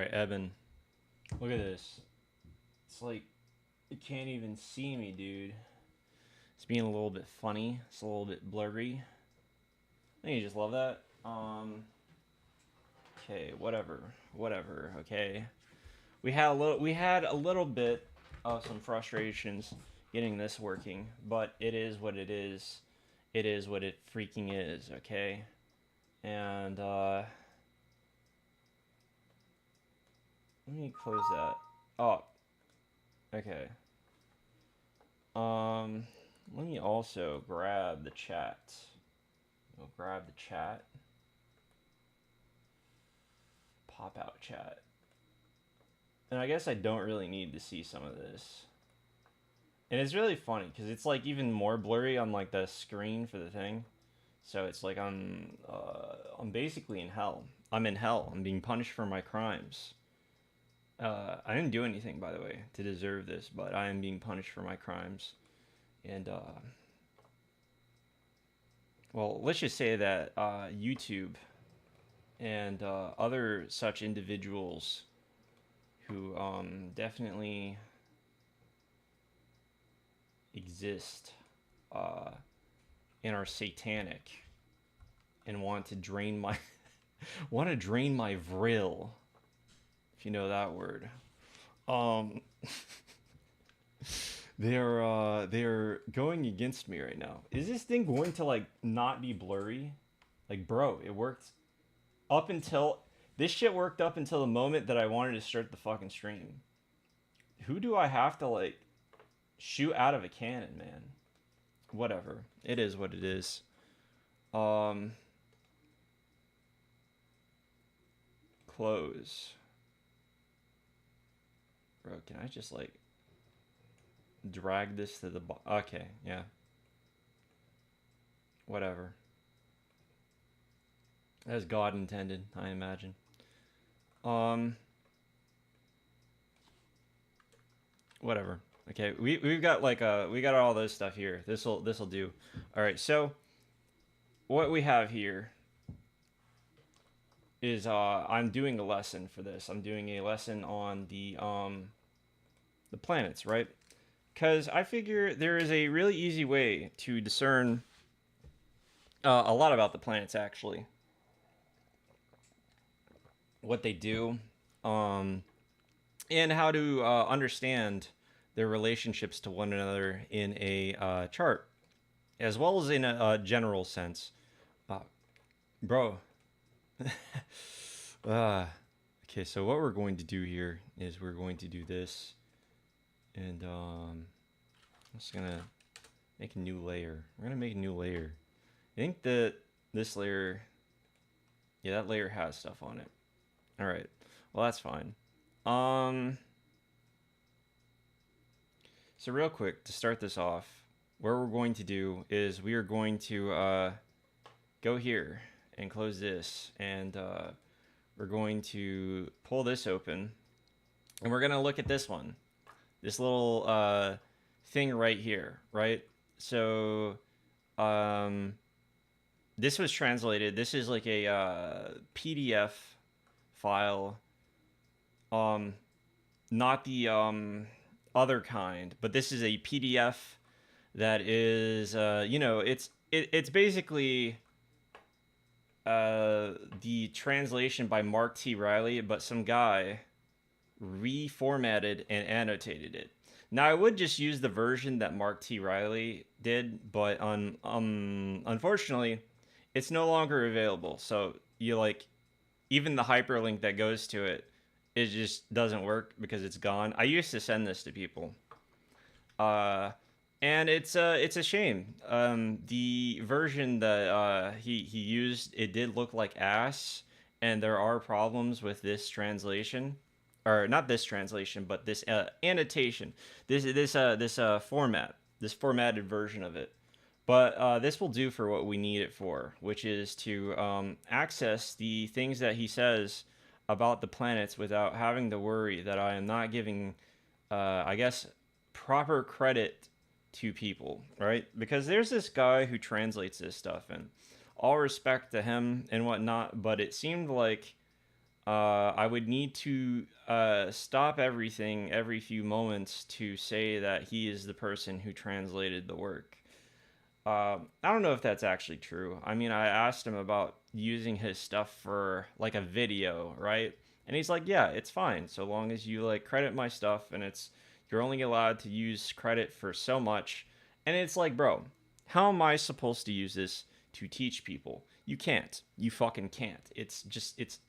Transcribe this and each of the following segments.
Alright, Evan. Look at this. It's like, you can't even see me, dude. It's being a little bit funny. It's a little bit blurry. I think you just love that. Okay, whatever. Whatever, okay. We had a little bit of some frustrations getting this working, but it is what it is. It is what it freaking is, okay? And let me close that. Oh, okay. Um, Let me also grab the chat. We'll grab the chat. Pop out chat. And I guess I don't really need to see some of this. And it's really funny because it's like even more blurry on like the screen for the thing. So it's like I'm basically in hell. I'm in hell. I'm being punished for my crimes. I didn't do anything, by the way, to deserve this, but I am being punished for my crimes. And well, let's just say that YouTube and other such individuals who definitely exist uh, and are satanic and want to drain my want to drain my vril, if you know that word. Um, they're going against me right now. Is this thing going to like not be blurry? Like, bro, it worked up until this shit worked up until the moment that I wanted to start the fucking stream. Who do I have to like shoot out of a cannon, man? Whatever. It is what it is. Um Close. Bro, can I just like drag this to the okay, yeah. Whatever. As God intended, I imagine. Um Whatever. Okay, we've got like we got all this stuff here. This'll do. All right. So what we have here is I'm doing a lesson for this. I'm doing a lesson on the planets, right? Cuz I figure there is a really easy way to discern a lot about the planets actually. What they do um and how to understand their relationships to one another in a chart as well as in a general sense. Uh, Bro. uh, okay, so what we're going to do here is we're going to do this, and I'm just gonna make a new layer. We're gonna make a new layer. I think that this layer, yeah, that layer has stuff on it. All right, well that's fine. Um, so real quick to start this off, what we're going to do is we are going to go here and close this, and we're going to pull this open, and we're going to look at this one, this little thing right here, right? So this was translated. This is like a PDF file, um, not the other kind, but this is a PDF that is, it's basically the translation by Mark T. Riley, but some guy reformatted and annotated it. Now I would just use the version that Mark T. Riley did, but unfortunately, it's no longer available. So you like even the hyperlink that goes to it, it just doesn't work because it's gone. I used to send this to people. Uh, and it's a shame. The version that he used, it did look like ass, and there are problems with this translation, or not this translation, but this annotation, this format, this formatted version of it. But this will do for what we need it for, which is to access the things that he says about the planets without having to worry that I am not giving, I guess, proper credit to people, right? Because there's this guy who translates this stuff, and all respect to him and whatnot, but it seemed like I would need to stop everything every few moments to say that he is the person who translated the work. I don't know if that's actually true. I mean, I asked him about using his stuff for like a video, right? And he's like, "Yeah, it's fine so long as you like credit my stuff and it's you're only allowed to use credit for so much." And it's like, "Bro, how am I supposed to use this to teach people? You can't. You fucking can't. It's just it's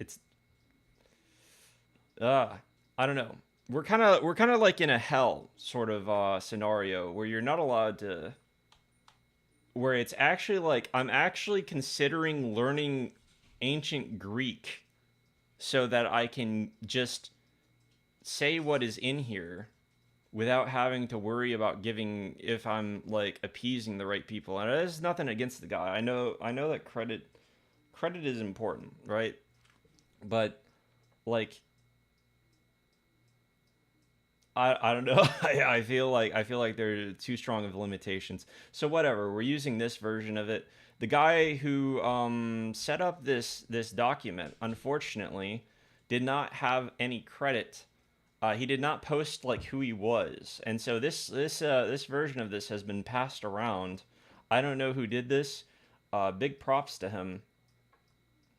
uh I don't know. We're kind of like in a hell sort of scenario where you're not allowed to where it's actually like I'm actually considering learning ancient Greek so that I can just say what is in here without having to worry about giving if I'm like appeasing the right people. And there's nothing against the guy. I know that credit is important, right? But like I don't know. I feel like they're too strong of limitations. So whatever, we're using this version of it. The guy who set up this document, unfortunately, did not have any credit. He did not post like who he was, and so this version of this has been passed around. I don't know who did this. Big props to him.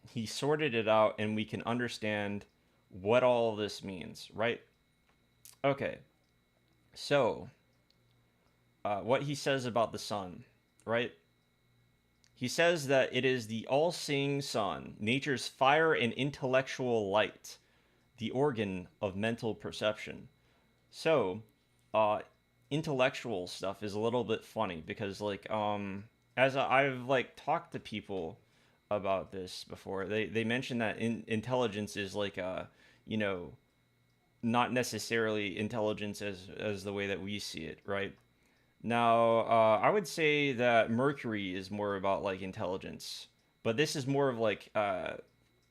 He sorted it out, and we can understand what all this means, right? Okay, so what he says about the sun, right? He says that it is the all seeing sun, nature's fire and intellectual light, the organ of mental perception. So, uh, intellectual stuff is a little bit funny because, like, as I've like talked to people about this before, they mention that intelligence is like you know, not necessarily intelligence as the way that we see it, right? Now, I would say that Mercury is more about like intelligence, but this is more of like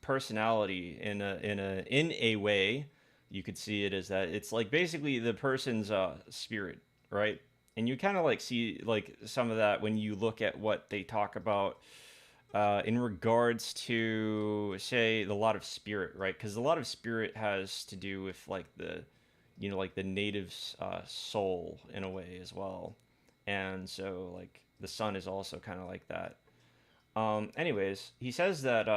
personality in a way. You could see it as that it's like basically the person's spirit, right? And you kind of like see like some of that when you look at what they talk about in regards to say the lot of spirit, right? Because a lot of spirit has to do with like like the native's soul in a way as well, and so like the sun is also kind of like that. Anyways, he says that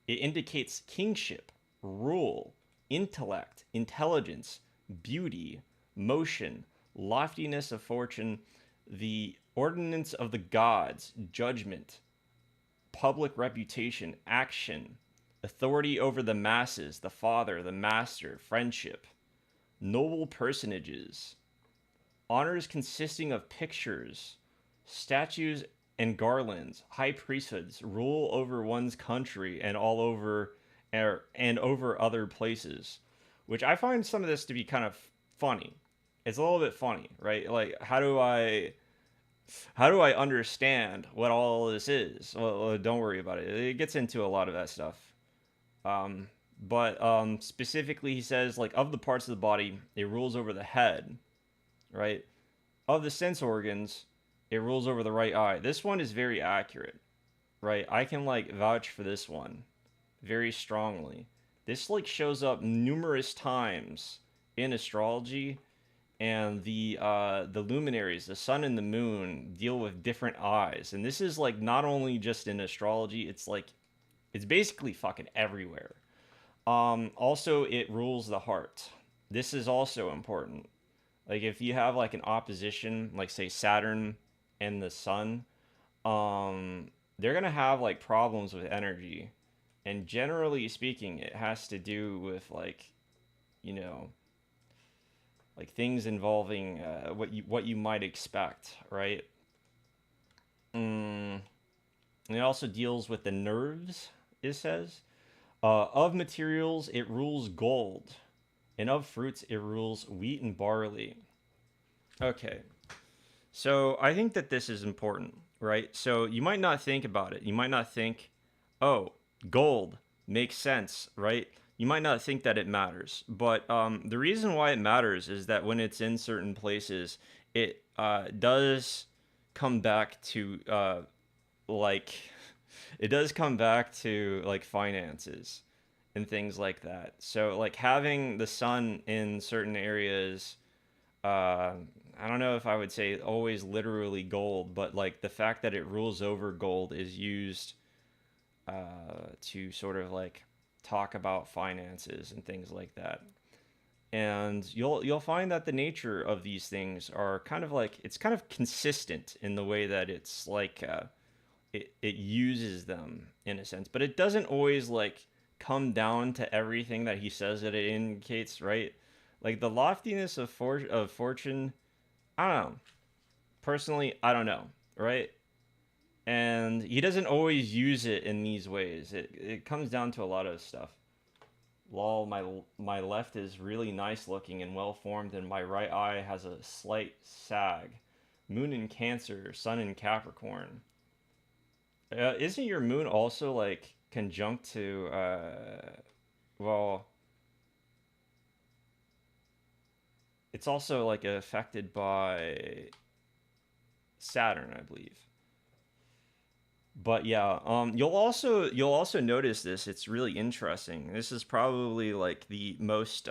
it indicates kingship, rule, intellect, intelligence, beauty, motion, loftiness of fortune, the ordinance of the gods, judgment, public reputation, action, authority over the masses, the father, the master, friendship, noble personages, honors consisting of pictures, statues, and garlands, high priesthoods, rule over one's country and all over and over other places, which I find some of this to be kind of funny. It's a little bit funny, right? Like how do I understand what all this is? Well, don't worry about it. It gets into a lot of that stuff. Um, but specifically, he says like of the parts of the body, it rules over the head, right? Of the sense organs, it rules over the right eye. This one is very accurate, right? I can like vouch for this one very strongly. This like shows up numerous times in astrology, and the luminaries, the sun and the moon, deal with different eyes. And this is like not only just in astrology, it's like it's basically fucking everywhere. Also, it rules the heart. This is also important. Like if you have like an opposition, like say Saturn and the Sun, they're gonna have like problems with energy, and generally speaking, it has to do with like you know like things involving what you might expect, right? Mm, and it also deals with the nerves. It says of materials, it rules gold, and of fruits, it rules wheat and barley. Okay, so I think that this is important, right? So you might not think about it. You might not think, oh, gold makes sense, right? You might not think that it matters. But the reason why it matters is that when it's in certain places, it does come back to like, it does come back to like finances. and things like that. So like having the sun in certain areas, uh, I don't know if I would say always literally gold, but like the fact that it rules over gold is used to sort of like talk about finances and things like that. And you'll find that the nature of these things are kind of like it's kind of consistent in the way that it's like it uses them in a sense, but it doesn't always like come down to everything that he says that it indicates, right? Like the loftiness of fortune, I don't know. Personally, I don't know, right? And he doesn't always use it in these ways. It comes down to a lot of stuff. Lol, my left is really nice looking and well formed, and my right eye has a slight sag. Moon in Cancer, Sun in Capricorn. Isn't your moon also like conjunct to well, it's also like affected by Saturn, I believe. But yeah, you'll also notice this. It's really interesting. This is probably like the most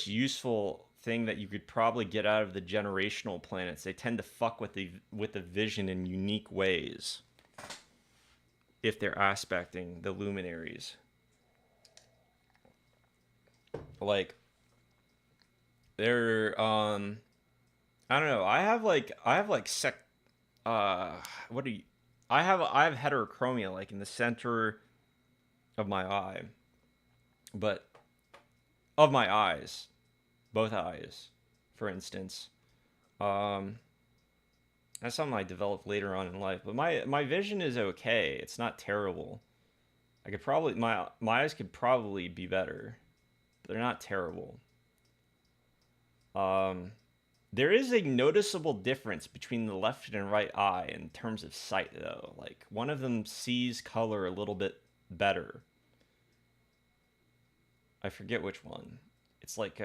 useful thing that you could probably get out of the generational planets. They tend to fuck with the vision in unique ways if they're aspecting the luminaries. Like they're I don't know. I have like what do you I have heterochromia like in the center of my eye, but of my eyes, both eyes, for instance. Um, that's something I developed later on in life, but my vision is okay. It's not terrible. I could probably my eyes could probably be better, but they're not terrible. Um, there is a noticeable difference between the left and right eye in terms of sight, though. Like one of them sees color a little bit better. I forget which one. It's like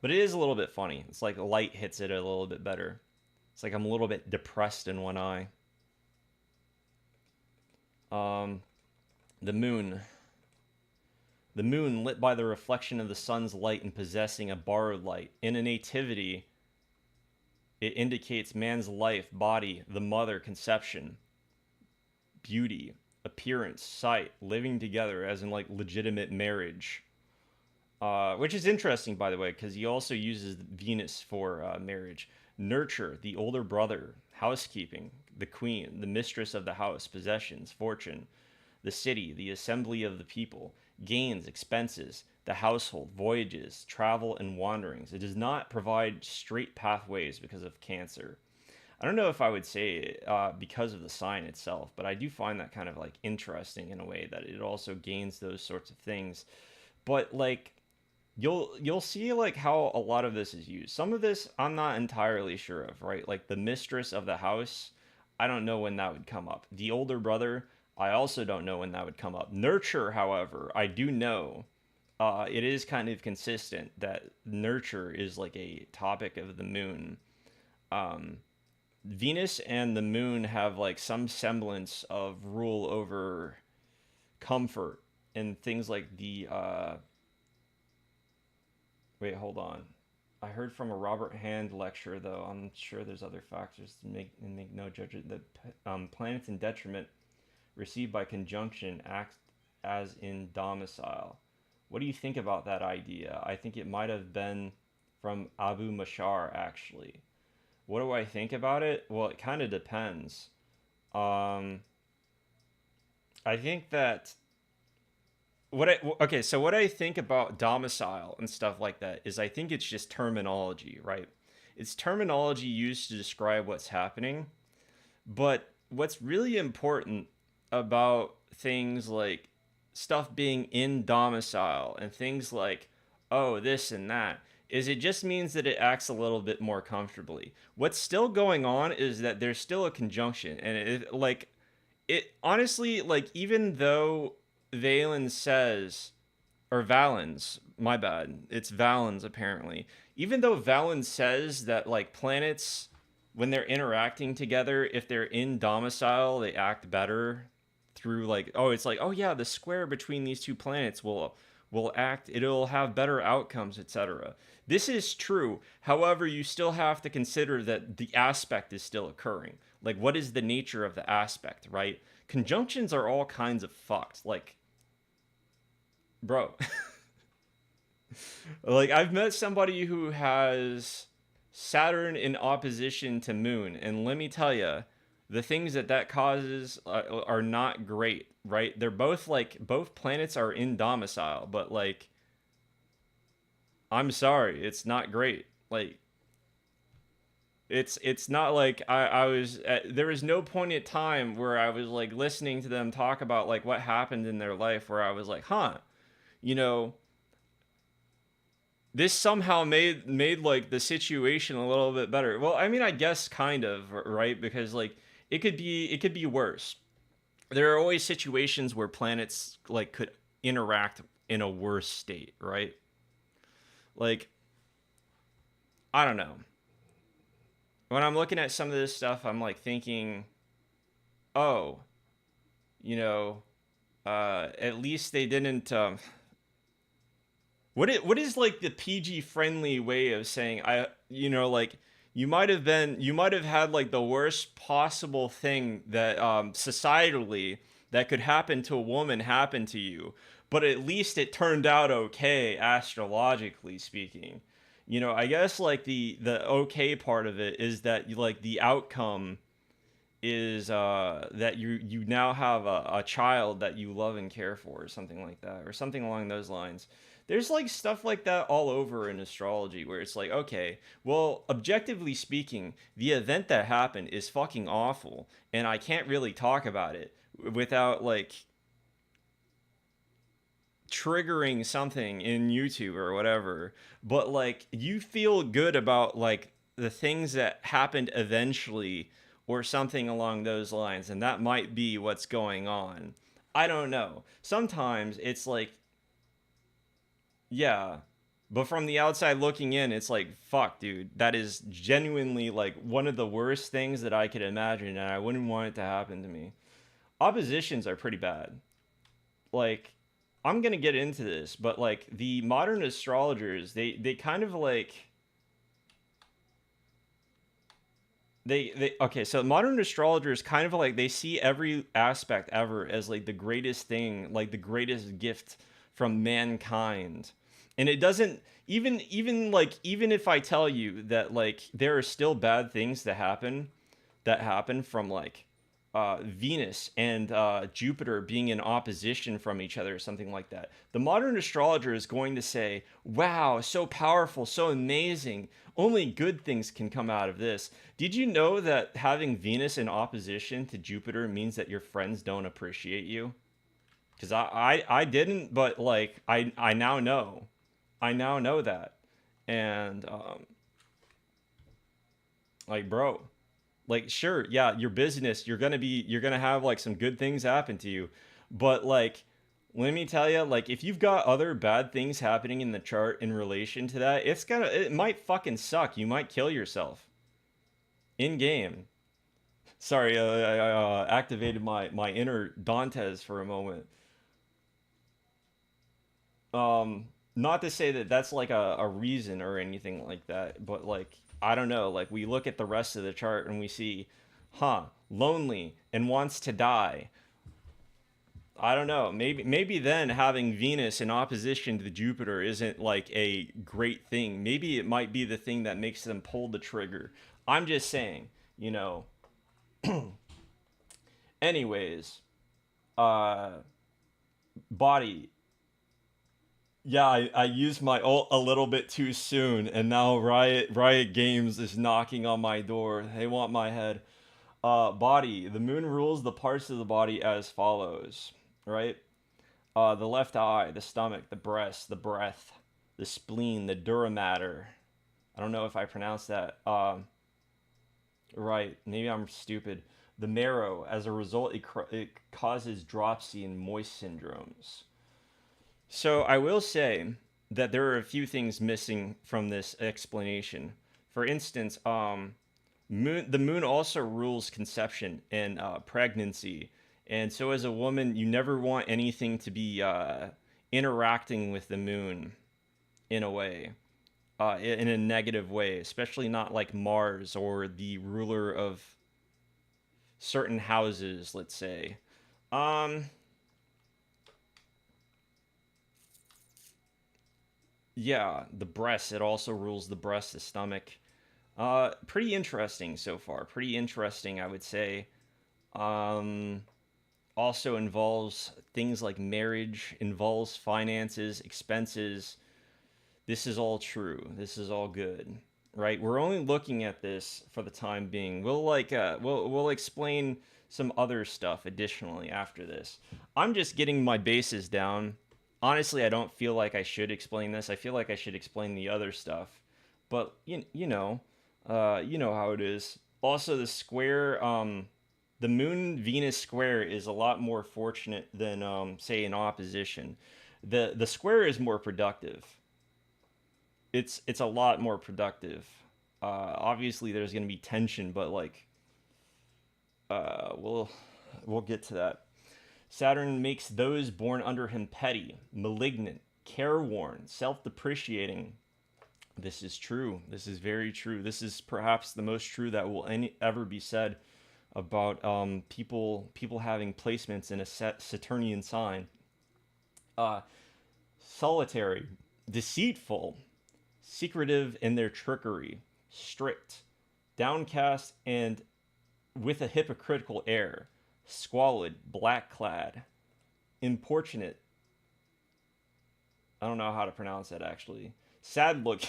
but it is a little bit funny. It's like light hits it a little bit better. It's like I'm a little bit depressed in one eye. Um, the moon. The moon, lit by the reflection of the sun's light and possessing a borrowed light. In a nativity, it indicates man's life, body, the mother, conception, beauty, appearance, sight, living together as in like legitimate marriage. Which is interesting, by the way, because he also uses Venus for marriage. Nurture, the older brother, housekeeping, the queen, the mistress of the house, possessions, fortune, the city, the assembly of the people, gains, expenses, the household, voyages, travel, and wanderings. It does not provide straight pathways because of Cancer. I don't know if I would say because of the sign itself, but I do find that kind of like interesting in a way that it also gains those sorts of things. But like you'll see like how a lot of this is used. Some of this I'm not entirely sure of, right? Like the mistress of the house, I don't know when that would come up. The older brother, I also don't know when that would come up. Nurture, however, I do know. It is kind of consistent that nurture is like a topic of the moon. Um, Venus and the moon have like some semblance of rule over comfort and things like the wait, hold on. I heard from a Robert Hand lecture, though. I'm sure there's other factors to make no judgment that planets in detriment received by conjunction act as in domicile. What do you think about that idea? I think it might have been from Abu Mashar, actually. What do I think about it? Well, it kind of depends. Um, I think that okay, so what I think about domicile and stuff like that is I think it's just terminology, right? It's terminology used to describe what's happening, but what's really important about things like stuff being in domicile and things like oh this and that is it just means that it acts a little bit more comfortably. What's still going on is that there's still a conjunction and it honestly like even though Valen says or Valens, my bad. It's Valens apparently. Even though Valens says that like planets when they're interacting together, if they're in domicile, they act better. through like, oh, it's like, oh yeah, the square between these two planets will act, it'll have better outcomes, etc. This is true. However, you still have to consider that the aspect is still occurring. Like, what is the nature of the aspect, right? Conjunctions are all kinds of fucked. Like, bro, like I've met somebody who has Saturn in opposition to Moon, and let me tell you, the things that that causes are not great, right? They're both like both planets are in domicile, but like I'm sorry, it's not great. Like it's not like I was there was no poignant time where I was like listening to them talk about like what happened in their life where I was like, huh, you know, this somehow made like the situation a little bit better. Well, I mean, I guess kind of, right? Because like it could be worse. There are always situations where planets like could interact in a worse state, right? Like I don't know. When I'm looking at some of this stuff, I'm like thinking, oh, you know, at least they didn't. What is like the PG friendly way of saying like you might have had like the worst possible thing that societally that could happen to a woman happen to you, but at least it turned out okay astrologically speaking. I guess like the okay part of it is that like the outcome is that you now have a child that you love and care for or something like that or something along those lines. There's like stuff like that all over in astrology where it's like, okay, well, objectively speaking, the event that happened is fucking awful and I can't really talk about it without like triggering something in YouTube or whatever. But like you feel good about like the things that happened eventually or something along those lines, and that might be what's going on. I don't know. Sometimes it's like, yeah. But from the outside looking in, it's like, fuck, dude, that is genuinely like one of the worst things that I could imagine, and I wouldn't want it to happen to me. Oppositions are pretty bad. Like, I'm gonna get into this, but like the modern astrologers, they kind of like they okay, so modern astrologers kind of like they see every aspect ever as like the greatest thing, like the greatest gift from mankind. And it doesn't even if I tell you that like there are still bad things that happen from like Venus and Jupiter being in opposition from each other or something like that. The modern astrologer is going to say, wow, so powerful, so amazing. Only good things can come out of this. Did you know that having Venus in opposition to Jupiter means that your friends don't appreciate you? Because I didn't, but like I now know. I now know that. And like, bro, like sure, yeah, your business, you're gonna have like some good things happen to you, but like let me tell you, like if you've got other bad things happening in the chart in relation to that, it might fucking suck. You might kill yourself in game. Sorry, I activated my inner Dantes for a moment. Not to say that that's like a reason or anything like that, but like I don't know, like we look at the rest of the chart and we see, huh, lonely and wants to die. I don't know. Maybe then having Venus in opposition to Jupiter isn't like a great thing. Maybe it might be the thing that makes them pull the trigger. I'm just saying, you know. Anyways, uh body. Yeah, I used my ult a little bit too soon, and now Riot Games is knocking on my door. They want my head. Body. The moon rules the parts of the body as follows, right? The left eye, the stomach, the breast, the breath, the spleen, the dura mater. I don't know if I pronounced that right. Maybe I'm stupid. The marrow. As a result, it causes dropsy and moist syndromes. So I will say that there are a few things missing from this explanation. For instance, the moon also rules conception and pregnancy And so, as a woman, you never want anything to be interacting with the moon in a way, in a negative way, especially not like Mars or the ruler of certain houses, let's say. Um, yeah, the breast. It also rules the breast, the stomach. Pretty interesting so far. Pretty interesting, I would say. Um, Also involves things like marriage, involves finances, expenses. This is all true. This is all good, right? We're only looking at this for the time being. We'll explain some other stuff additionally after this. I'm just getting my bases down. Honestly, I don't feel like I should explain this. I feel like I should explain the other stuff. But you know how it is. Also, the Moon Venus square is a lot more fortunate than say an opposition. The square is more productive. It's a lot more productive. Obviously, there's going to be tension, but like we'll get to that. Saturn makes those born under him petty, malignant, careworn, self-depreciating. This is true. This is very true. This is perhaps the most true that will ever be said about people having placements in a Saturnian sign. Uh, Solitary, deceitful, secretive in their trickery, strict, downcast, and with a hypocritical air, squalid, black clad, importunate. I don't know how to pronounce that actually. Sad looking,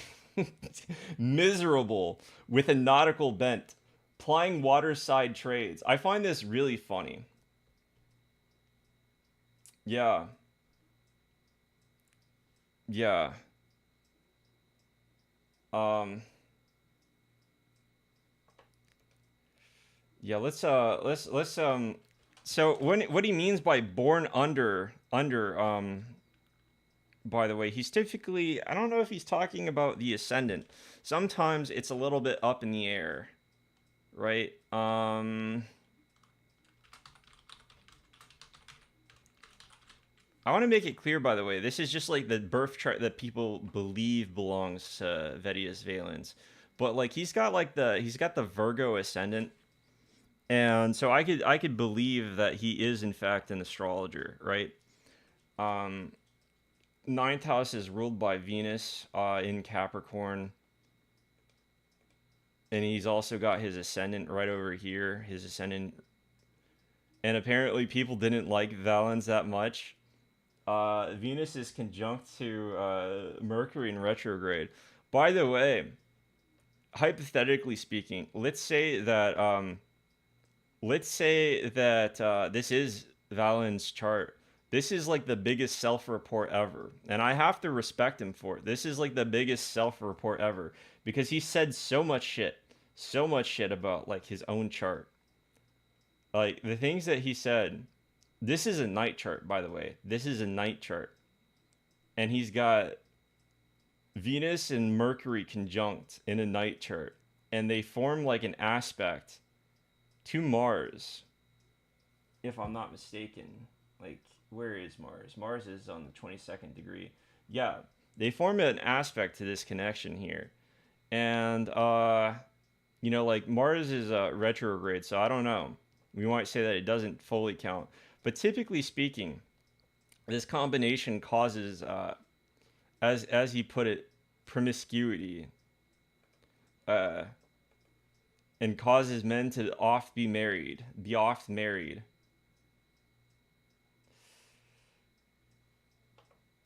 miserable, with a nautical bent, plying waterside trades. I find this really funny. Yeah, yeah. Um, yeah, let's so what he means by born under by the way, he's typically, I don't know if he's talking about the ascendant. Sometimes it's a little bit up in the air, right? I want to make it clear, by the way, this is just like the birth chart that people believe belongs to Vedius Valens. But like he's got the Virgo ascendant, and so I could believe that he is in fact an astrologer, right? Um, Ninth house is ruled by Venus in Capricorn, and he's also got his ascendant right over here. His ascendant, and apparently people didn't like Valens that much. Venus is conjunct to Mercury in retrograde. By the way, hypothetically speaking, let's say that this is Valen's chart. This is like the biggest self-report ever, and I have to respect him for it. This is like the biggest self-report ever because he said so much shit about like his own chart. Like the things that he said. This is a night chart, by the way. This is a night chart, and he's got Venus and Mercury conjunct in a night chart, and they form like an aspect to Mars, if I'm not mistaken. Like, where is Mars? Mars is on the 22nd degree. Yeah, they form an aspect to this connection here. And, like Mars is retrograde, so I don't know. We might say that it doesn't fully count. But typically speaking, this combination causes, as he put it, promiscuity, uh, and causes men to be oft married.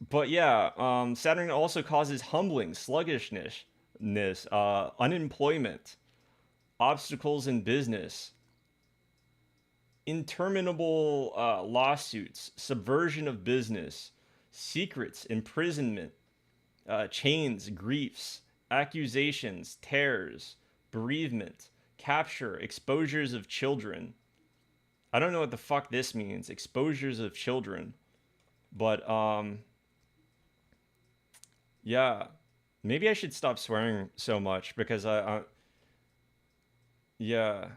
But yeah, Saturn also causes humbling, sluggishness, unemployment, obstacles in business, interminable lawsuits, subversion of business, secrets, imprisonment, chains, griefs, accusations, tears, bereavement, capture, exposures of children. I don't know what the fuck this means, exposures of children, but yeah, maybe I should stop swearing so much because yeah.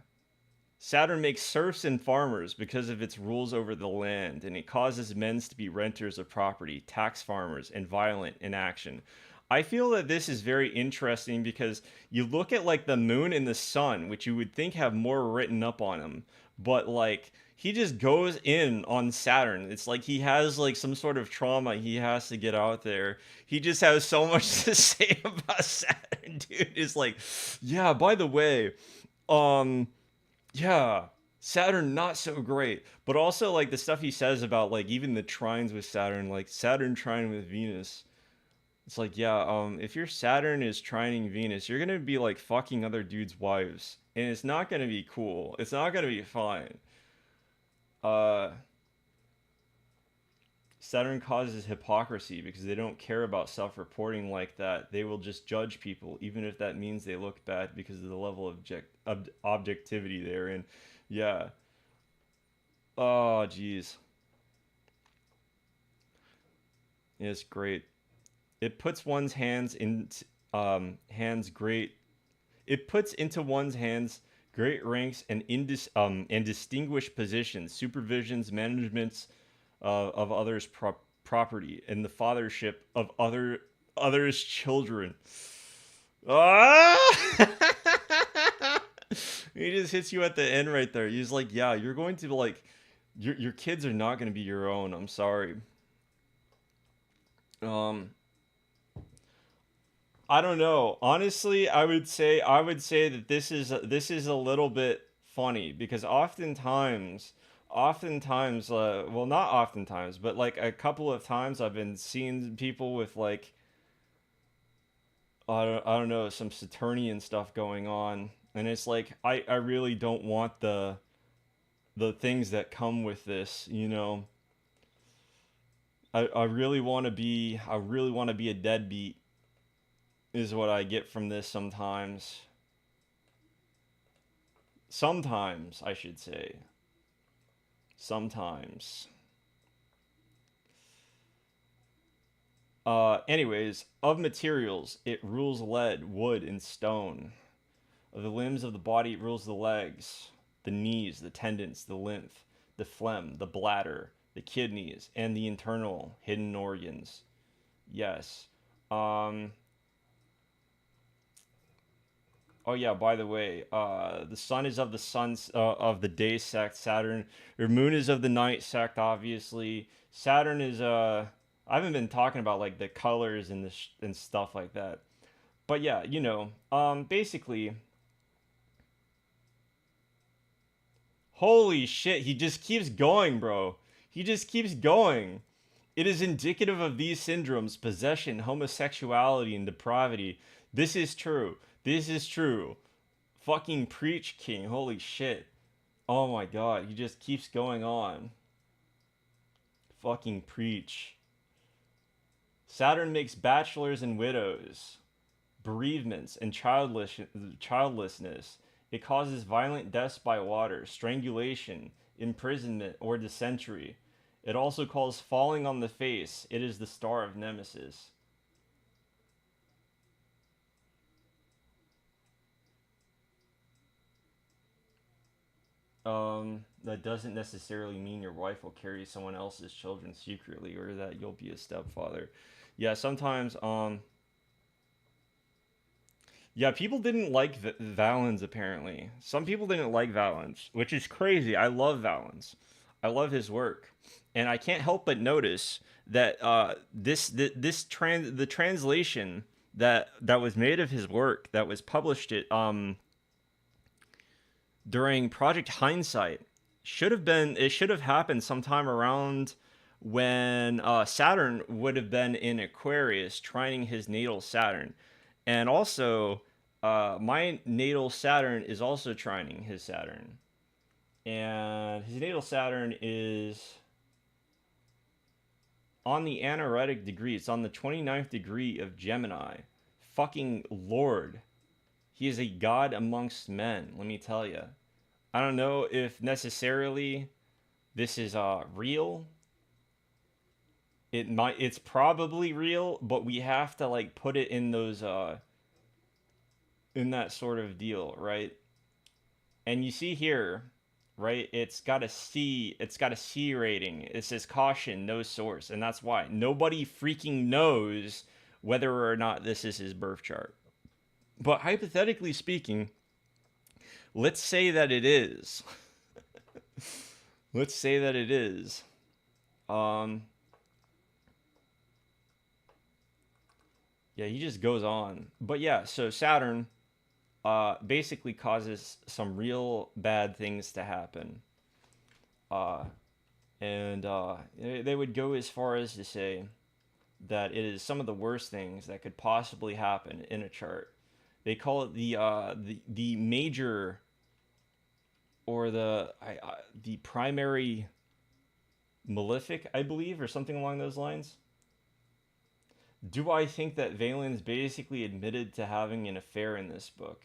Saturn makes serfs and farmers because of its rules over the land, and it causes men to be renters of property, tax farmers, and violent in action. I feel that this is very interesting because you look at like the moon and the sun, which you would think have more written up on them, but like he just goes in on Saturn. It's like he has like some sort of trauma he has to get out there. He just has so much to say about Saturn, dude. It's like, yeah, by the way, um yeah, Saturn not so great, but also like the stuff he says about like even the trines with Saturn, like Saturn trine with Venus. It's like, yeah, if your Saturn is trining Venus, you're gonna be like fucking other dudes' wives, and it's not gonna be cool. It's not gonna be fine. Uh, Saturn causes hypocrisy because they don't care about self-reporting like that. They will just judge people, even if that means they look bad because of the level of objectivity they're in. Yeah. Oh, jeez. It's great. It puts one's hands in hands great. It puts into one's hands great ranks and and distinguished positions, supervisions, managements of others' property, and the fathership of others' children. Ah! He just hits you at the end right there. He's like, yeah, you're going to like your kids are not going to be your own. I'm sorry. Um, I don't know. Honestly, I would say that this is a little bit funny because oftentimes well, not oftentimes, but like a couple of times I've been seeing people with like I don't know, some Saturnian stuff going on, and it's like I really don't want the things that come with this, you know. I really want to be a deadbeat is what I get from this sometimes. Sometimes, I should say. Sometimes. Anyways, of materials, it rules lead, wood, and stone. Of the limbs of the body, it rules the legs, the knees, the tendons, the lymph, the phlegm, the bladder, the kidneys, and the internal hidden organs. Yes. Um, Oh yeah, by the way, the sun is of the sun's of the day sect Saturn. Your moon is of the night sect. Obviously, Saturn is I haven't been talking about like the colors and and stuff like that. But yeah, basically, holy shit, he just keeps going, bro. He just keeps going. It is indicative of these syndromes: possession, homosexuality, and depravity. This is true. This is true. Fucking preach, King. Holy shit. Oh my god, he just keeps going on. Fucking preach. Saturn makes bachelors and widows, bereavements, and childlessness. It causes violent deaths by water, strangulation, imprisonment, or dysentery. It also calls falling on the face. It is the star of Nemesis. That doesn't necessarily mean your wife will carry someone else's children secretly or that you'll be a stepfather. Yeah, sometimes, yeah, people didn't like Valens apparently. Some people didn't like Valens, which is crazy. I love Valens. I love his work. And I can't help but notice that the translation that was made of his work that was published during Project Hindsight should have happened sometime around when Saturn would have been in Aquarius, trining his natal Saturn, and also my natal Saturn is also trining his Saturn, and his natal Saturn is on the anaretic degree. It's on the 29th degree of Gemini. Fucking Lord. He is a god amongst men, let me tell you. I don't know if necessarily this is real. It's probably real, but we have to like put it in those in that sort of deal, right? And you see here right? It's got a C rating. It says caution, no source, and that's why nobody freaking knows whether or not this is his birth chart. But hypothetically speaking, let's say that it is. Let's say that it is. Um, yeah, he just goes on. But yeah, so Saturn basically causes some real bad things to happen. Uh, and they would go as far as to say that it is some of the worst things that could possibly happen in a chart. They call it the major or the primary malefic, I believe, or something along those lines. Do I think that Valen's basically admitted to having an affair in this book?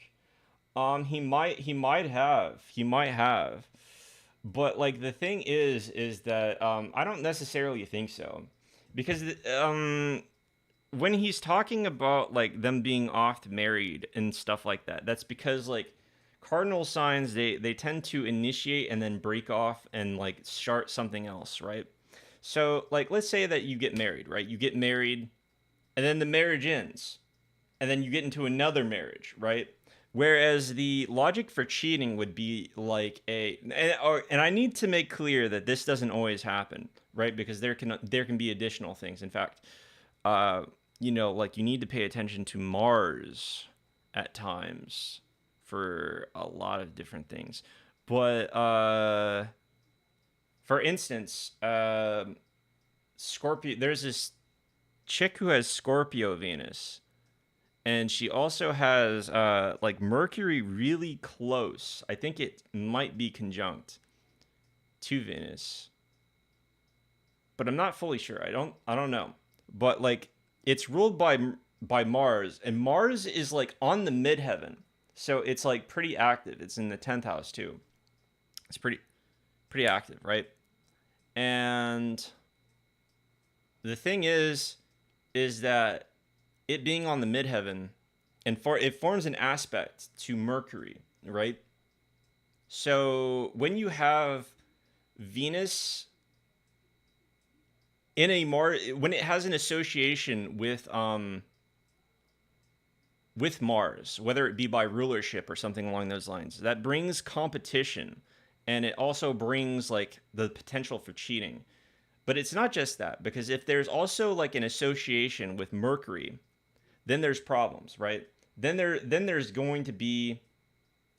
He might have, but like the thing is that I don't necessarily think so, because when he's talking about like them being oft married and stuff like that, that's because like cardinal signs they tend to initiate and then break off and like start something else, right? So like let's say that you get married, right? You get married and then the marriage ends and then you get into another marriage, right? Whereas the logic for cheating would be like and I need to make clear that this doesn't always happen, right? Because there can be additional things. In fact, uh, like you need to pay attention to Mars at times for a lot of different things. But for instance, Scorpio. There's this chick who has Scorpio Venus, and she also has like Mercury really close. I think it might be conjunct to Venus, but I'm not fully sure. I don't know. But like it's ruled by Mars, and Mars is like on the midheaven. So it's like pretty active. It's in the 10th house too. It's pretty active, right? And the thing is that it being on the midheaven and it forms an aspect to Mercury, right? So when you have Venus in a Mars, when it has an association with Mars, whether it be by rulership or something along those lines, that brings competition, and it also brings like the potential for cheating. But it's not just that, because if there's also like an association with Mercury, then there's problems, right? Then there's going to be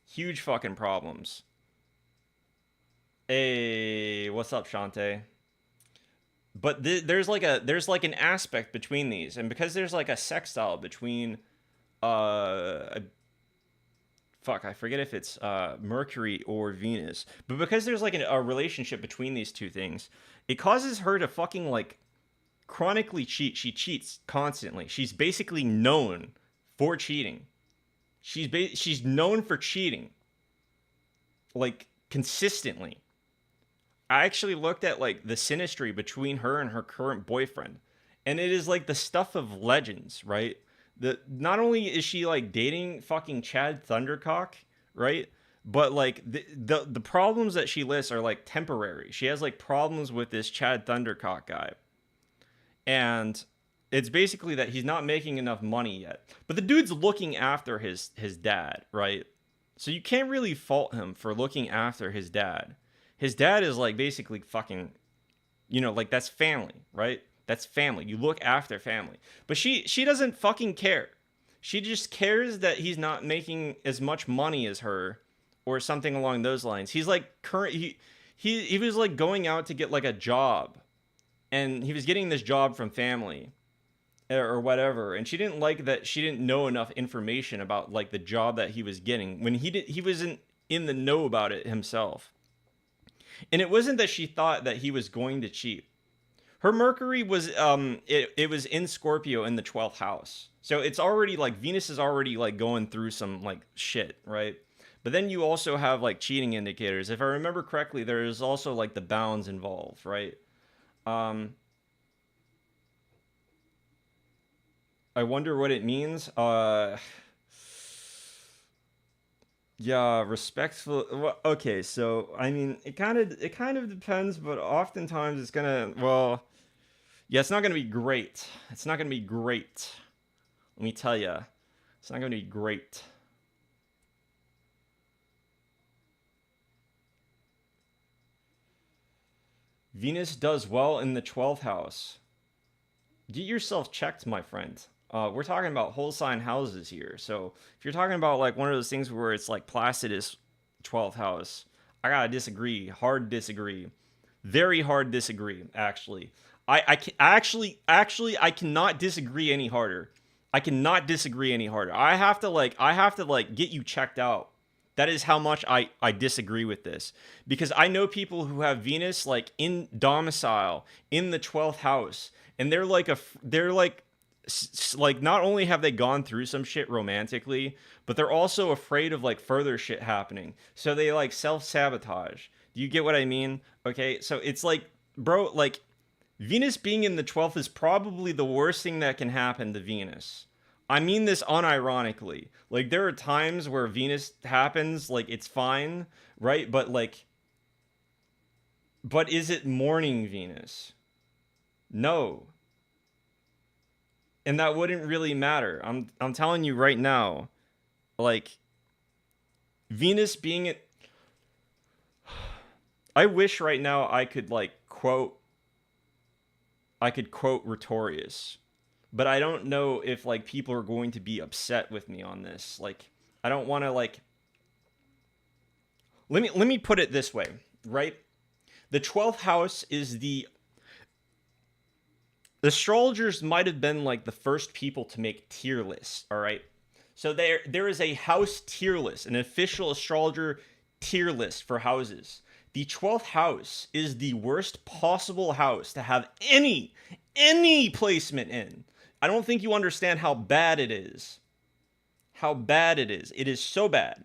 huge fucking problems. Hey, what's up, Shante? But there's like an aspect between these, and because there's like a sextile between uh fuck, I forget if it's Mercury or Venus, but because there's like a relationship between these two things, it causes her to fucking like chronically cheat. She cheats constantly. She's basically known for cheating. She's known for cheating like consistently. I actually looked at like the synastry between her and her current boyfriend, and it is like the stuff of legends, right? Not only is she like dating fucking Chad Thundercock, right? But like the problems that she lists are like temporary. She has like problems with this Chad Thundercock guy, and it's basically that he's not making enough money yet. But the dude's looking after his dad, right? So you can't really fault him for looking after his dad. His dad is like basically fucking, like that's family, right? That's family. You look after family. But she doesn't fucking care. She just cares that he's not making as much money as her or something along those lines. He's like he was like going out to get like a job, and he was getting this job from family or whatever, and she didn't like that she didn't know enough information about like the job that he was getting when he wasn't in the know about it himself. And it wasn't that she thought that he was going to cheat. Her Mercury was it was in Scorpio in the 12th house. So it's already like Venus is already like going through some like shit, right? But then you also have like cheating indicators. If I remember correctly, there is also like the bounds involved, right? Um I wonder what it means. Yeah, respectful. Well, okay, so I mean, it kind of depends, but oftentimes it's gonna. Well, yeah, it's not gonna be great. It's not gonna be great. Let me tell you, it's not gonna be great. Venus does well in the 12th house. Get yourself checked, my friend. We're talking about whole sign houses here. So if you're talking about like one of those things where it's like Placidus 12th house, I gotta disagree. Hard disagree. Very hard disagree. Actually, I cannot disagree any harder. I cannot disagree any harder. I have to like get you checked out. That is how much I disagree with this, because I know people who have Venus like in domicile in the 12th house, and they're like not only have they gone through some shit romantically, but they're also afraid of like further shit happening. So they like self-sabotage. Do you get what I mean? Okay, so it's like, bro, like Venus being in the 12th is probably the worst thing that can happen to Venus. I mean this unironically. Like there are times where Venus happens, like it's fine, right? But is it morning Venus? No. And that wouldn't really matter. I'm telling you right now, like Venus being it, I wish right now I could quote Rhetorius, but I don't know if like people are going to be upset with me on this. Like I don't want to like let me put it this way, right? The 12th house is the astrologers might have been like the first people to make tier lists, all right? So there is a house tier list, an official astrologer tier list for houses. The 12th house is the worst possible house to have any placement in. I don't think you understand how bad it is. How bad it is. It is so bad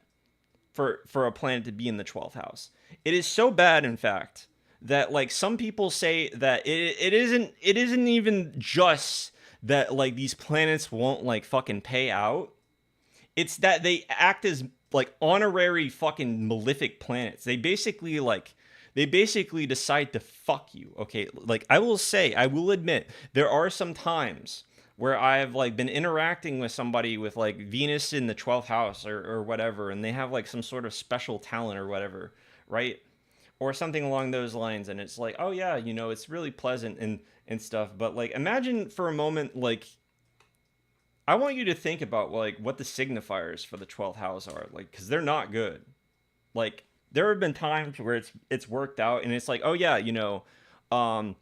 for a planet to be in the 12th house. It is so bad, in fact, that like some people say that it isn't even just that like these planets won't like fucking pay out. It's that they act as like honorary fucking malefic planets. They basically decide to fuck you. Okay, like I will admit there are some times where I've like been interacting with somebody with like Venus in the 12th house or whatever, and they have like some sort of special talent or whatever, right? Or something along those lines, and it's like, oh yeah, it's really pleasant and stuff. But like imagine for a moment, like I want you to think about like what the signifiers for the 12th house are, like, because they're not good. Like there have been times where it's worked out, and it's like, oh yeah, um,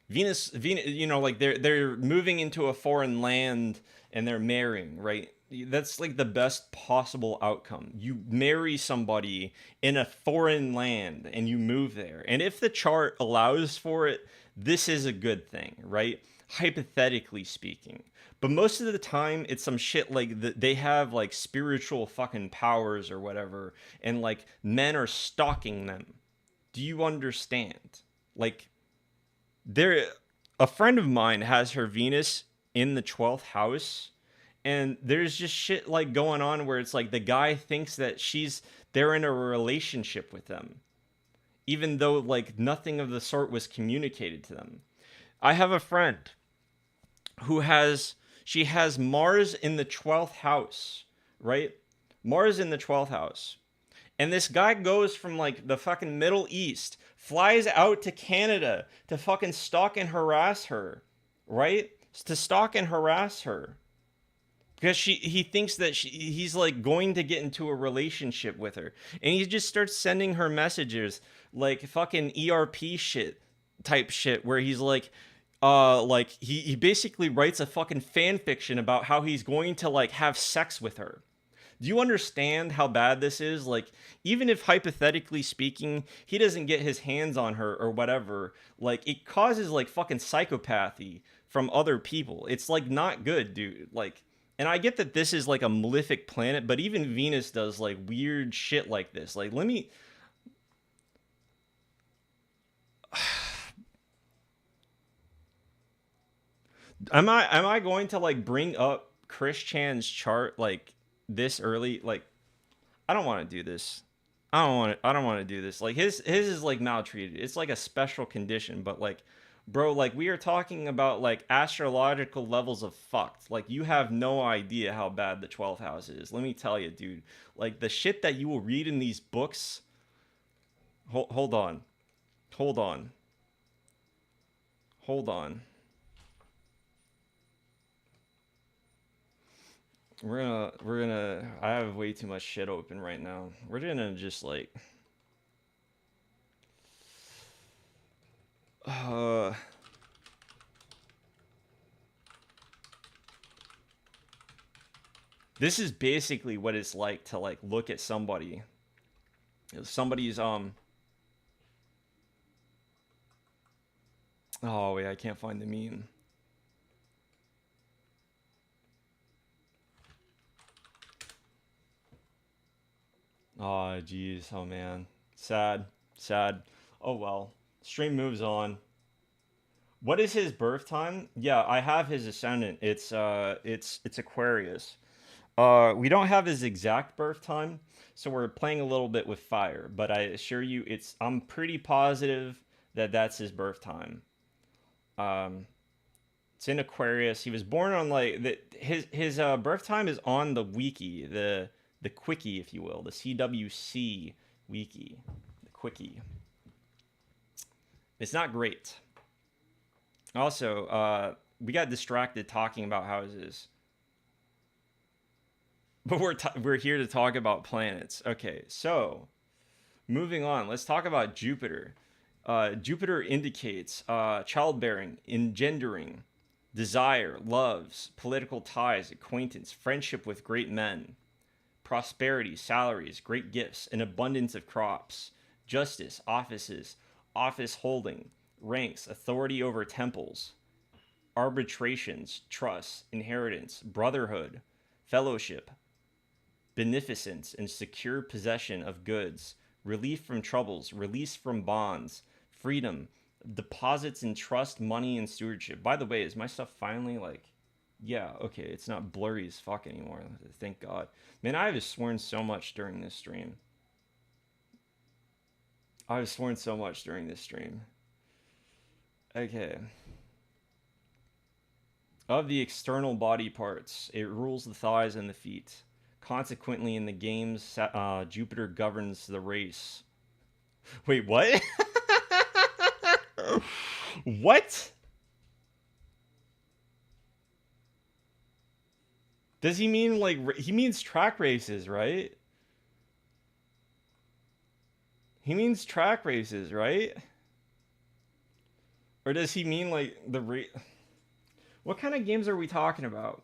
Venus, like they're moving into a foreign land and they're marrying, right? That's like the best possible outcome. You marry somebody in a foreign land and you move there. And if the chart allows for it, this is a good thing, right? Hypothetically speaking. But most of the time, it's some shit like they have like spiritual fucking powers or whatever, and like men are stalking them. Do you understand? Like, there a friend of mine has her Venus in the 12th house, and there's just shit like going on where it's like the guy thinks that they're in a relationship with them, even though like nothing of the sort was communicated to them. I have a friend who has Mars in the 12th house, right? Mars in the 12th house. And this guy goes from like the fucking Middle East, flies out to Canada to fucking stalk and harass her, right? To stalk and harass her because he thinks that he's like going to get into a relationship with her, and he just starts sending her messages like fucking ERP shit type shit where he's like he basically writes a fucking fan fiction about how he's going to like have sex with her. Do you understand how bad this is? Like, even if hypothetically speaking, he doesn't get his hands on her or whatever, like, it causes like fucking psychopathy from other people. It's like not good, dude. Like, and I get that this is like a malefic planet, but even Venus does like weird shit like this. Like, let me. Am I going to like bring up Chris Chan's chart like this early? Like, I don't want to do this. I don't want to do this. Like his is like maltreated. It's like a special condition, but like bro, like we are talking about like astrological levels of fucked. Like you have no idea how bad the 12th house is. Let me tell you, dude. Like the shit that you will read in these books. Hold on. Hold on. Hold on. We're gonna I have way too much shit open right now. We're gonna just like uh this is basically what it's like to like look at somebody. Somebody's oh wait, I can't find the meme. Oh jeez, oh man. Sad. Sad. Oh well. Stream moves on. What is his birth time? Yeah, I have his ascendant. It's Aquarius. We don't have his exact birth time, so we're playing a little bit with fire. But I assure you, I'm pretty positive that that's his birth time. Um, it's in Aquarius. He was born on like his birth time is on the wiki, the quickie, if you will, the CWC wiki, the quickie. It's not great. Also, we got distracted talking about houses. But we're here to talk about planets. Okay, so moving on, let's talk about Jupiter. Jupiter indicates childbearing, engendering, desire, loves, political ties, acquaintance, friendship with great men, prosperity, salaries, great gifts, an abundance of crops, justice, offices, office holding, ranks, authority over temples, arbitrations, trusts, inheritance, brotherhood, fellowship, beneficence and secure possession of goods, relief from troubles, release from bonds, freedom, deposits in trust, money, and stewardship. By the way, is my stuff finally like, yeah, okay, it's not blurry as fuck anymore. Thank God. Man, I have sworn so much during this stream. I've sworn so much during this stream. Okay. Of the external body parts, it rules the thighs and the feet. Consequently, in the games, Jupiter governs the race. Wait, what? What? Does he mean like he means track races, right? He means track races, right? Or does he mean like the What kind of games are we talking about?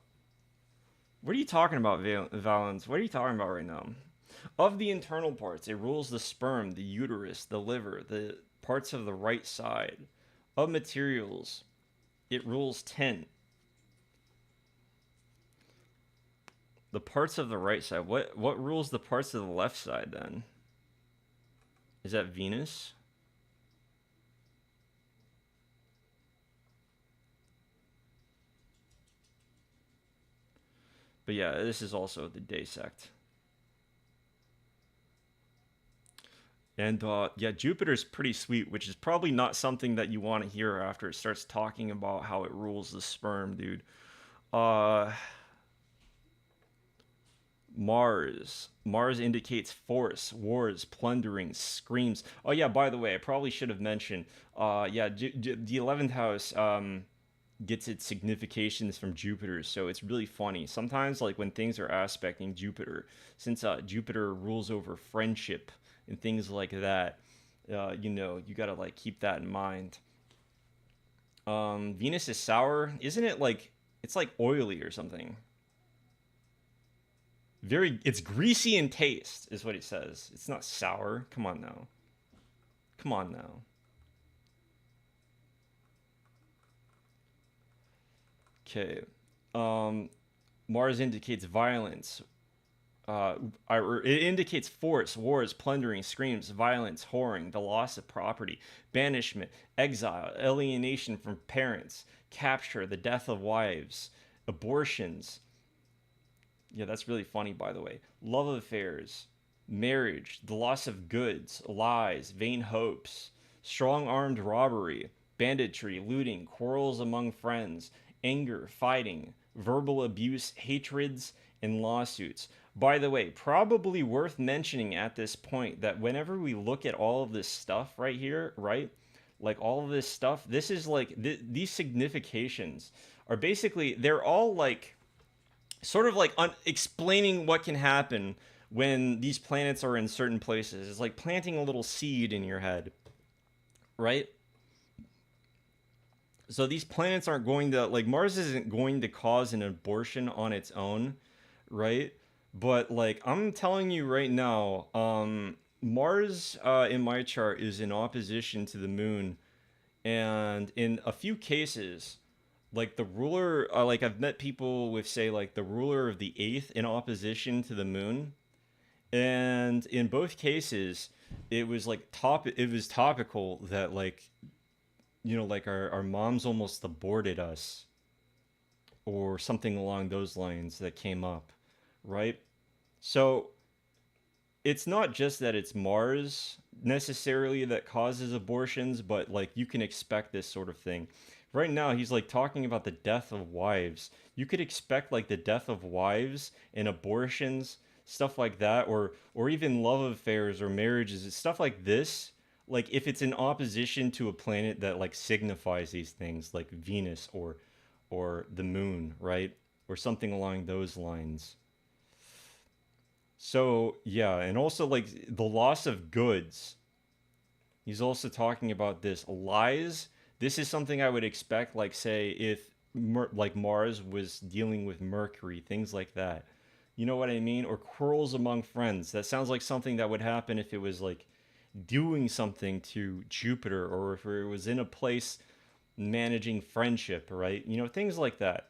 What are you talking about, Valens? What are you talking about right now? Of the internal parts, it rules the sperm, the uterus, the liver, the parts of the right side. Of materials, it rules 10. The parts of the right side. What rules the parts of the left side then? Is that Venus? But yeah, this is also the day sect. And yeah, Jupiter's pretty sweet, which is probably not something that you want to hear after it starts talking about how it rules the sperm, dude. Uh, Mars indicates force, wars, plundering, screams. Oh yeah, by the way, I probably should have mentioned. Yeah, the 11th house gets its significations from Jupiter, so it's really funny. Sometimes, like when things are aspecting Jupiter, since Jupiter rules over friendship and things like that, you gotta like keep that in mind. Venus is sour, isn't it? Like it's like oily or something. It's greasy in taste, is what it says. It's not sour. Come on now. Come on now. Okay. Um, Mars indicates violence. It indicates force, wars, plundering, screams, violence, whoring, the loss of property, banishment, exile, alienation from parents, capture, the death of wives, abortions. Yeah, that's really funny, by the way. Love affairs. marriage, the loss of goods, lies, vain hopes, strong armed robbery, banditry, looting, quarrels among friends, anger, fighting, verbal abuse, hatreds, and lawsuits. By the way, probably worth mentioning at this point that whenever we look at all of this stuff right here, right? Like all of this stuff, this is like these significations are basically, they're all like sort of like explaining what can happen when these planets are in certain places. It's like planting a little seed in your head, right? So these planets aren't going to, like, Mars isn't going to cause an abortion on its own, right? But like I'm telling you right now, Mars in my chart is in opposition to the moon, and in a few cases, like the ruler, like I've met people with, say, like the ruler of the eighth in opposition to the moon, and in both cases it was like it was topical that, like, like our moms almost aborted us or something along those lines that came up, right? So it's not just that it's Mars necessarily that causes abortions, but like you can expect this sort of thing. Right now, he's like talking about the death of wives. You could expect like the death of wives and abortions, stuff like that, or even love affairs or marriages, stuff like this. Like if it's in opposition to a planet that like signifies these things, like Venus or the moon, right? Or something along those lines. So yeah, and also like the loss of goods. He's also talking about this lies. This is something I would expect, like say if like Mars was dealing with Mercury, things like that. You know what I mean? Or quarrels among friends. That sounds like something that would happen if it was like doing something to Jupiter, or if it was in a place managing friendship, right? Things like that.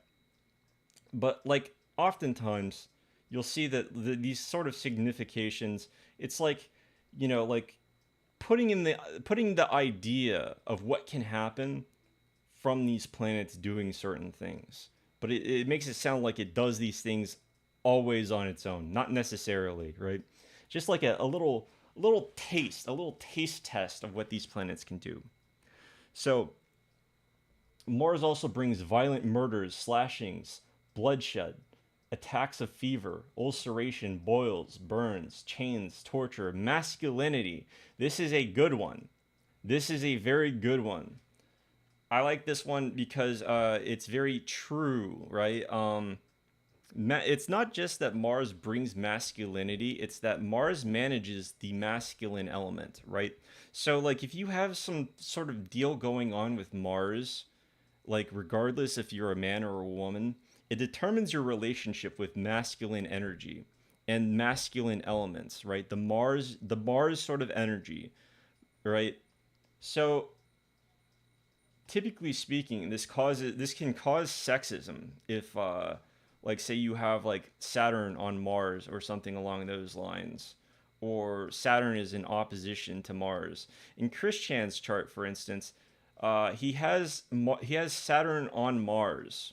But like oftentimes you'll see that these sort of significations, it's like, like putting the idea of what can happen from these planets doing certain things, but it makes it sound like it does these things always on its own, not necessarily, right? Just like a little taste test of what these planets can do. So Mars also brings violent murders, slashings, bloodshed, attacks of fever, ulceration, boils, burns, chains, torture, masculinity. This is a good one. This is a very good one. I like this one because it's very true, right? It's not just that Mars brings masculinity, it's that Mars manages the masculine element, right? So, like, if you have some sort of deal going on with Mars, like regardless if you're a man or a woman, it determines your relationship with masculine energy and masculine elements, right? The Mars sort of energy, right? So typically speaking, this can cause sexism if like say you have like Saturn on Mars or something along those lines, or Saturn is in opposition to Mars. In Christian's chart, for instance, he has Saturn on Mars,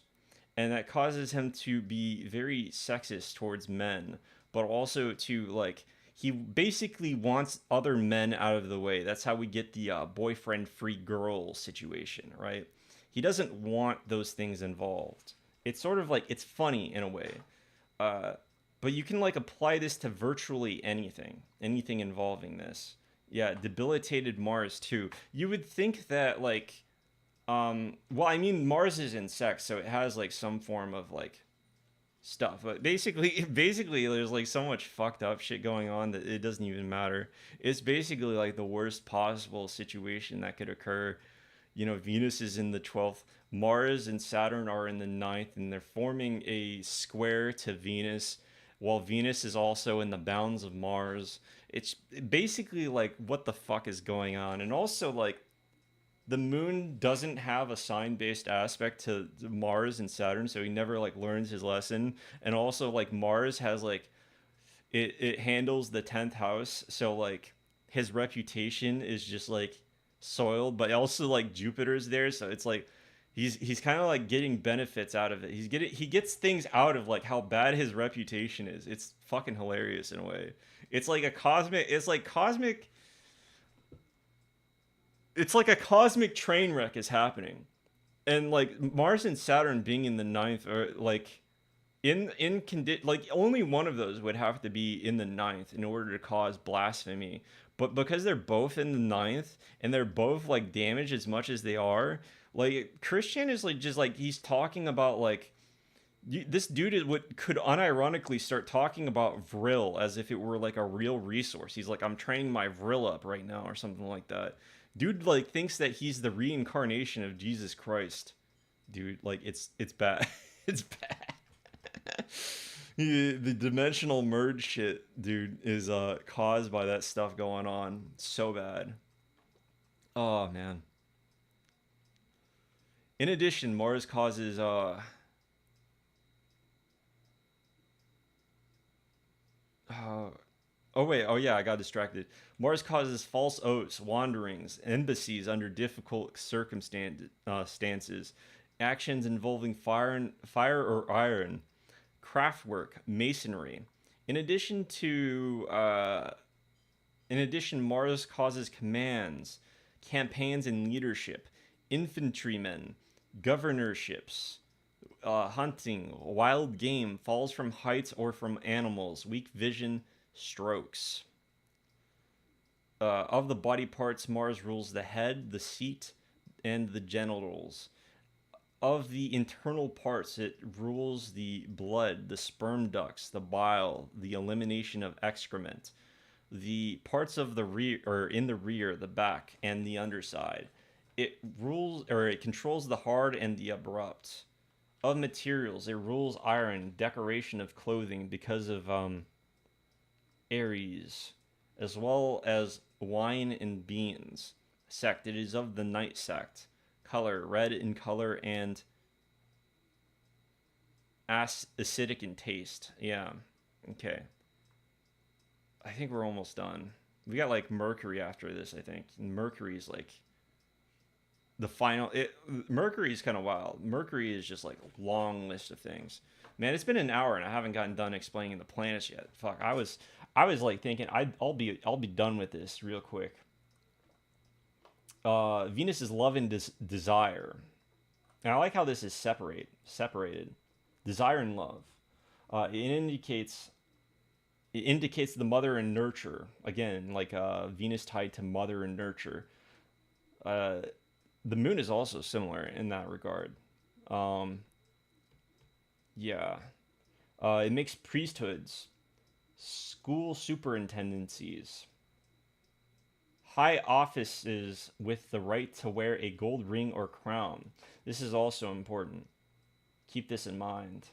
and that causes him to be very sexist towards men, but also to like he basically wants other men out of the way. That's how we get the boyfriend free girl situation, right? He doesn't want those things involved. It's sort of like it's funny in a way, uh, but you can like apply this to virtually anything involving this. Yeah, debilitated Mars too. You would think that like well, I mean, Mars is in sex, so it has like some form of like stuff. But basically, there's like so much fucked up shit going on that it doesn't even matter. It's basically like the worst possible situation that could occur. Venus is in the 12th. Mars and Saturn are in the ninth, and they're forming a square to Venus, while Venus is also in the bounds of Mars. It's basically like what the fuck is going on, and also like the moon doesn't have a sign based aspect to Mars and Saturn, so he never like learns his lesson. And also like Mars has like it handles the 10th house, so like his reputation is just like soiled, but also like Jupiter's there, so it's like he's kind of like getting benefits out of it. He gets things out of like how bad his reputation is. It's fucking hilarious in a way. It's like a cosmic. It's like cosmic. It's like a cosmic train wreck is happening, and like Mars and Saturn being in the ninth, or like like only one of those would have to be in the ninth in order to cause blasphemy. But because they're both in the ninth and they're both like damaged as much as they are, like Christian is like just like he's talking about like this dude could unironically start talking about Vril as if it were like a real resource. He's like, I'm training my Vril up right now or something like that. Dude like thinks that he's the reincarnation of Jesus Christ. Dude, like it's bad. It's bad. The dimensional merge shit, dude, is caused by that stuff going on. So bad. Oh man. In addition, Mars causes uh oh wait, oh yeah, I got distracted. Mars causes false oaths, wanderings, embassies under difficult circumstances, actions involving fire or iron, craftwork, masonry. In addition to In addition, Mars causes commands, campaigns and leadership, infantrymen, governorships, hunting, wild game, falls from heights or from animals, weak vision, strokes. Of the body parts, Mars rules the head, the seat, and the genitals. Of the internal parts, it rules the blood, the sperm ducts, the bile, the elimination of excrement, the parts of the rear or in the rear, the back, and the underside. It controls the hard and the abrupt. Of materials, it rules iron, decoration of clothing because of Aries, as well as wine and beans. Sect, it is of the night sect. Color, red in color and acidic in taste. Yeah. Okay. I think we're almost done. We got like Mercury after this, I think. And Mercury's like the final Mercury's kind of wild. Mercury is just like a long list of things. Man, it's been an hour and I haven't gotten done explaining the planets yet. Fuck, I was like thinking I'll be done with this real quick. Venus is love and desire. And I like how this is separated. Desire and love. It indicates the mother and nurture. Again, like Venus tied to mother and nurture. Uh, the moon is also similar in that regard. Um, yeah. It makes priesthoods, school superintendencies, high offices with the right to wear a gold ring or crown. This is also important. Keep this in mind.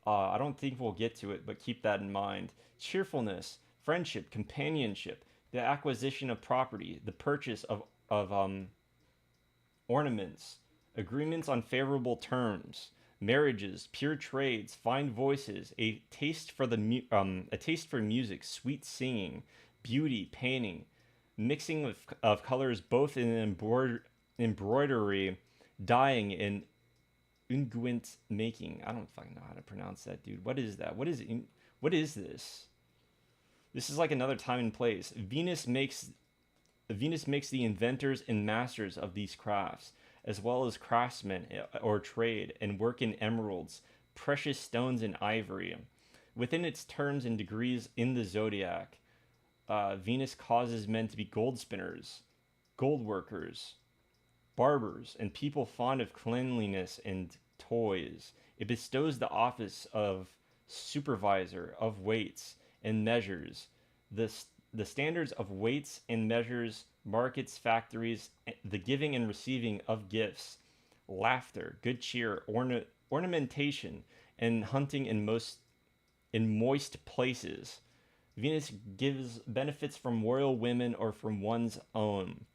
I don't think we'll get to it, but keep that in mind. Cheerfulness, friendship, companionship, the acquisition of property, the purchase of ornaments, agreements on favorable terms, marriages, pure trades, fine voices, a taste for music, sweet singing, beauty, painting, mixing of colors both in embroidery, dyeing, and unguent making. I don't fucking know how to pronounce that, dude. What is that? What is this? This is like another time and place. Venus makes the inventors and masters of these crafts, as well as craftsmen or trade and work in emeralds, precious stones, and ivory. Within its terms and degrees in the zodiac, Venus causes men to be gold spinners, gold workers, barbers, and people fond of cleanliness and toys. It bestows the office of supervisor of weights and measures. The, the standards of weights and measures, markets, factories, the giving and receiving of gifts, laughter, good cheer, ornamentation, and hunting in moist places. Venus gives benefits from royal women or from one's own,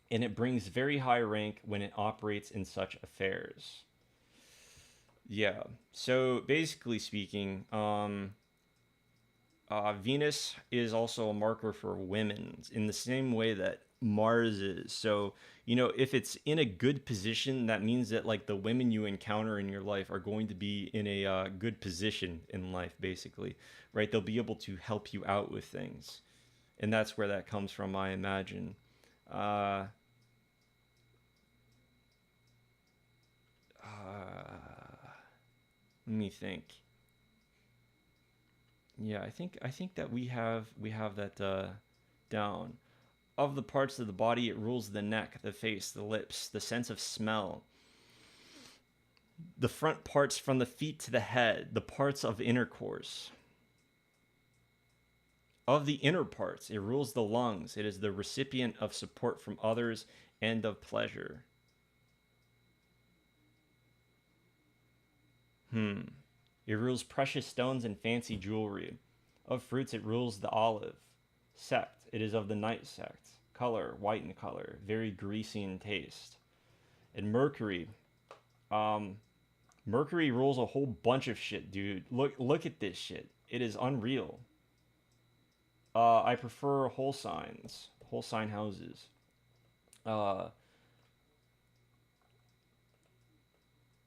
and it brings very high rank when it operates in such affairs. Yeah. So basically speaking, Venus is also a marker for women in the same way that Mars is. So, if it's in a good position, that means that like the women you encounter in your life are going to be in a good position in life, basically, right? They'll be able to help you out with things. And that's where that comes from, I imagine. Uh, Let me think. Yeah, I think that we have that down. Of the parts of the body, it rules the neck, the face, the lips, the sense of smell, the front parts from the feet to the head, the parts of intercourse. Of the inner parts, it rules the lungs. It is the recipient of support from others and of pleasure. Hmm. It rules precious stones and fancy jewelry. Of fruits, it rules the olive. Sect, it is of the night sect. Color, white in color, very greasy in taste. And Mercury, um, Mercury rules a whole bunch of shit, dude. Look at this shit. It is unreal. I prefer whole sign houses. Uh,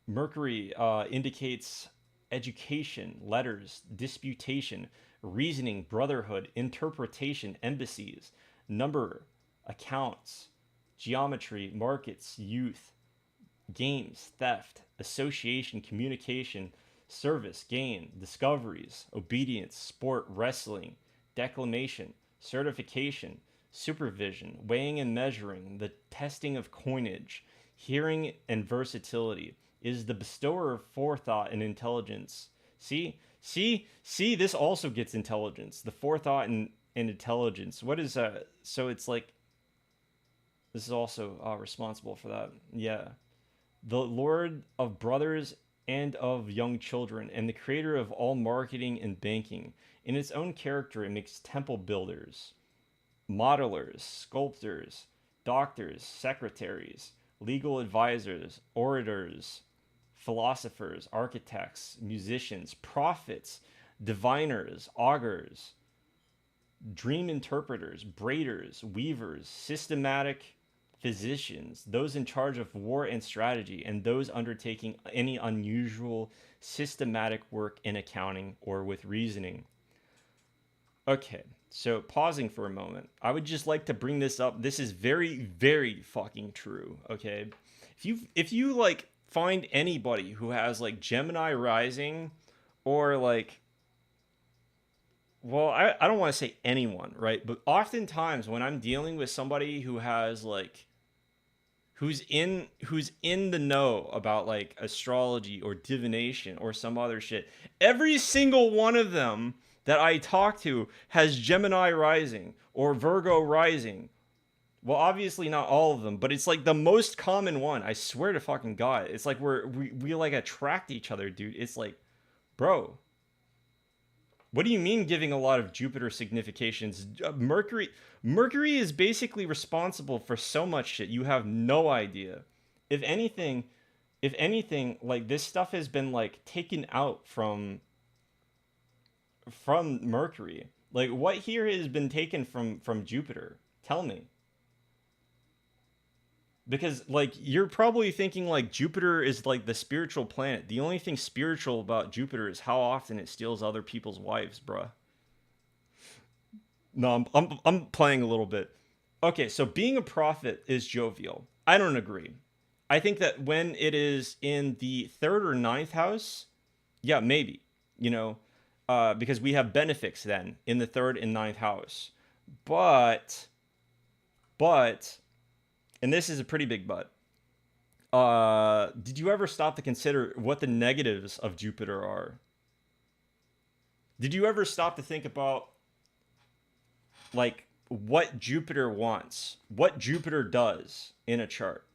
Mercury indicates education, letters, disputation, reasoning, brotherhood, interpretation, embassies, number, accounts, geometry, markets, youth, games, theft, association, communication, service, gain, discoveries, obedience, sport, wrestling, declamation, certification, supervision, weighing and measuring, the testing of coinage, hearing and versatility, is the bestower of forethought and intelligence. See, this also gets intelligence. The forethought and intelligence. What is so it's like this is also responsible for that. Yeah. The Lord of brothers and of young children, and the creator of all marketing and banking. In its own character, it makes temple builders, modelers, sculptors, doctors, secretaries, legal advisors, orators, philosophers, architects, musicians, prophets, diviners, augurs, dream interpreters, braiders, weavers, systematic physicians, those in charge of war and strategy, and those undertaking any unusual systematic work in accounting or with reasoning. Okay, so pausing for a moment, I would just like to bring this up. This is very, very fucking true. Okay, if you like find anybody who has like Gemini rising, or like, well, I don't want to say anyone, right? But oftentimes when I'm dealing with somebody who has like who's in the know about like astrology or divination or some other shit, every single one of them that I talk to has Gemini rising or Virgo rising. Well, obviously not all of them, but it's like the most common one. I swear to fucking God. It's like we like attract each other, dude. It's like, bro, what do you mean giving a lot of Jupiter significations? Mercury is basically responsible for so much shit. You have no idea. If anything, if anything, like this stuff has been like taken out from Mercury. Like what here has been taken from Jupiter? Tell me. Because like you're probably thinking like Jupiter is like the spiritual planet. The only thing spiritual about Jupiter is how often it steals other people's wives, bruh. No, I'm playing a little bit. Okay, so being a prophet is jovial. I don't agree. I think that when it is in the third or ninth house, yeah, maybe, you know, because we have benefics then in the third and ninth house. But, but, and this is a pretty big but. Did you ever stop to consider what the negatives of Jupiter are? Did you ever stop to think about like what Jupiter wants, what Jupiter does in a chart?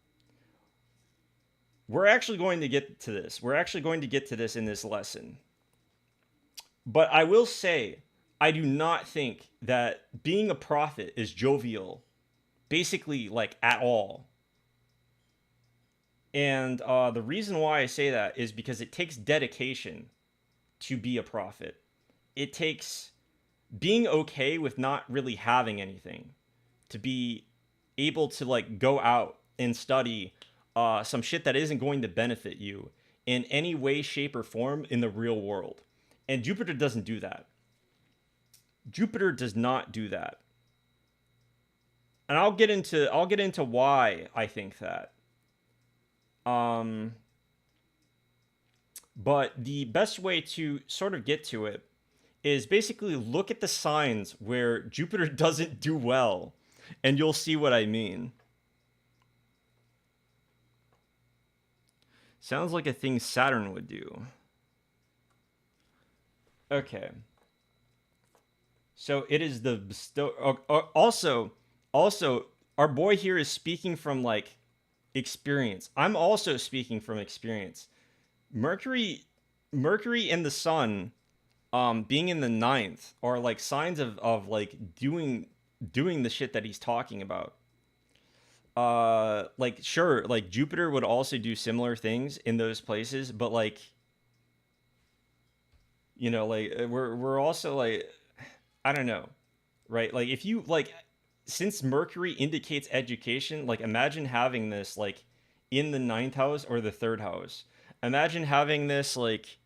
We're actually going to get to this. We're actually going to get to this in this lesson. But I will say, I do not think that being a prophet is jovial, basically, like at all. And the reason why I say that is because it takes dedication to be a prophet. It takes being okay with not really having anything to be able to like go out and study some shit that isn't going to benefit you in any way, shape, or form in the real world. And Jupiter doesn't do that. Jupiter does not do that. And I'll get into why I think that. Um but the best way to sort of get to it is basically look at the signs where Jupiter doesn't do well, and you'll see what I mean. Sounds like a thing Saturn would do. Okay. So it is the bestow. Also, our boy here is speaking from like experience. I'm also speaking from experience. Mercury, Mercury and the Sun, being in the ninth are like signs of like doing the shit that he's talking about. Like sure, like Jupiter would also do similar things in those places, but like like we're also like I don't know, right? Like if you like since Mercury indicates education, like imagine having this like in the ninth house or the third house. Imagine having this like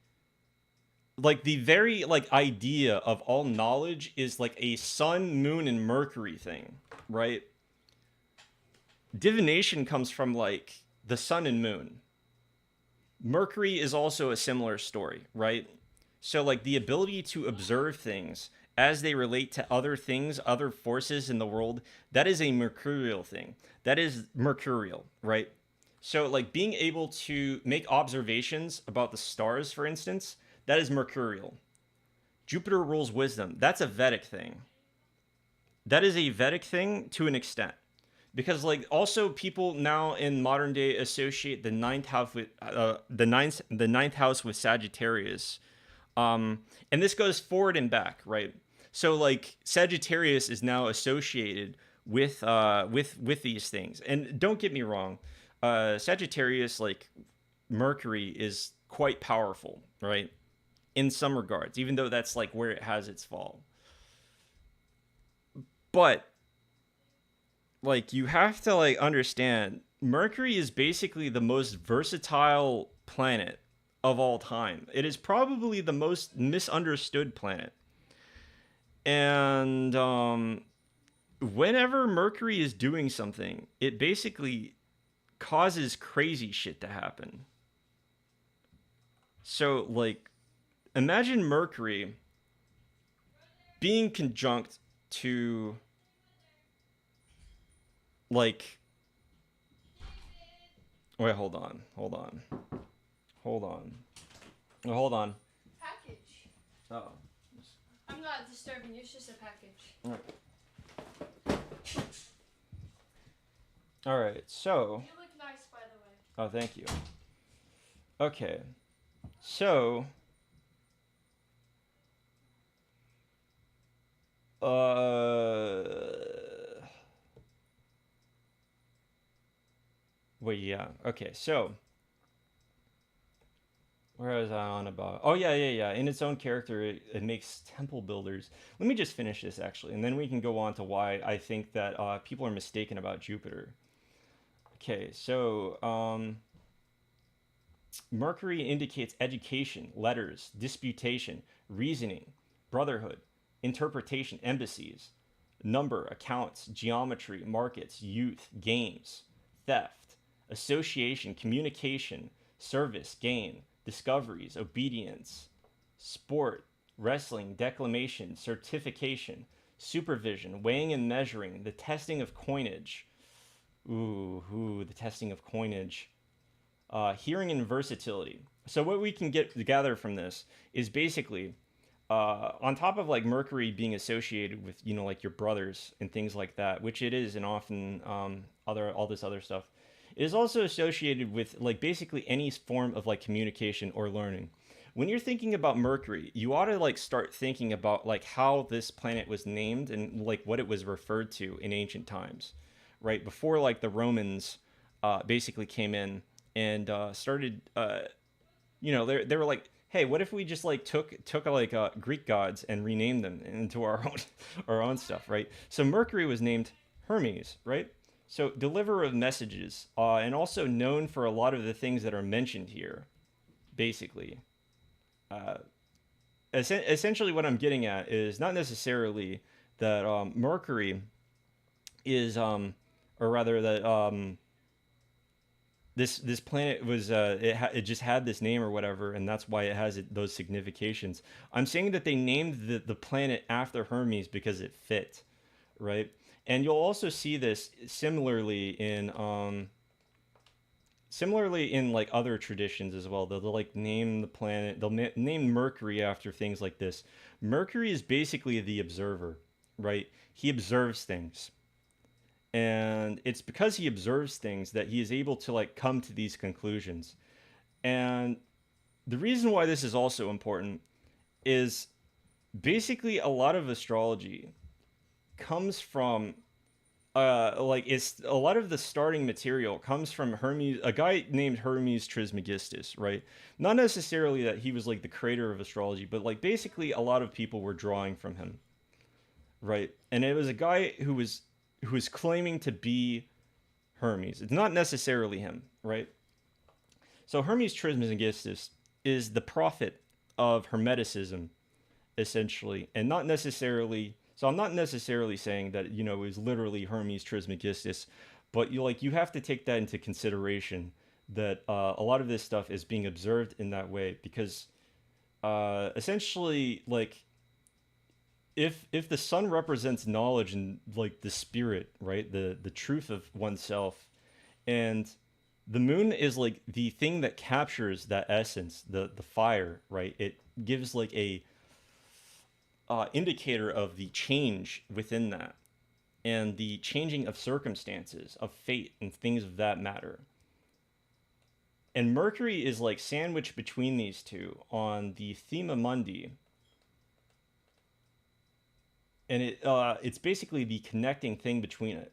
the very like idea of all knowledge is like a sun, moon, and Mercury thing, right? Divination comes from like the sun and moon. Mercury is also a similar story, right? So like the ability to observe things as they relate to other things, other forces in the world, that is a mercurial thing. That is mercurial, right? So like being able to make observations about the stars, for instance, that is mercurial. Jupiter rules wisdom. That's a Vedic thing. That is a Vedic thing to an extent. Because like also people now in modern day associate the ninth house with the ninth house with Sagittarius, and this goes forward and back, right? So like Sagittarius is now associated with these things, and don't get me wrong, Sagittarius like Mercury is quite powerful, right? In some regards, even though that's like where it has its fall. But like you have to like understand Mercury is basically the most versatile planet of all time. It is probably the most misunderstood planet. And whenever Mercury is doing something, it basically causes crazy shit to happen. So like imagine Mercury being conjunct to like wait, hold on. Hold on. Hold on. Oh, hold on. Package. Oh. I'm not disturbing you, it's just a package. All right. All right. So. You look nice, by the way. Oh, thank you. Okay. So. Wait, yeah. Okay, so where was I on about? Oh yeah, yeah, yeah. In its own character, it makes temple builders. Let me just finish this actually, and then we can go on to why I think that people are mistaken about Jupiter. Okay, so Mercury indicates education, letters, disputation, reasoning, brotherhood, interpretation, embassies, number, accounts, geometry, markets, youth, games, theft, association, communication, service, gain, discoveries, obedience, sport, wrestling, declamation, certification, supervision, weighing and measuring, the testing of coinage. The testing of coinage. Hearing and versatility. So what we can gather from this is basically on top of like Mercury being associated with like your brothers and things like that, which it is, and often other all this other stuff, it is also associated with like basically any form of like communication or learning. When you're thinking about Mercury, you ought to like start thinking about like how this planet was named and like what it was referred to in ancient times, right? Before like the Romans basically came in and started they were like, hey, what if we just like took like Greek gods and renamed them into our own our own stuff, right? So Mercury was named Hermes, right? So, deliverer of messages, and also known for a lot of the things that are mentioned here, basically. Uh, Essentially, what I'm getting at is not necessarily that Mercury is, or rather that this planet was it just had this name or whatever, and that's why it has those significations. I'm saying that they named the planet after Hermes because it fit, right? And you'll also see this similarly in like other traditions as well. They'll like name the planet, name Mercury after things like this. Mercury is basically the observer, right? He observes things, and it's because he observes things that he is able to like come to these conclusions. And the reason why this is also important is basically a lot of astrology comes from like it's a lot of the starting material comes from Hermes, a guy named Hermes Trismegistus, right? Not necessarily that he was like the creator of astrology, but like basically a lot of people were drawing from him, right? And it was a guy who was claiming to be Hermes. It's not necessarily him, right? So Hermes Trismegistus is the prophet of Hermeticism, essentially, and not necessarily. So I'm not necessarily saying that it was literally Hermes Trismegistus, but you have to take that into consideration that a lot of this stuff is being observed in that way because essentially like if the sun represents knowledge and like the spirit, right, the truth of oneself, and the moon is like the thing that captures that essence, the fire, right? It gives like a indicator of the change within that and the changing of circumstances, of fate, and things of that matter. And Mercury is like sandwiched between these two on the Thema Mundi, and it's basically the connecting thing between it.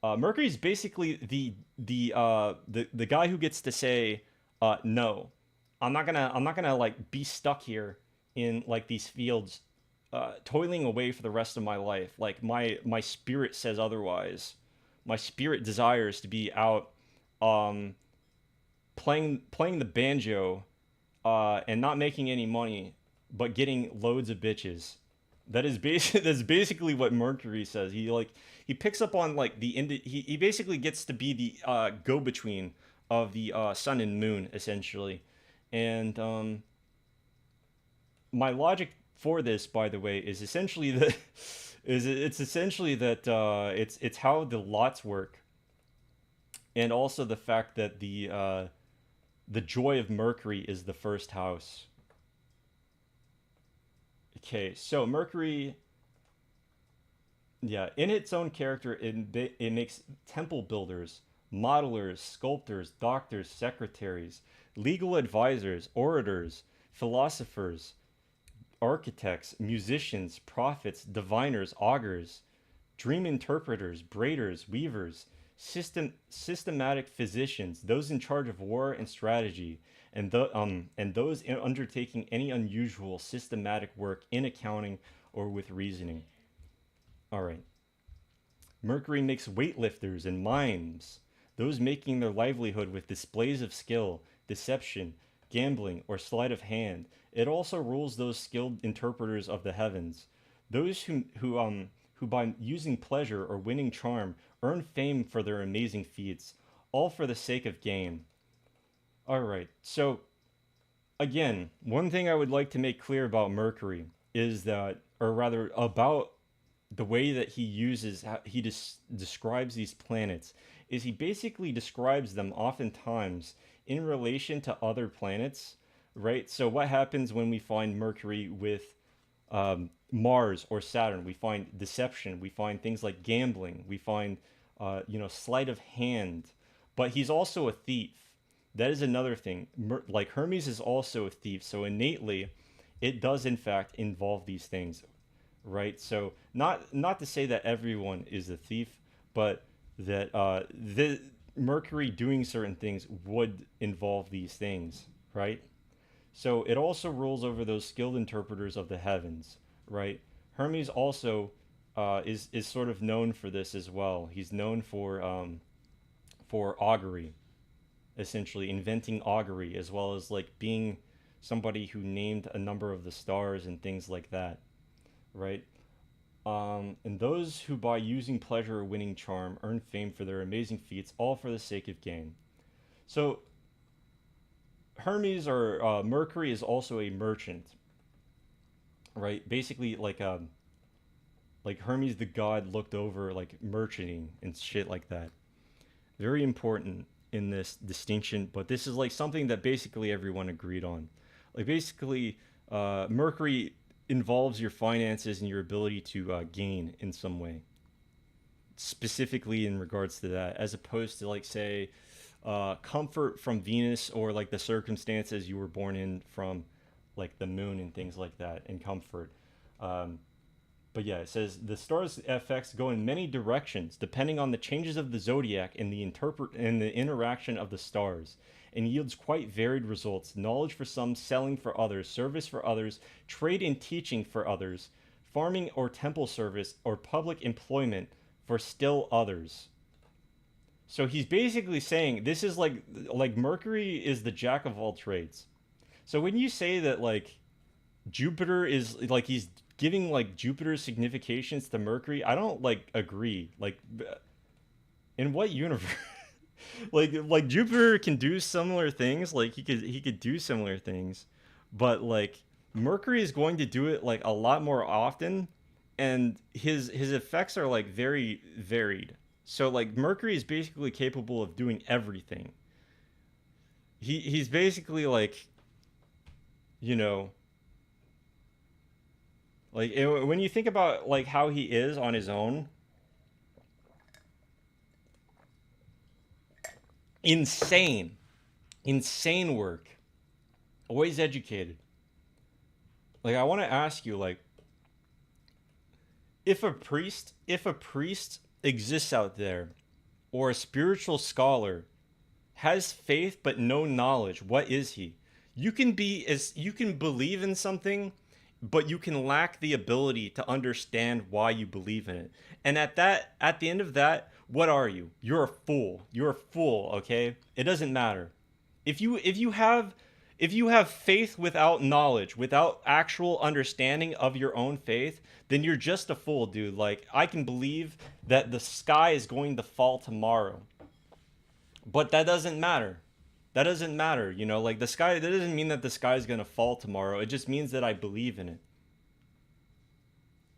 Mercury is basically the guy who gets to say, no, I'm not gonna like be stuck here in like these fields, toiling away for the rest of my life. Like my spirit says otherwise. My spirit desires to be out, um, playing the banjo, and not making any money, but getting loads of bitches. That's basically what Mercury says. He picks up on like he basically gets to be the go between of the sun and moon essentially, and my logic for this, by the way, is essentially that it's essentially that it's how the lots work, and also the fact that the joy of Mercury is the first house. Okay, so Mercury, yeah, in its own character, it makes temple builders, modelers, sculptors, doctors, secretaries, legal advisors, orators, philosophers, architects, musicians, prophets, diviners, augurs, dream interpreters, braiders, weavers, systematic physicians, those in charge of war and strategy, and those undertaking any unusual systematic work in accounting or with reasoning. All right. Mercury makes weightlifters and mimes, those making their livelihood with displays of skill, deception, gambling, or sleight of hand. It also rules those skilled interpreters of the heavens, those who by using pleasure or winning charm earn fame for their amazing feats, all for the sake of gain. All right. So again, one thing I would like to make clear about Mercury is that, or rather, about the way that he uses, how he describes these planets, is he basically describes them oftentimes in relation to other planets, right? So what happens when we find Mercury with Mars or Saturn? We find deception. We find things like gambling. We find, sleight of hand. But he's also a thief. That is another thing. Like Hermes is also a thief. So innately, it does in fact involve these things, right? So not to say that everyone is a thief, but that the Mercury doing certain things would involve these things, right? So it also rules over those skilled interpreters of the heavens, right? Hermes also is sort of known for this as well. He's known for augury, essentially inventing augury, as well as like being somebody who named a number of the stars and things like that, right? And those who by using pleasure or winning charm earn fame for their amazing feats, all for the sake of gain. So Hermes or Mercury is also a merchant, right? Basically, like Hermes the god looked over like merchanting and shit like that. Very important in this distinction, but this is like something that basically everyone agreed on. Like basically, Mercury involves your finances and your ability to gain in some way, specifically in regards to that, as opposed to like say comfort from Venus or like the circumstances you were born in from like the moon and things like that, and comfort. Um, but yeah, it says the stars' effects go in many directions depending on the changes of the zodiac and the interaction of the stars, and yields quite varied results. Knowledge for some, selling for others, service for others, trade and teaching for others, farming or temple service, or public employment for still others. So he's basically saying this is like Mercury is the jack of all trades. So when you say that like Jupiter is like he's giving like Jupiter's significations to Mercury, I don't like agree. Like in what universe? Like Jupiter can do similar things, like he could do similar things, but like Mercury is going to do it like a lot more often, and his effects are like very varied. So like Mercury is basically capable of doing everything. He's basically like, you know, like when you think about like how he is on his own, insane, insane work, always educated. Like I want to ask you, like, if a priest exists out there, or a spiritual scholar has faith but no knowledge, what is he? You can believe in something, but you can lack the ability to understand why you believe in it. And at the end of that, what are you? You're a fool. You're a fool, okay? It doesn't matter. If you have faith without knowledge, without actual understanding of your own faith, then you're just a fool, dude. Like I can believe that the sky is going to fall tomorrow, but that doesn't matter. That doesn't matter, like the sky, that doesn't mean that the sky is going to fall tomorrow. It just means that I believe in it.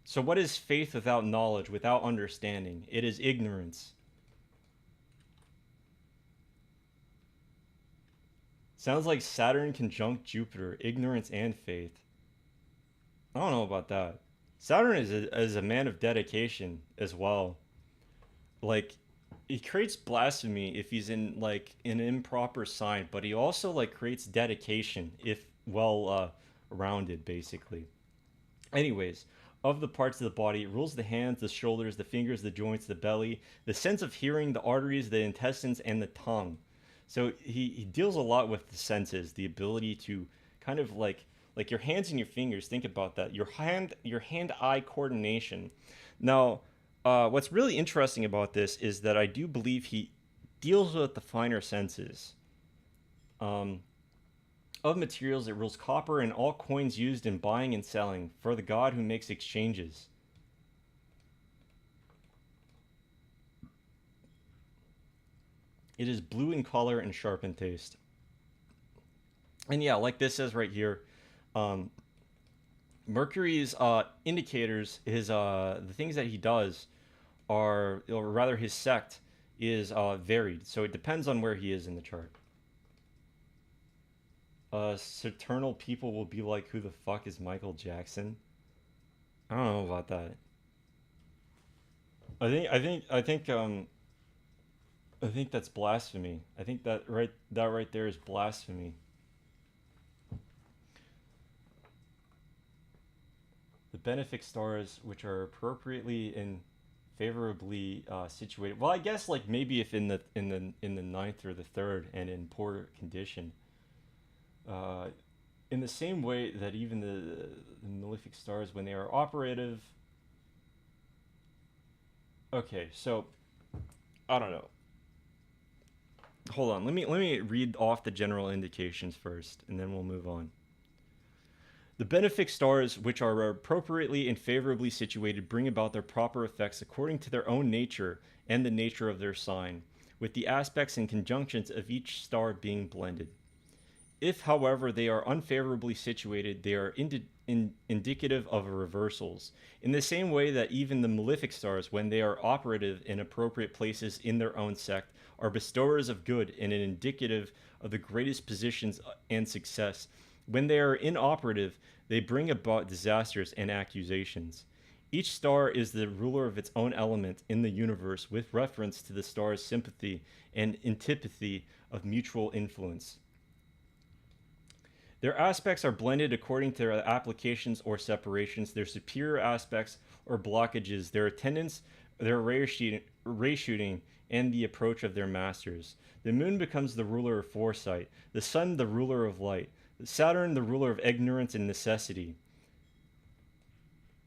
So what is faith without knowledge, without understanding? It is ignorance. Sounds like Saturn conjunct Jupiter, ignorance and faith. I don't know about that. Saturn is a man of dedication as well. Like he creates blasphemy if he's in like an improper sign, but he also like creates dedication if well rounded basically. Anyways, of the parts of the body, it rules the hands, the shoulders, the fingers, the joints, the belly, the sense of hearing, the arteries, the intestines, and the tongue. So he deals a lot with the senses, the ability to kind of like your hands and your fingers. Think about that. Your hand eye coordination. Now, what's really interesting about this is that I do believe he deals with the finer senses. Um, of materials, it rules copper and all coins used in buying and selling for the god who makes exchanges. It is blue in color and sharp in taste. And yeah, like this says right here, um, Mercury's indicators, his the things that he does are, or rather, his sect is varied. So it depends on where he is in the chart. Saturnal people will be like, who the fuck is Michael Jackson? I don't know about that. I think that's blasphemy. I think that right there is blasphemy. The benefic stars, which are appropriately and favorably situated. Well, I guess like maybe if in the ninth or the third and in poor condition. Uh, in the same way that even the malefic stars, when they are operative, Okay, so I don't know. Hold on. Let me read off the general indications first, and then we'll move on. The benefic stars, which are appropriately and favorably situated, bring about their proper effects according to their own nature and the nature of their sign, with the aspects and conjunctions of each star being blended. If, however, they are unfavorably situated, they are indicative of reversals, in the same way that even the malefic stars, when they are operative in appropriate places in their own sect, are bestowers of good and indicative of the greatest positions and success. When they are inoperative, they bring about disasters and accusations. Each star is the ruler of its own element in the universe with reference to the star's sympathy and antipathy of mutual influence. Their aspects are blended according to their applications or separations, their superior aspects or blockages, their attendance, their ray shooting, and the approach of their masters. The moon becomes the ruler of foresight, the sun the ruler of light, Saturn the ruler of ignorance and necessity,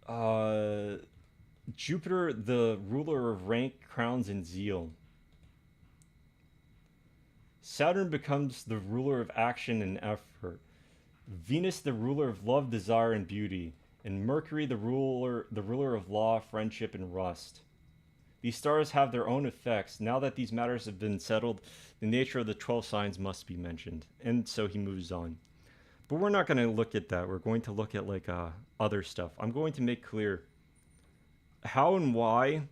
uh, Jupiter the ruler of rank, crowns, and zeal. Saturn becomes the ruler of action and effort. Venus the ruler of love, desire, and beauty, and Mercury the ruler of law, friendship, and rust. These stars have their own effects. Now that these matters have been settled, the nature of the 12 signs must be mentioned. And so he moves on. But we're not going to look at that. We're going to look at like other stuff. I'm going to make clear how and why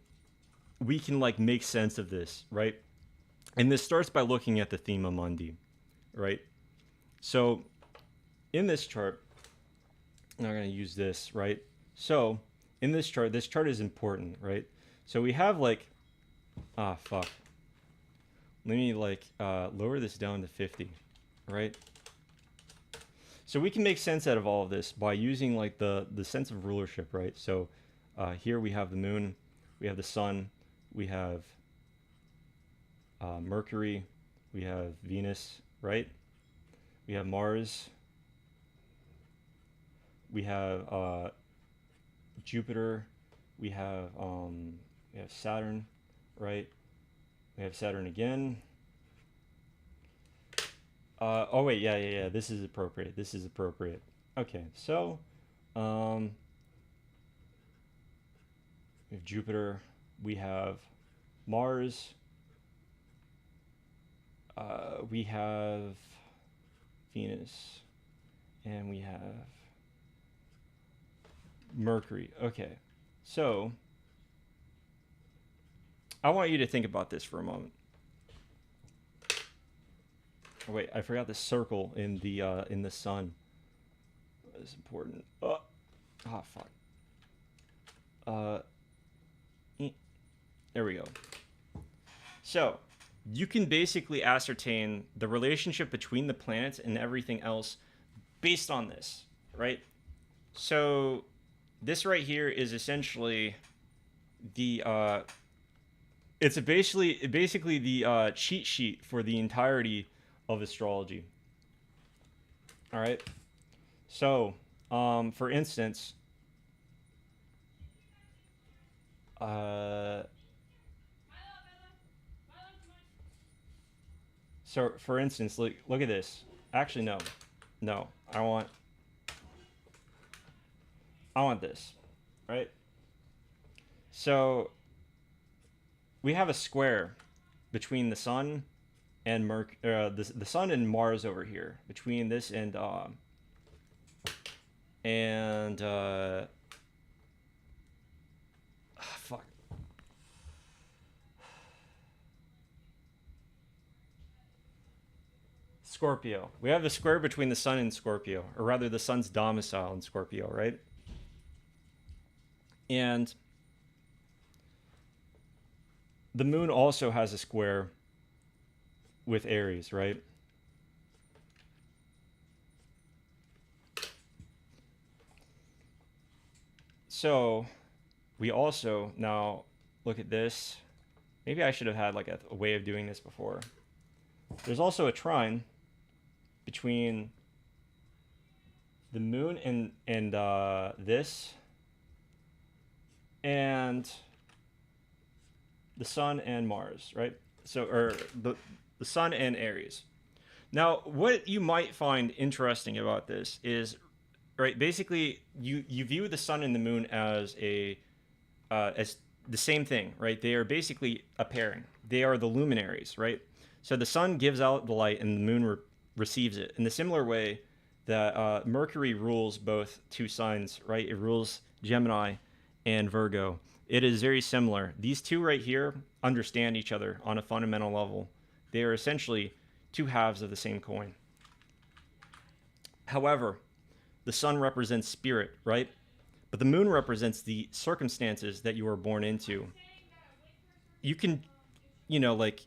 we can like make sense of this, right? And this starts by looking at the Thema Mundi, right? So in this chart, I'm not going to use this, right? So in this chart is important, right? So we have like, fuck. Let me like lower this down to 50, right? So we can make sense out of all of this by using like the sense of rulership, right? So here we have the moon, we have the sun, we have Mercury, we have Venus, right? We have Mars, we have Jupiter, we have Saturn, right? We have Saturn again. Oh wait, yeah. This is appropriate. This is appropriate. Okay, so we have Jupiter. We have Mars. We have Venus, and we have Mercury. Okay, so I want you to think about this for a moment. Oh, wait, I forgot the circle in the sun. That is important. Fuck. There we go. So you can basically ascertain the relationship between the planets and everything else based on this, right? So this right here is essentially the it's basically the cheat sheet for the entirety of astrology. All right. So, for instance, uh, so for instance, look at this. Actually, no. I want this, right? So we have a square between the sun and the sun and Mars over here, between this and fuck. Scorpio. We have the square between the sun and Scorpio, or rather the sun's domicile in Scorpio, right? And the moon also has a square with Aries, right? So we also now look at this. Maybe I should have had like a way of doing this before. There's also a trine between the moon and this, and the Sun and Mars, right? So, or the Sun and Aries. Now, what you might find interesting about this is, right? Basically, you view the Sun and the Moon as the same thing, right? They are basically a pairing. They are the luminaries, right? So the Sun gives out the light, and the Moon receives it. In the similar way that Mercury rules both two signs, right? It rules Gemini and Virgo. It is very similar. These two right here understand each other on a fundamental level. They are essentially two halves of the same coin. However, the Sun represents spirit, right? But the Moon represents the circumstances that you were born into. You can, like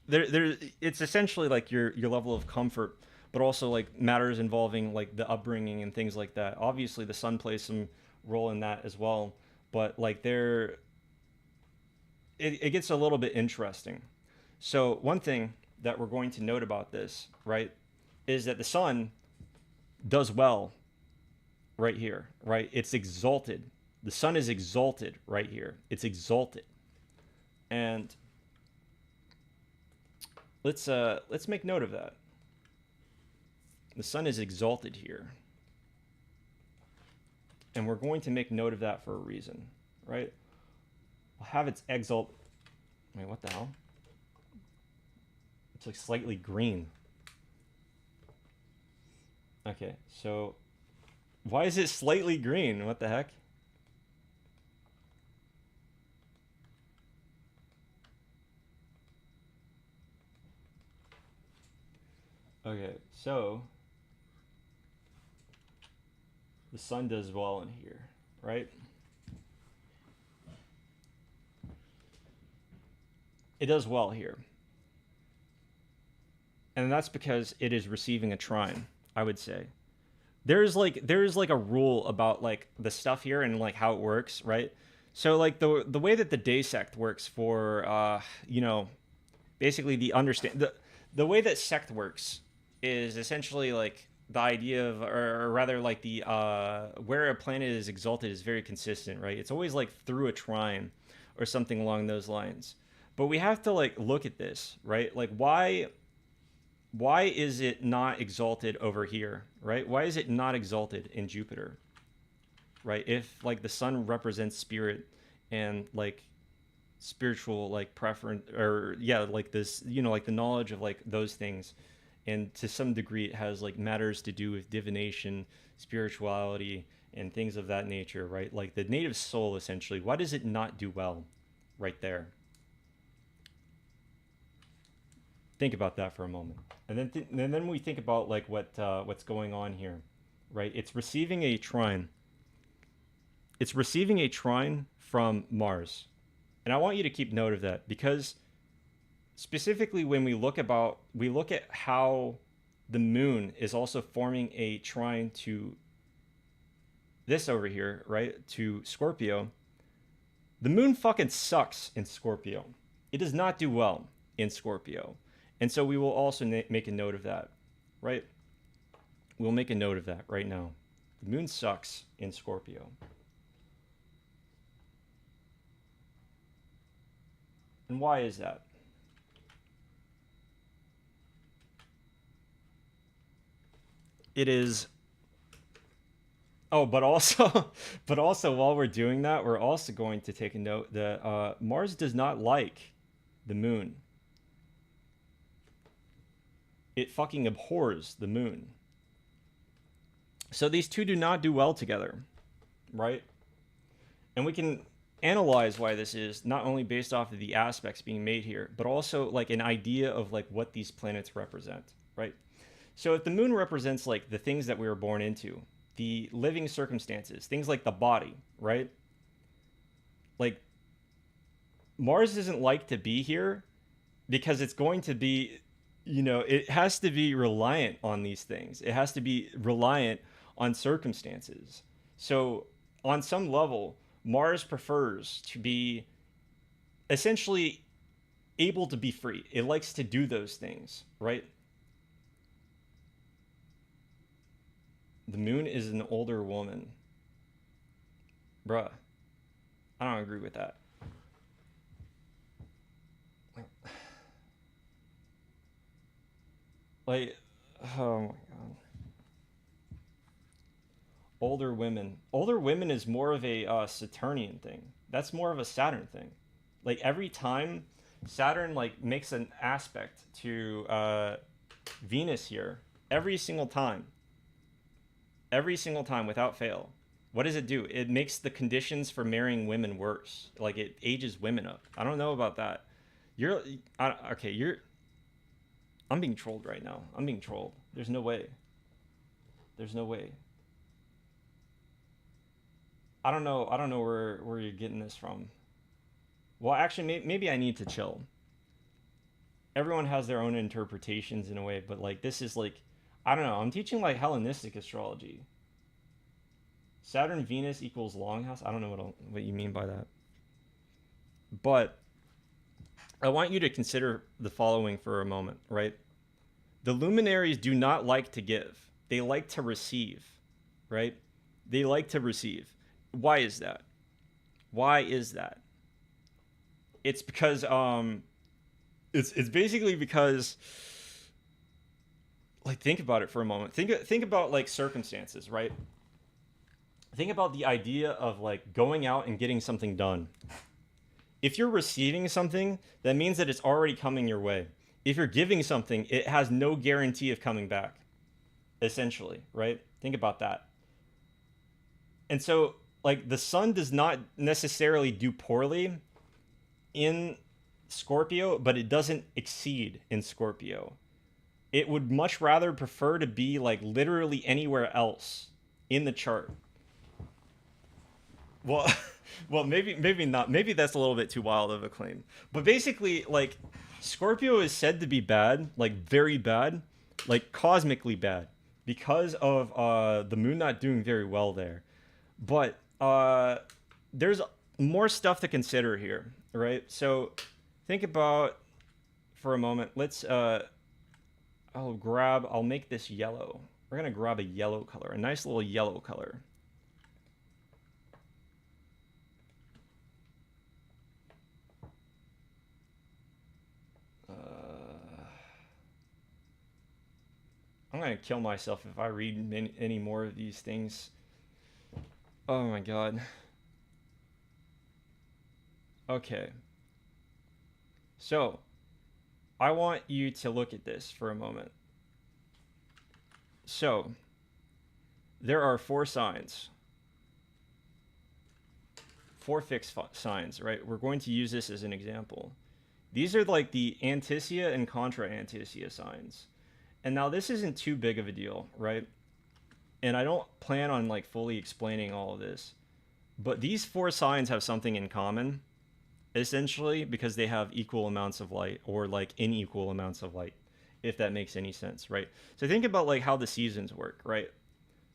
there it's essentially like your level of comfort, but also like matters involving like the upbringing and things like that. Obviously the Sun plays some role in that as well, but like it gets a little bit interesting. So one thing that we're going to note about this, right, is that the Sun does well right here, right? It's exalted. The Sun is exalted right here. It's exalted. And let's make note of that. The Sun is exalted here. And we're going to make note of that for a reason, right? We'll have its exalt. Wait, what the hell? It's like slightly green. Okay, so why is it slightly green? What the heck? Okay, so the Sun does well in here, right? It does well here. And that's because it is receiving a trine, I would say. There's like a rule about like the stuff here and like how it works, right? So like the way that the day sect works for basically the way that sect works is essentially like the idea of, or rather like the where a planet is exalted is very consistent, right? It's always like through a trine or something along those lines. But we have to like look at this, right? Like why is it not exalted over here, right? Why is it not exalted in Jupiter, right? If like the Sun represents spirit and like spiritual like preference, or yeah, like this, like the knowledge of like those things, and to some degree it has like matters to do with divination, spirituality, and things of that nature, right? Like the native soul, essentially. Why does it not do well right there? Think about that for a moment, and then we think about like what's going on here, right? It's receiving a trine. It's receiving a trine from Mars, and I want you to keep note of that, because specifically when we look at how the Moon is also forming a trine to this over here, right, to Scorpio. The Moon fucking sucks in Scorpio. It does not do well in Scorpio. And so we will also make a note of that, right? We'll make a note of that right now. The Moon sucks in Scorpio. And why is that? It is. Oh, but also, but also, while we're doing that, we're also going to take a note that Mars does not like the Moon. It fucking abhors the Moon. So these two do not do well together, right? And we can analyze why this is, not only based off of the aspects being made here, but also like an idea of like what these planets represent, right? So if the Moon represents like the things that we were born into, the living circumstances, things like the body, right? Like Mars doesn't like to be here because it's going to be, it has to be reliant on these things. It has to be reliant on circumstances. So on some level, Mars prefers to be essentially able to be free. It likes to do those things, right? The Moon is an older woman. Bruh, I don't agree with that. Like, oh my god. Older women. Older women is more of a Saturnian thing. That's more of a Saturn thing. Like every time Saturn like makes an aspect to Venus here, every single time without fail. What does it do? It makes the conditions for marrying women worse. Like it ages women up. I don't know about that. You're okay. You're. I'm being trolled right now. I'm being trolled. There's no way. There's no way. I don't know. I don't know where you're getting this from. Well, actually, maybe I need to chill. Everyone has their own interpretations in a way, but like this is like, I don't know. I'm teaching like Hellenistic astrology. Saturn Venus equals Longhouse. I don't know what you mean by that, but I want you to consider the following for a moment, right? The luminaries do not like to give; they like to receive, right? They like to receive. Why is that? Why is that? It's because it's basically because like think about it for a moment. Think about like circumstances, right? Think about the idea of like going out and getting something done. If you're receiving something, that means that it's already coming your way. If you're giving something, it has no guarantee of coming back, essentially, right? Think about that. And so, like, the sun does not necessarily do poorly in Scorpio, but it doesn't exceed in Scorpio. It would much rather prefer to be, like, literally anywhere else in the chart. Well, well, maybe not. Maybe that's a little bit too wild of a claim. But basically, like Scorpio is said to be bad, like very bad, like cosmically bad, because of the moon not doing very well there. But there's more stuff to consider here, right? So think about for a moment. Let's I'll make this yellow. We're gonna grab a yellow color, a nice little yellow color. I'm gonna kill myself if I read any more of these things. Oh my god. Okay. So, I want you to look at this for a moment. So, there are four signs. Four fixed signs, right? We're going to use this as an example. These are like the Anticia and Contra Anticia signs. And now this isn't too big of a deal, right? And I don't plan on like fully explaining all of this. But these four signs have something in common, essentially, because they have equal amounts of light or like unequal amounts of light, if that makes any sense, right? So think about like how the seasons work, right?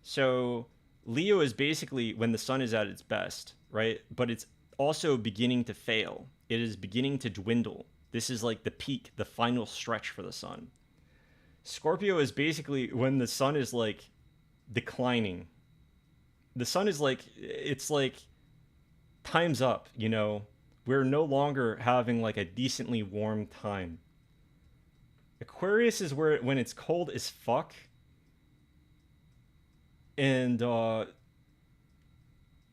So Leo is basically when the sun is at its best, right? But it's also beginning to fail. It is beginning to dwindle. This is like the peak, the final stretch for the sun. Scorpio is basically when the sun is like declining. The sun is like, it's like time's up, you know? We're no longer having like a decently warm time. Aquarius is where when it's cold as fuck. And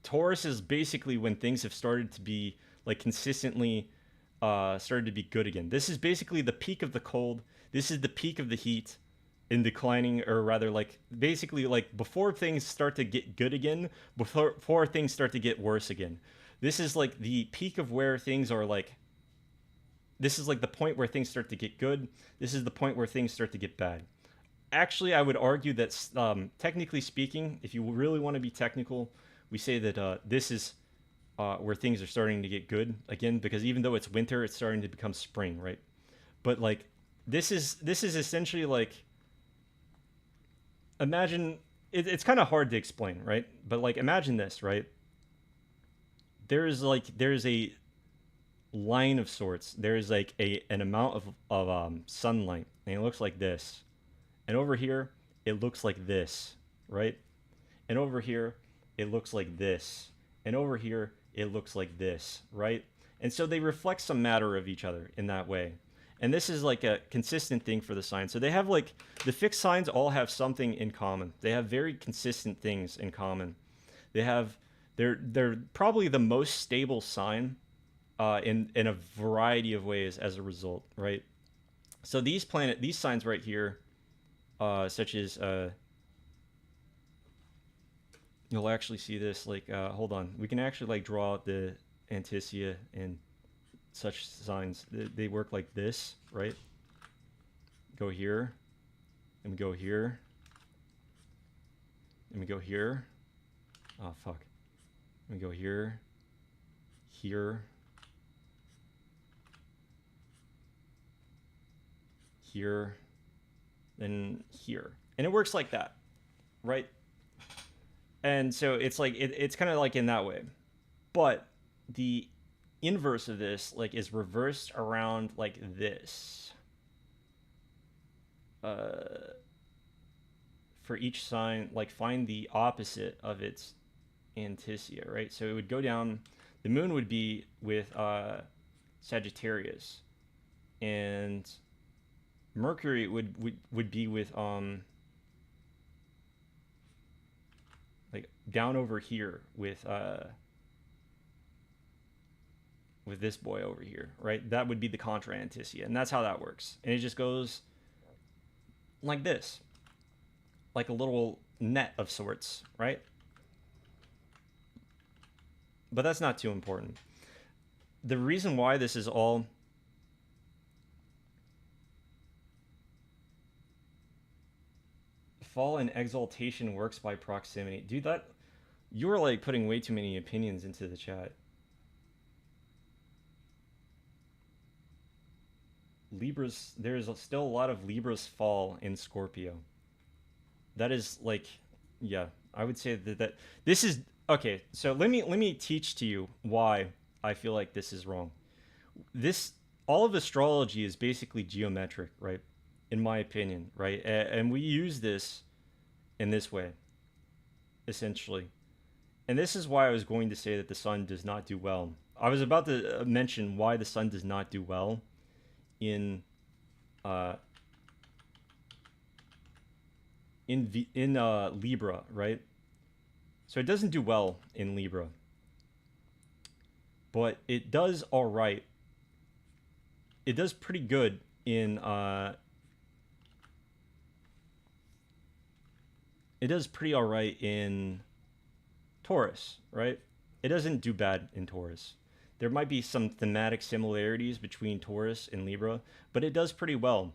Taurus is basically when things have started to be like consistently started to be good again. This is basically the peak of the cold. This is the peak of the heat in declining, or rather like basically like before things start to get good again, before things start to get worse again. This is like the peak of where things are like, this is like the point where things start to get good. This is the point where things start to get bad. Actually, I would argue that technically speaking, if you really want to be technical, we say that this is where things are starting to get good again, because even though it's winter, it's starting to become spring, right? But like this is essentially like, imagine it's kind of hard to explain, right? But like imagine this, right? There's a line of sorts. There's like an amount of sunlight, and it looks like this. And over here, it looks like this, right? And over here, it looks like this. And over here, it looks like this, right? And so they reflect some matter of each other in that way. And this is like a consistent thing for the signs. So they have like the fixed signs all have something in common. They have very consistent things in common. They have they're probably the most stable sign in a variety of ways as a result, right? So these signs right here, such as you'll actually see this like hold on, we can actually like draw out the Anticia and such signs. They work like this, right? Go here, and we go here, and we go here. Oh fuck. And we go here, here, here, then here, and it works like that, right? And so it's like it's kind of like in that way, but the inverse of this like is reversed around like this. For each sign, like find the opposite of its Anticia, right? So it would go down. The moon would be with Sagittarius, and Mercury would be with like down over here with this boy over here, right? That would be the contra Anticia, and that's how that works. And it just goes like this, like a little net of sorts, right? But that's not too important. The reason why this is all fall and exaltation works by proximity. Dude, that you're like putting way too many opinions into the chat. Libras, there's still a lot of Libras fall in Scorpio. That is like, yeah, I would say that this is okay. So let me teach to you why I feel like this is wrong. This all of astrology is basically geometric, right? In my opinion, right? And we use this in this way, essentially. And this is why I was going to say that the sun does not do well. I was about to mention why the sun does not do well in Libra, right? So it doesn't do well in Libra, but it does all right. It does pretty good in it does pretty all right in Taurus, right? It doesn't do bad in Taurus. There might be some thematic similarities between Taurus and Libra, but it does pretty well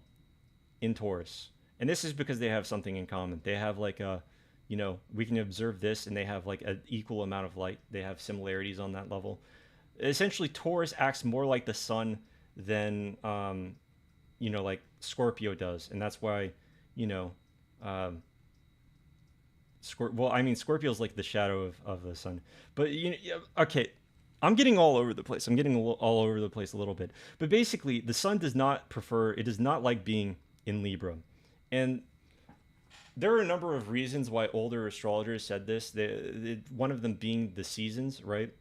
in Taurus. And this is because they have something in common. They have like a, we can observe this and they have like an equal amount of light. They have similarities on that level. Essentially, Taurus acts more like the sun than, like Scorpio does. And that's why, Scorpio's like the shadow of the sun. But, okay, I'm getting all over the place. I'm getting all over the place a little bit. But basically, the sun does not it does not like being in Libra. And there are a number of reasons why older astrologers said this. One of them being the seasons, right?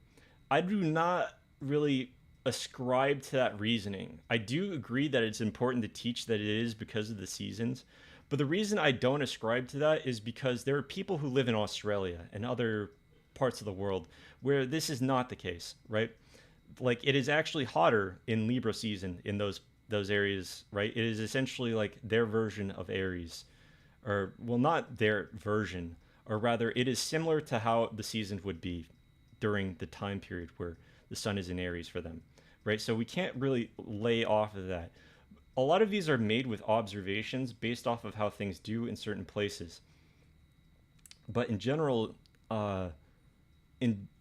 I do not really ascribe to that reasoning. I do agree that it's important to teach that it is because of the seasons. But the reason I don't ascribe to that is because there are people who live in Australia and other parts of the world where this is not the case, right? Like it is actually hotter in Libra season in those areas, right? It is essentially like their version of Aries, or well, not their version, or rather, it is similar to how the seasons would be during the time period where the sun is in Aries for them, right? So we can't really lay off of that. A lot of these are made with observations based off of how things do in certain places. But in general,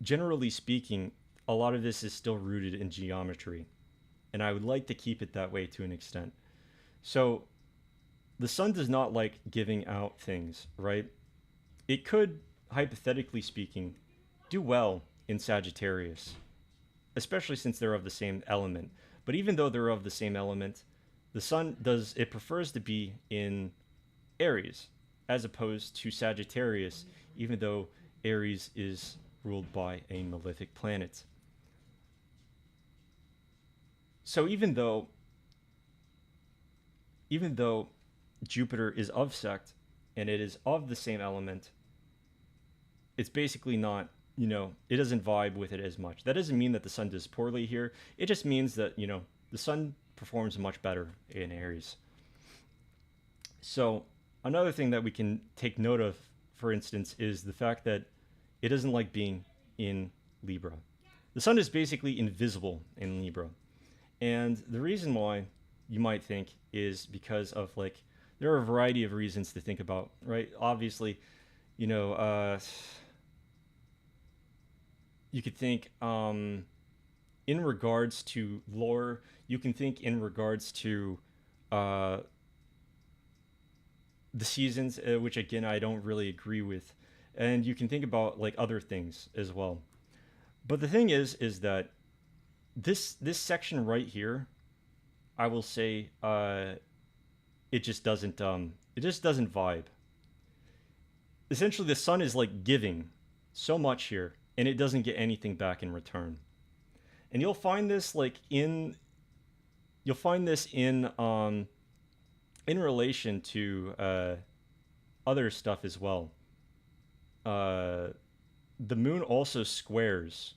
generally speaking, a lot of this is still rooted in geometry, and I would like to keep it that way to an extent. So, the sun does not like giving out things, right? It could, hypothetically speaking, do well in Sagittarius, especially since they're of the same element. But even though they're of the same element, the sun prefers to be in Aries as opposed to Sagittarius, even though Aries is ruled by a malefic planet. So even though even though Jupiter is of sect and it is of the same element, it's basically not, it doesn't vibe with it as much. That doesn't mean that the sun does poorly here. It just means that, the sun performs much better in Aries. So, another thing that we can take note of, for instance, is the fact that it doesn't like being in Libra. The sun is basically invisible in Libra. And the reason why you might think is because of like, there are a variety of reasons to think about, right? Obviously, you know, you could think in regards to lore, you can think in regards to uh, the seasons, which again, I don't really agree with. And you can think about like other things as well. But the thing is that this section right here, I will say, it just doesn't vibe. Essentially, the sun is like giving so much here, and it doesn't get anything back in return. And you'll find this in relation to other stuff as well. Uh, the moon also squares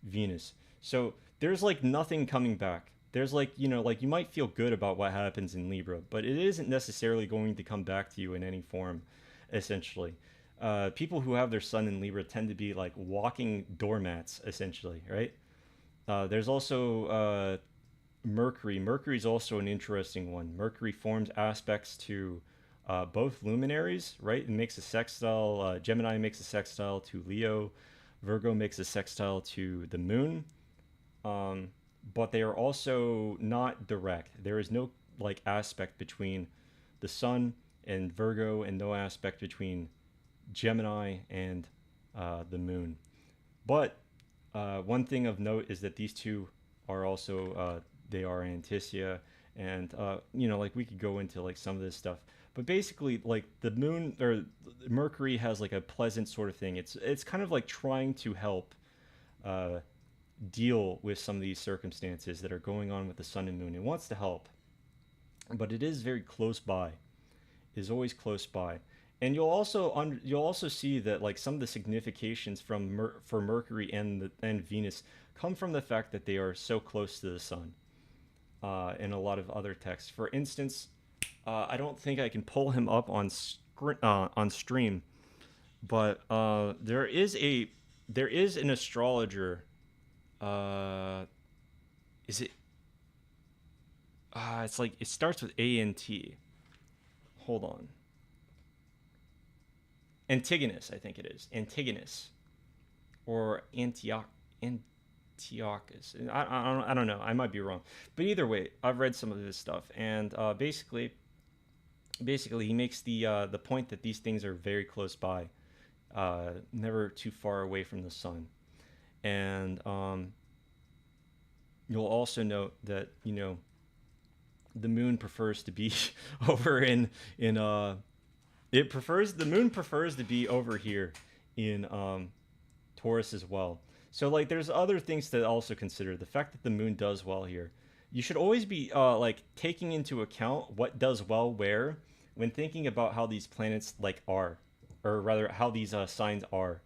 Venus. So there's like nothing coming back. There's like, like you might feel good about what happens in Libra, but it isn't necessarily going to come back to you in any form, essentially. People who have their sun in Libra tend to be like walking doormats, essentially, right? There's also Mercury. Mercury is also an interesting one. Mercury forms aspects to both luminaries, right? It makes a sextile. Gemini makes a sextile to Leo. Virgo makes a sextile to the moon. Um, but they are also not direct. There is no like aspect between the sun and Virgo, and no aspect between Gemini and the moon. But one thing of note is that these two are also they are Anticia, and like we could go into like some of this stuff. But basically, like the moon or Mercury has like a pleasant sort of thing. It's kind of like trying to help uh, deal with some of these circumstances that are going on with the sun and moon. It wants to help, but it is very close by. It is always close by. And you'll also see that like some of the significations for Mercury and Venus come from the fact that they are so close to the sun. In a lot of other texts, for instance, I don't think I can pull him up on stream, but there is an astrologer. Is it? It's like it starts with A-N-T. Hold on. Antigonus, I think it is. Antigonus. Or Antiochus. I don't know. I might be wrong. But either way, I've read some of his stuff. And basically, he makes the point that these things are very close by. Never too far away from the sun. And you'll also note that, the moon prefers to be over the moon prefers to be over here in Taurus as well. So like there's other things to also consider. The fact that the moon does well here. You should always be like taking into account what does well where when thinking about how these planets like are, or rather how these signs are.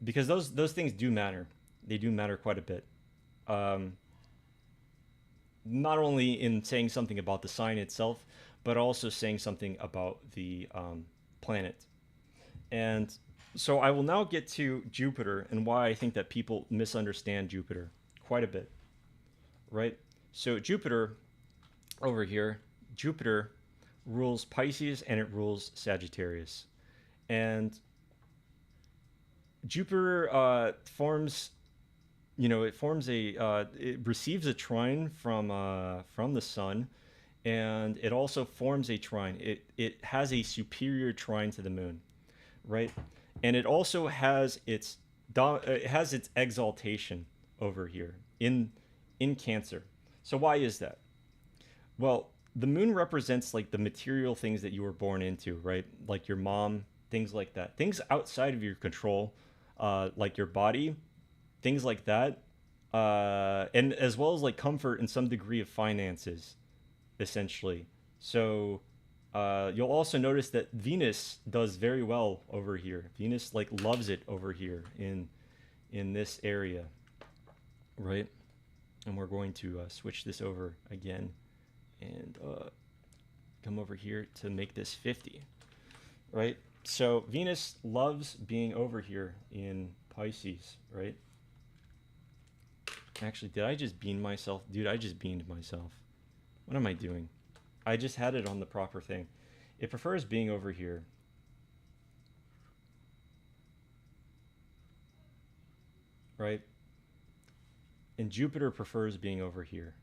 Because those things do matter. They do matter quite a bit. Um, Not only in saying something about the sign itself, but also saying something about the planet. And so I will now get to Jupiter and why I think that people misunderstand Jupiter quite a bit, right? So Jupiter over here, Jupiter rules Pisces and it rules Sagittarius. And Jupiter forms, it receives a trine from the sun, and it also forms a trine. It has a superior trine to the moon, right? And it also has its exaltation over here in Cancer. So why is that? Well, the moon represents like the material things that you were born into, right? Like your mom, things like that. Things outside of your control, like your body, things like that. And as well as like comfort and some degree of finances. essentially. So you'll also notice that Venus does very well over here. Venus like loves it over here in this area, right? And we're going to switch this over again and come over here to make this 50, right? So Venus loves being over here in Pisces, right? Actually, did I just bean myself? Dude, I just beamed myself. What am I doing? I just had it on the proper thing. It prefers being over here. Right? And Jupiter prefers being over here.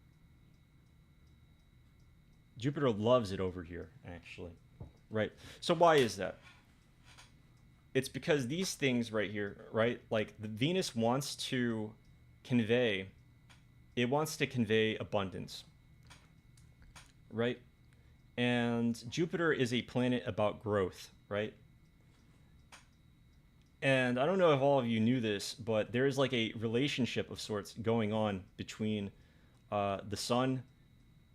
Jupiter loves it over here, actually. Right? So why is that? It's because these things right here, right? Like the Venus wants to convey, it wants to convey abundance, right? And Jupiter is a planet about growth, right? And I don't know if all of you knew this, but there is like a relationship of sorts going on between the Sun,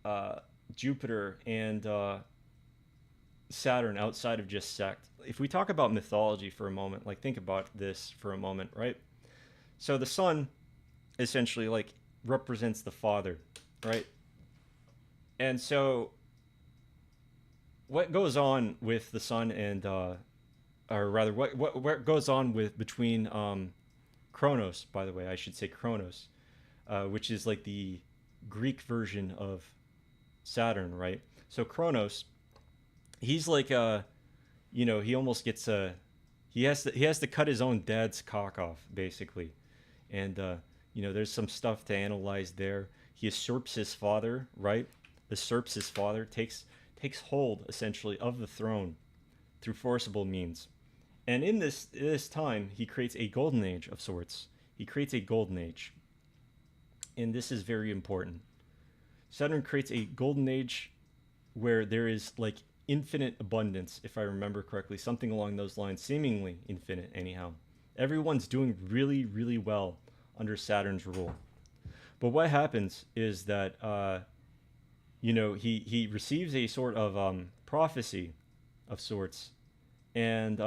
uh, Jupiter, and Saturn outside of just sect. If we talk about mythology for a moment, like think about this for a moment, right? So the Sun essentially like represents the father, right? And so what goes on with the Sun and or rather what goes on with between Kronos, by the way, I should say Kronos, which is like the Greek version of Saturn, right? So Kronos, he's like he almost gets he has to cut his own dad's cock off basically, and there's some stuff to analyze there. He usurps his father, right? Usurps his father, takes hold essentially of the throne through forcible means. And in this time, he creates a golden age of sorts. He creates a golden age, and this is very important. Saturn creates a golden age where there is like infinite abundance, if I remember correctly, something along those lines, seemingly infinite, anyhow. Everyone's doing really, really well under Saturn's rule. But what happens is that he receives a sort of prophecy of sorts, and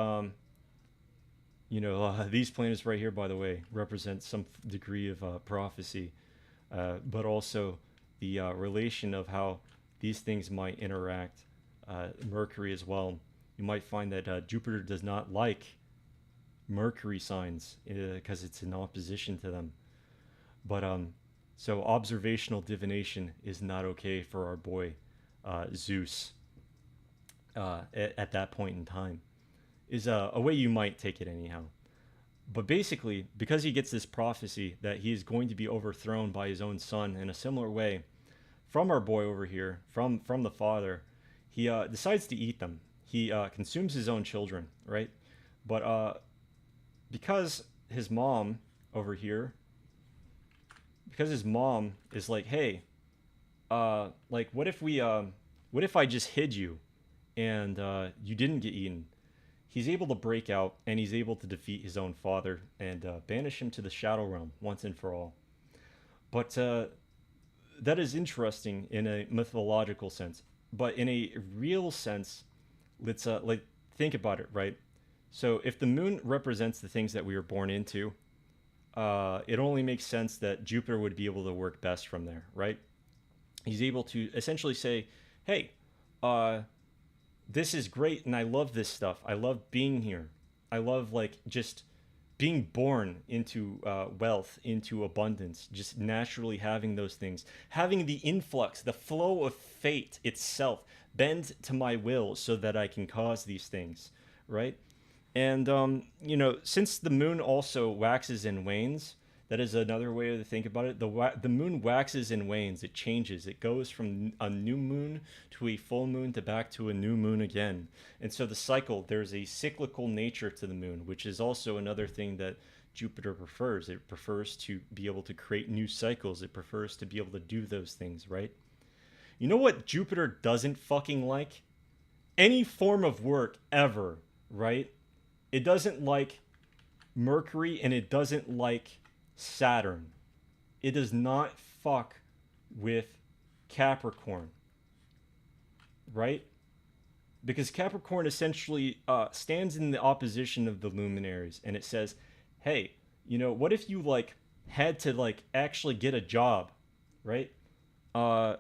these planets right here, by the way, represent some degree of prophecy, but also the relation of how these things might interact. Mercury as well. You might find that Jupiter does not like Mercury signs because it's in opposition to them. But so observational divination is not okay for our boy Zeus at that point in time. Is a way you might take it anyhow. But basically, because he gets this prophecy that he is going to be overthrown by his own son in a similar way from our boy over here, from the father, he decides to eat them. He consumes his own children, right? But because his mom over here, because his mom is like, hey, like what if I just hid you and you didn't get eaten? He's able to break out and he's able to defeat his own father and banish him to the Shadow Realm once and for all. But that is interesting in a mythological sense. But in a real sense, let's like think about it, right? So if the moon represents the things that we were born into, it only makes sense that Jupiter would be able to work best from there, right? He's able to essentially say, hey, this is great and I love this stuff. I love being here. I love like just being born into wealth, into abundance, just naturally having those things, having the influx, the flow of fate itself bend to my will so that I can cause these things, right? And since the moon also waxes and wanes, that is another way to think about it. The moon waxes and wanes. It changes. It goes from a new moon to a full moon to back to a new moon again. And so the cycle, there's a cyclical nature to the moon, which is also another thing that Jupiter prefers. It prefers to be able to create new cycles. It prefers to be able to do those things, right? You know what Jupiter doesn't fucking like? Any form of work ever, right? It doesn't like Mercury and it doesn't like Saturn. It does not fuck with Capricorn. right? Because Capricorn essentially stands in the opposition of the luminaries, and it says, "Hey, what if you like had to like actually get a job, right?" Uh,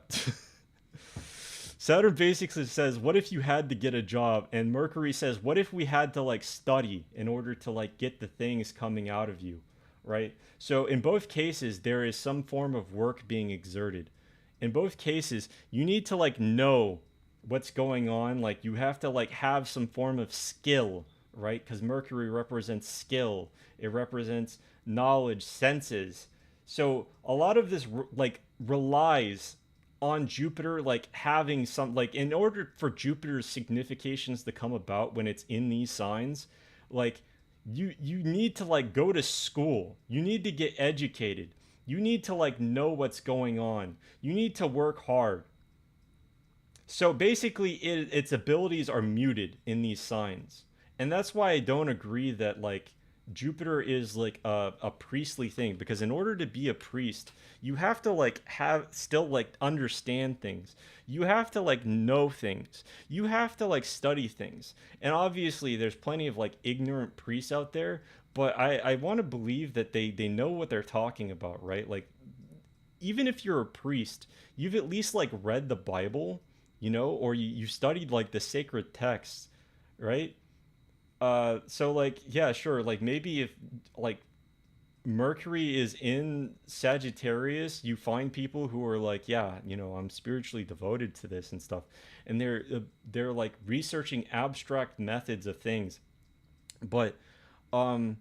Saturn basically says, "What if you had to get a job?" And Mercury says, "What if we had to like study in order to like get the things coming out of you?" Right? So in both cases, there is some form of work being exerted. In both cases, you need to like know what's going on. Like you have to like have some form of skill, right? Because Mercury represents skill. It represents knowledge, senses. So a lot of this like relies on Jupiter like having some like in order for Jupiter's significations to come about when it's in these signs, like you need to like go to school. You need to get educated. You need to like know what's going on. You need to work hard. So basically, its abilities are muted in these signs, and that's why I don't agree that like Jupiter is like a priestly thing. Because in order to be a priest, you have to like have still like understand things. You have to like know things. You have to like study things. And obviously, there's plenty of like ignorant priests out there. But I want to believe that they know what they're talking about, right? Like even if you're a priest, you've at least like read the Bible, or you studied like the sacred texts, right? So like yeah, sure, like maybe if like Mercury is in Sagittarius, you find people who are like, yeah, I'm spiritually devoted to this and stuff, and they're like researching abstract methods of things, but um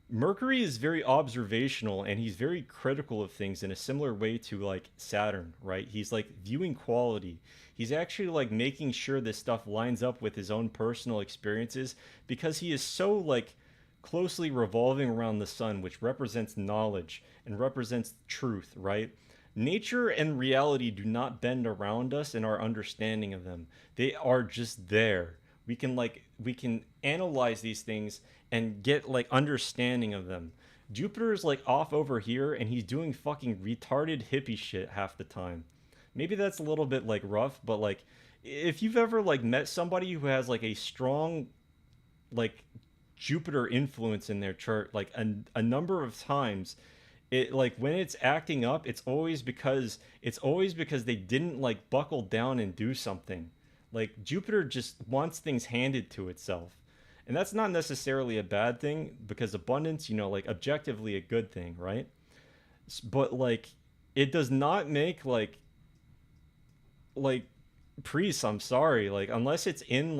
Mercury is very observational and he's very critical of things in a similar way to like Saturn, right? He's like viewing quality. He's actually like making sure this stuff lines up with his own personal experiences because he is so like closely revolving around the sun, which represents knowledge and represents truth, right? Nature and reality do not bend around us in our understanding of them. They are just there. We can analyze these things and get like understanding of them. Jupiter's like off over here and he's doing fucking retarded hippie shit half the time. Maybe that's a little bit like rough, but like if you've ever like met somebody who has like a strong like Jupiter influence in their chart like a number of times, it like when it's acting up, it's always because they didn't like buckle down and do something. Like Jupiter just wants things handed to itself. And that's not necessarily a bad thing because abundance, like objectively a good thing, right? But like it does not make like priests, I'm sorry, like unless it's in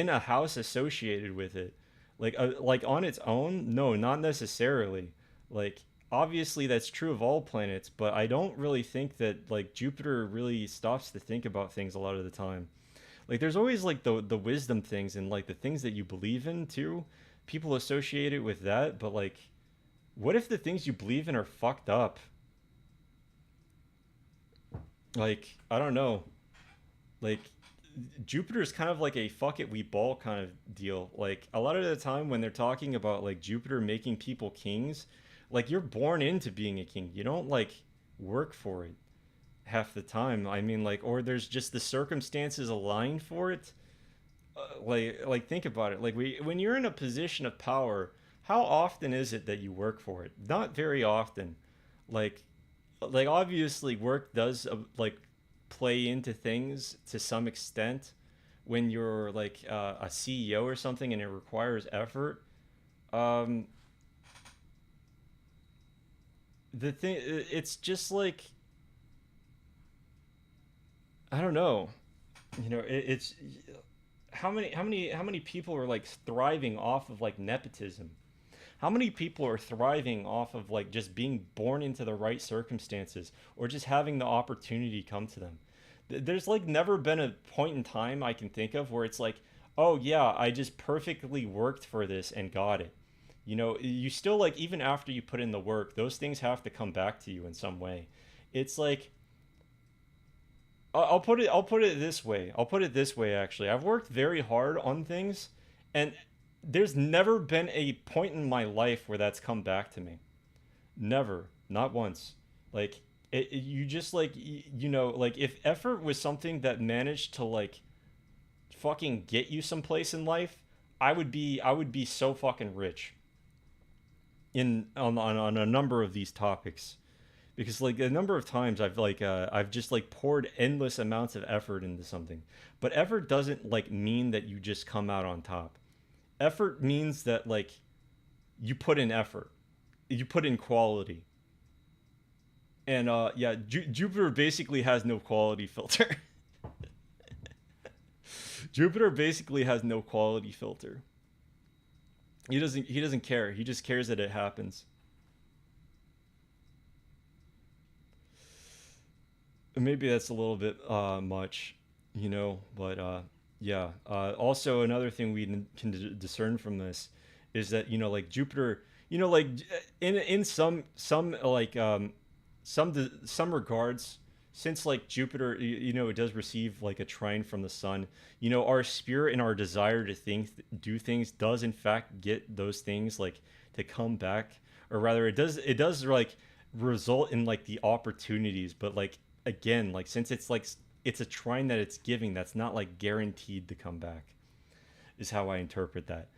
a house associated with it. Like on its own, no, not necessarily. Like obviously that's true of all planets, but I don't really think that like Jupiter really stops to think about things a lot of the time. Like there's always like the wisdom things and like the things that you believe in too. People associate it with that, but like what if the things you believe in are fucked up? Like I don't know. Like Jupiter's kind of like a fuck it we ball kind of deal. Like a lot of the time when they're talking about like Jupiter making people kings, like you're born into being a king. You don't like work for it half the time. I mean like or there's just the circumstances aligned for it. Like think about it. Like when you're in a position of power, how often is it that you work for it? Not very often. Like like obviously work does like play into things to some extent when you're like a CEO or something and it requires effort. Um, the thing it's just like I don't know. It's how many people are like thriving off of like nepotism? How many people are thriving off of like just being born into the right circumstances or just having the opportunity come to them? There's like never been a point in time I can think of where it's like, oh yeah, I just perfectly worked for this and got it. You still like even after you put in the work, those things have to come back to you in some way. It's like I'll put it this way. I'll put it this way actually. I've worked very hard on things and there's never been a point in my life where that's come back to me. Never. Not once. Like You just like you know, like if effort was something that managed to like fucking get you someplace in life, I would be so fucking rich in on a number of these topics, because like a number of times I've just like poured endless amounts of effort into something. But effort doesn't like mean that you just come out on top. Effort means that like you put in effort, you put in quality. And yeah, Jupiter basically has no quality filter. Jupiter basically has no quality filter. He doesn't care. He just cares that it happens. Maybe that's a little bit much, you know, but yeah. Also, another thing we can discern from this is that, you know, like Jupiter, you know, like in some like some regards, since like Jupiter, you know, it does receive like a trine from the sun. You know, our spirit and our desire to think, do things, does in fact get those things like to come back, or rather, it does like result in like the opportunities, but like again, like since it's like it's a trine that it's giving, that's not like guaranteed to come back, is how I interpret that.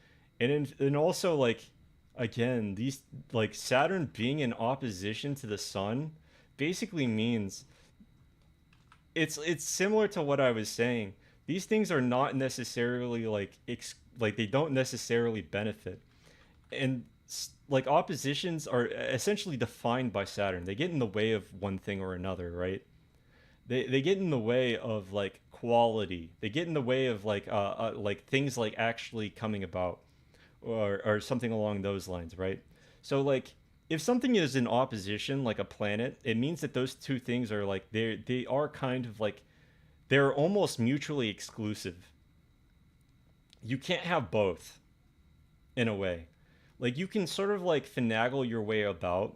And also like again, these like Saturn being in opposition to the sun basically means it's similar to what I was saying. These things are not necessarily like like they don't necessarily benefit. And like oppositions are essentially defined by Saturn. They get in the way of one thing or another, right? They get in the way of like quality. They get in the way of like things like actually coming about, or something along those lines, right? So like if something is in opposition like a planet, it means that those two things are like they are kind of like they're almost mutually exclusive. You can't have both in a way. Like you can sort of like finagle your way about,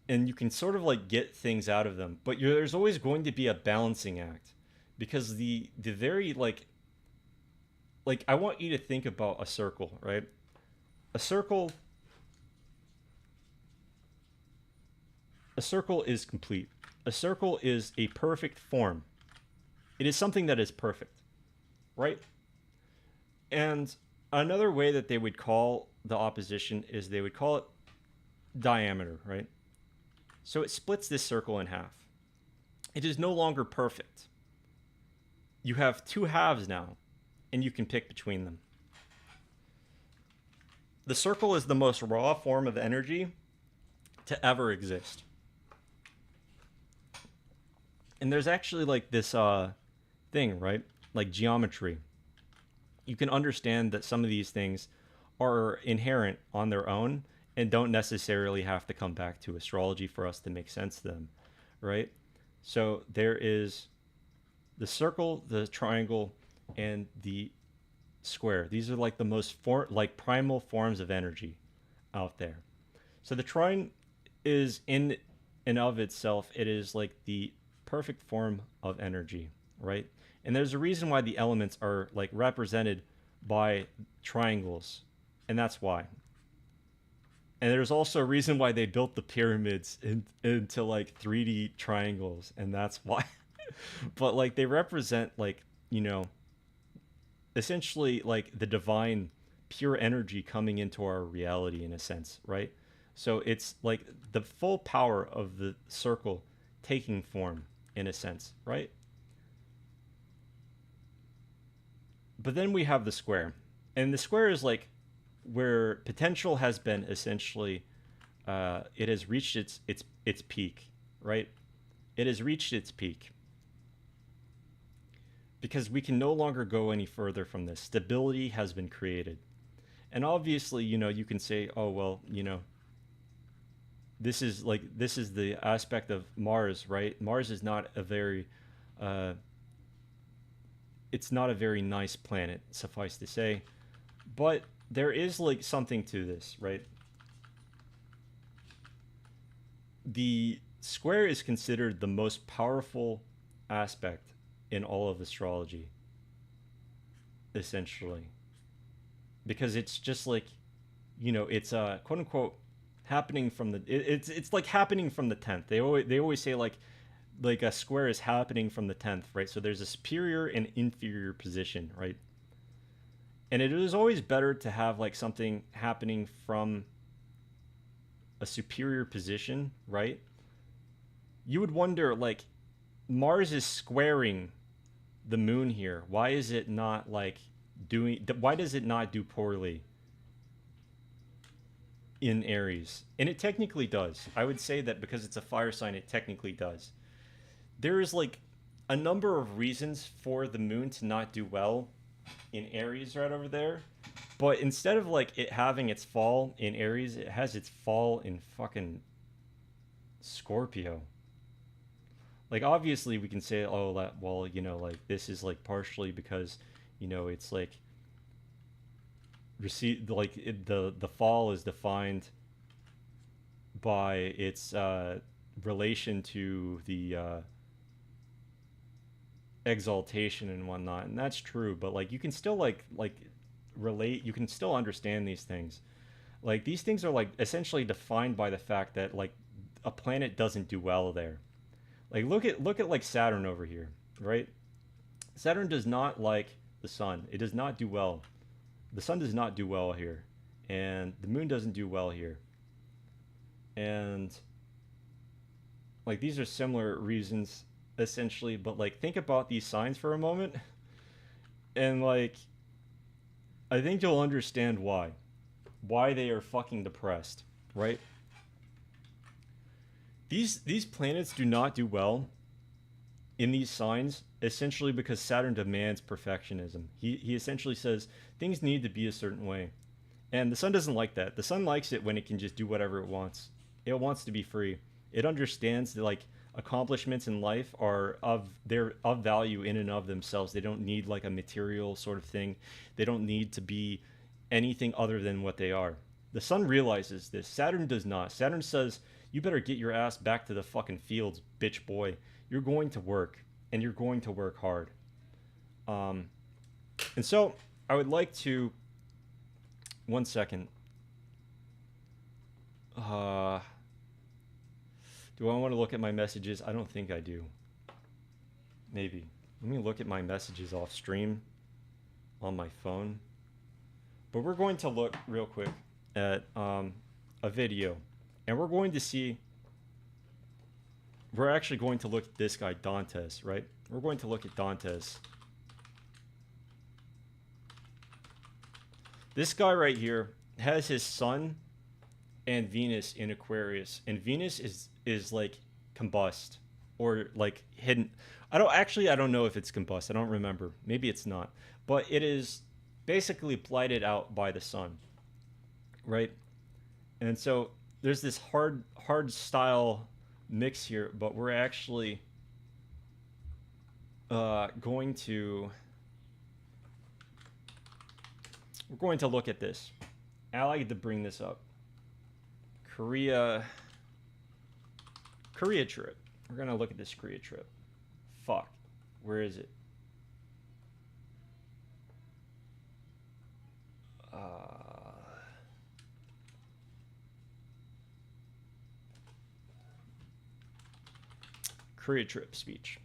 and you can sort of like get things out of them, but there's always going to be a balancing act, because the very like I want you to think about a circle, right? A circle a circle is complete. A circle is a perfect form. It is something that is perfect, right? And another way that they would call the opposition is they would call it diameter, right? So it splits this circle in half. It is no longer perfect. You have two halves now, and you can pick between them. The circle is the most raw form of energy to ever exist. And there's actually like this thing, right? Like geometry. You can understand that some of these things are inherent on their own and don't necessarily have to come back to astrology for us to make sense to them, right? So there is the circle, the triangle, and the square. These are like the most like primal forms of energy out there. So the trine is in and of itself, it is like the perfect form of energy, right? And there's a reason why the elements are like represented by triangles, and that's why. And there's also a reason why they built the pyramids into like 3D triangles, and that's why. But like they represent like, you know, essentially like the divine pure energy coming into our reality in a sense, right? So it's like the full power of the circle taking form in a sense, right? But then we have the square. And the square is like where potential has been essentially it has reached its peak, right? It has reached its peak, because we can no longer go any further from this. Stability has been created. And obviously, you know, you can say, oh, well, you know, this is the aspect of Mars, right? Mars is not a very uh, it's not a very nice planet, suffice to say. But there is like something to this, right? The square is considered the most powerful aspect in all of astrology, essentially, because it's just like, you know, it's quote unquote happening from the it's like happening from the 10th. They always say like a square is happening from the 10th, right? So there's a superior and inferior position, right? And it is always better to have like something happening from a superior position, right? You would wonder, like, Mars is squaring the moon here. Why is it not like why does it not do poorly in Aries? And it technically does. I would say that because it's a fire sign, it technically does. There is like a number of reasons for the moon to not do well in Aries right over there. But instead of like it having its fall in Aries, it has its fall in fucking Scorpio. Like obviously we can say, oh, well, like this is like partially because, it's like the fall is defined by its relation to the exaltation and whatnot, and that's true. But like you can still like relate. You can still understand these things. Like these things are like essentially defined by the fact that like a planet doesn't do well there. Like look at like Saturn over here, right? Saturn does not like the sun. It does not do well. The sun does not do well here, and the moon doesn't do well here. And like these are similar reasons essentially, but like think about these signs for a moment, and like I think you'll understand why they are fucking depressed, right? These planets do not do well in these signs essentially because Saturn demands perfectionism. He essentially says things need to be a certain way. And the sun doesn't like that. The sun likes it when it can just do whatever it wants. It wants to be free. It understands that like accomplishments in life they're of value in and of themselves. They don't need like a material sort of thing. They don't need to be anything other than what they are. The sun realizes this. Saturn does not. Saturn says, "You better get your ass back to the fucking fields, bitch boy. You're going to work, and you're going to work hard." And so I would like to. One second. Do I want to look at my messages? I don't think I do. Maybe. Let me look at my messages off stream on my phone. But we're going to look real quick at a video. And we're going to see... We're actually going to look at this guy, Dantes, right? We're going to look at Dantes. This guy right here has his sun and Venus in Aquarius, and Venus is like combust or like hidden. I don't know if it's combust. I don't remember. Maybe it's not, but it is basically blighted out by the sun, right? And so there's this hard style mix here, but we're actually going to look at this. I like to bring this up. Korea trip. We're gonna look at this Korea trip. Fuck. Where is it? Korea trip speech.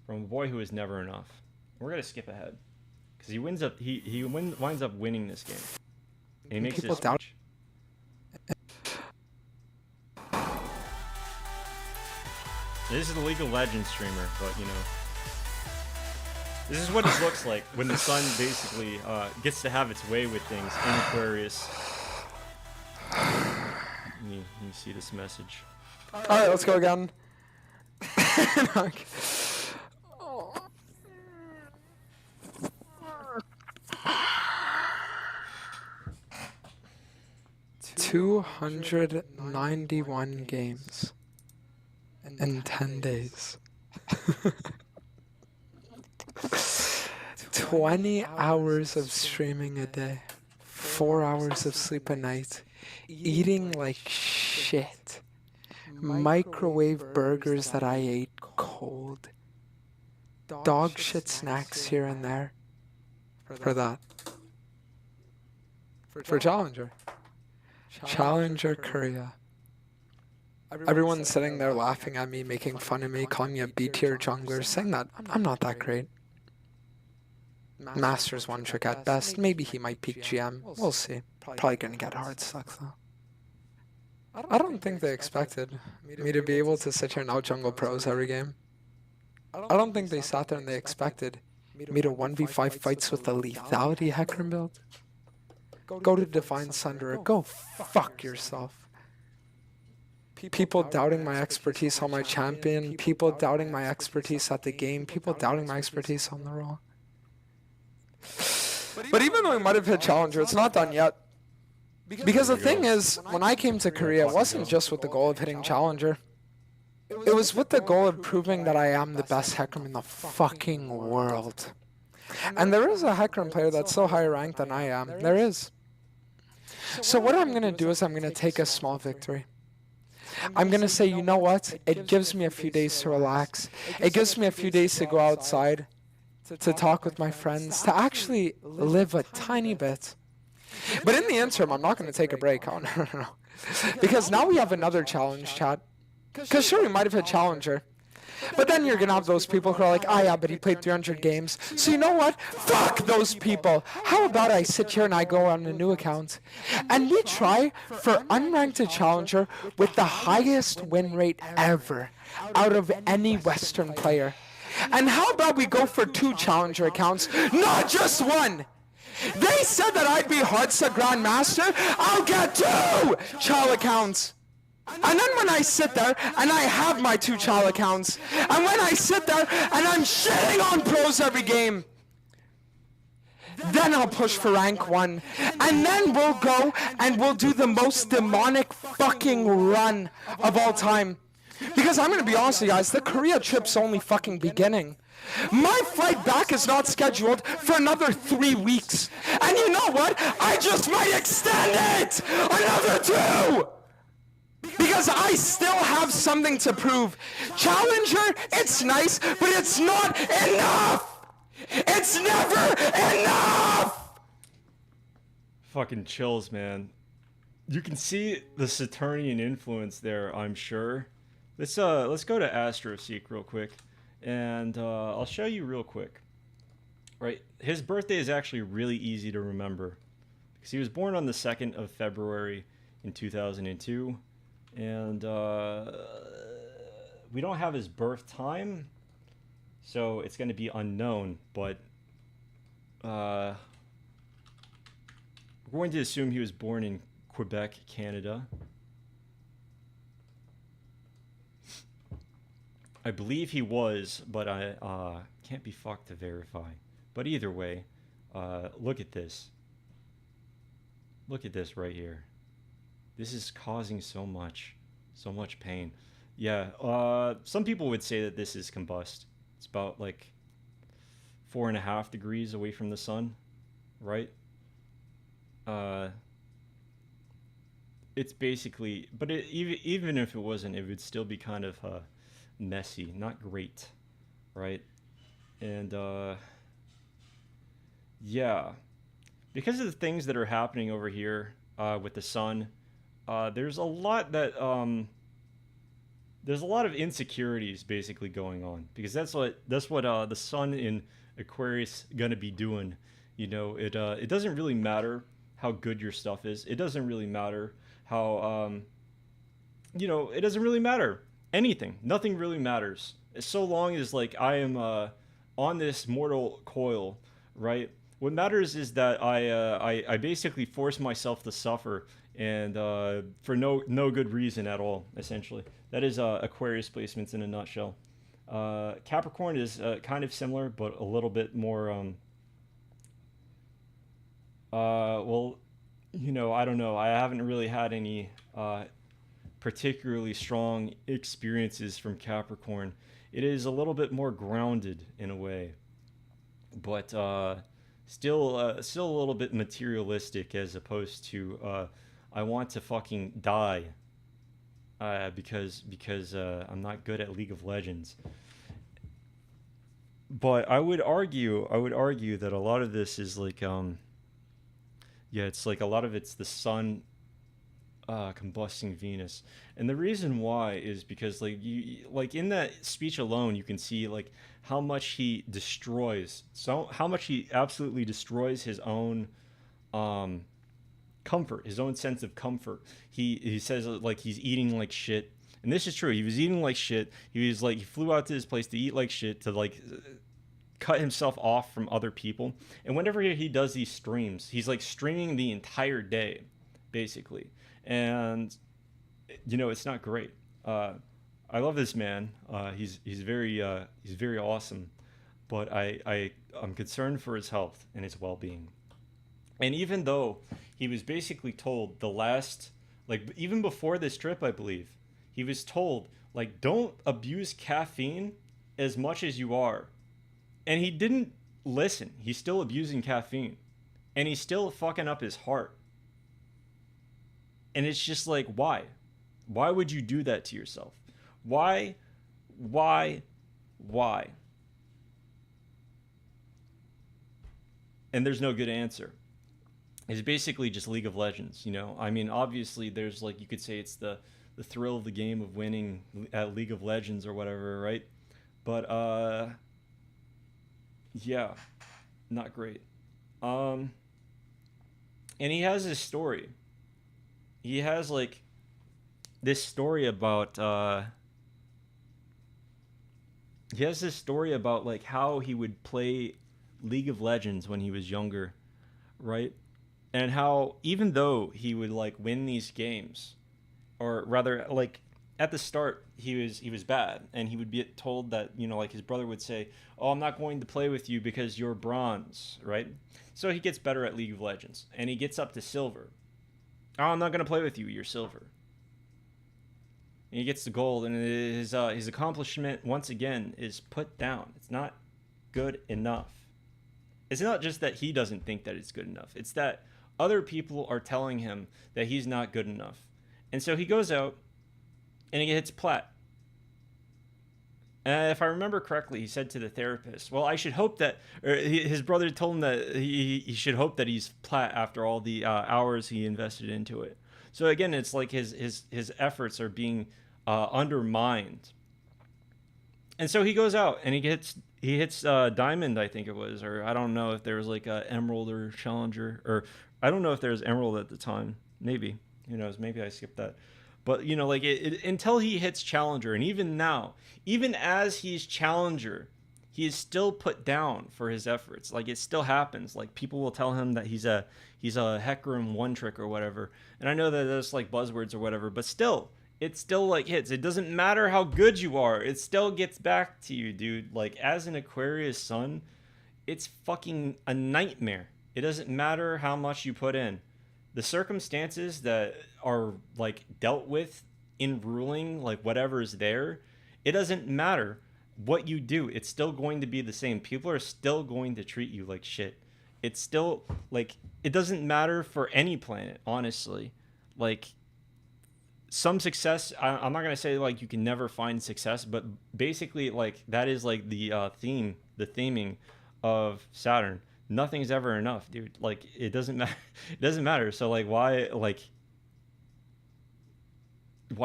From a boy who is never enough. We're gonna skip ahead. Because he winds up winning this game. And he makes this speech. This is a League of Legends streamer, but this is what it looks like when the sun basically gets to have its way with things in Aquarius. Let me see this message. Alright, let's go again. 291 games in 10 days. 20 hours of streaming a day, 4 hours of sleep a night, eating like shit, microwave burgers that I ate cold, dog shit snacks here and there for that. For Challenger. Challenger Korea. Everyone's sitting there laughing at me, making fun of me, calling me a B-tier jungler, saying that I'm not that great. Master's one trick at best. Maybe he might peak GM. We'll see. Probably gonna get hard sucks though. I don't think they expected me to be able to sit here and out jungle pros every game. I don't think they sat there and they expected me to 1v5 fights with a lethality Hecarim build. Go to Divine Sunderer. Go fuck yourself. People doubting my expertise on my champion. People doubting my expertise at the game. People doubting my expertise on the role. But even though we might have hit Challenger, it's not done yet. Because the thing is, when I came to Korea, it wasn't just with the goal of hitting Challenger. It was with the goal of proving that I am the best Hecarim in the fucking world. And there is a Hecarim player that's so higher ranked than I am. There is. So what I'm going to do is I'm going to take a small victory. I'm going to say, you know what? It gives me a few days to relax. It gives me a few days to go outside, to talk with my friends, to actually live a tiny bit. But in the interim, I'm not going to take a break. Oh, no. Because now we have another challenge, chat. Because sure, we might have hit Challenger. But then you're going to have those people who are like, ah, yeah, but he played 300 games. So you know what? Fuck those people. How about I sit here and I go on a new account and we try for unranked to Challenger with the highest win rate ever out of any Western player. And how about we go for 2 Challenger accounts, not just 1? They said that I'd be Hearthstone Grandmaster. I'll get 2 Chal accounts. And then when I sit there and I have my 2 Chal accounts, and when I sit there and I'm shitting on pros every game, then I'll push for rank 1. And then we'll go and we'll do the most demonic fucking run of all time. Because I'm going to be honest with you guys, the Korea trip's only fucking beginning. My flight back is not scheduled for another 3 weeks. And you know what? I just might extend it another 2! Because I still have something to prove. Challenger, it's nice, but it's not enough! It's never enough! Fucking chills, man. You can see the Saturnian influence there, I'm sure. Let's go to Astroseek real quick, and I'll show you real quick. Right, his birthday is actually really easy to remember because he was born on the 2nd of February in 2002, and we don't have his birth time, so it's going to be unknown. But we're going to assume he was born in Quebec, Canada. I believe he was, but I can't be fucked to verify. But either way, look at this. Look at this right here. This is causing so much pain. Yeah, some people would say that this is combust. It's about like 4.5 degrees away from the sun, right? It's basically, but even if it wasn't, it would still be kind of messy, not great, right? And yeah, because of the things that are happening over here with the sun, there's a lot that there's a lot of insecurities basically going on, because that's what the sun in Aquarius gonna be doing. You know, it doesn't really matter how good your stuff is. It doesn't really matter how you know, it doesn't really matter anything. Nothing really matters. So long as like I am on this mortal coil, right? What matters is that I basically force myself to suffer, and for no good reason at all. Essentially, that is Aquarius placements in a nutshell. Capricorn is kind of similar, but a little bit more. Well, you know, I don't know. I haven't really had any particularly strong experiences from Capricorn. It is a little bit more grounded in a way, but still a little bit materialistic, as opposed to I want to fucking die because I'm not good at League of Legends. But I would argue that a lot of this is like yeah, it's like a lot of it's the sun combusting Venus. And the reason why is because like like in that speech alone you can see like how much he destroys, so how much he absolutely destroys his own um comfort, his own sense of comfort. He says like he's eating like shit. And this is true. He was eating like shit. He was like he flew out to this place to eat like shit, to like cut himself off from other people. And whenever he does these streams, he's like streaming the entire day, basically. And you know, it's not great. Uh, I love this man. He's very awesome, but I'm concerned for his health and his well being. And even though he was basically told the last, like even before this trip, I believe he was told like don't abuse caffeine as much as you are, and he didn't listen. He's still abusing caffeine, and he's still fucking up his heart. And it's just like, why? Why would you do that to yourself? Why? Why? Why? And there's no good answer. It's basically just League of Legends, you know? I mean, obviously, there's like, you could say it's the thrill of the game of winning at League of Legends or whatever, right? But, yeah, not great. Um, and he has this story. He has like this story about he has this story about like how he would play League of Legends when he was younger, right? And how even though he would like win these games, or rather like at the start he was bad, and he would be told that, you know, like his brother would say, "Oh, I'm not going to play with you because you're bronze," right? So he gets better at League of Legends and he gets up to silver. "Oh, I'm not going to play with you, you're silver." And he gets the gold, and his accomplishment once again is put down. It's not good enough. It's not just that he doesn't think that it's good enough. It's that other people are telling him that he's not good enough. And so he goes out and he hits plat. And if I remember correctly, he said to the therapist, "Well, I should hope that," or his brother told him that he should hope that he's plat after all the hours he invested into it. So again, it's like his efforts are being undermined. And so he goes out and he hits diamond, I think it was, or I don't know if there was like a emerald or challenger, or I don't know if there was emerald at the time. Maybe, who knows? Maybe I skipped that. But you know, like until he hits challenger, and even now, even as he's challenger, he is still put down for his efforts. Like it still happens. Like people will tell him that he's a Hecarim one trick or whatever. And I know that that's like buzzwords or whatever, but still, it still like hits. It doesn't matter how good you are, it still gets back to you, dude. Like as an Aquarius sun, it's fucking a nightmare. It doesn't matter how much you put in. The circumstances that are like dealt with in ruling, like whatever is there, it doesn't matter what you do. It's still going to be the same. People are still going to treat you like shit. It's still like it doesn't matter for any planet, honestly. Like some success, I'm not gonna say like you can never find success, but basically like that is like the the theming of Saturn. Nothing's ever enough, dude. Like it doesn't matter. It doesn't matter. So like why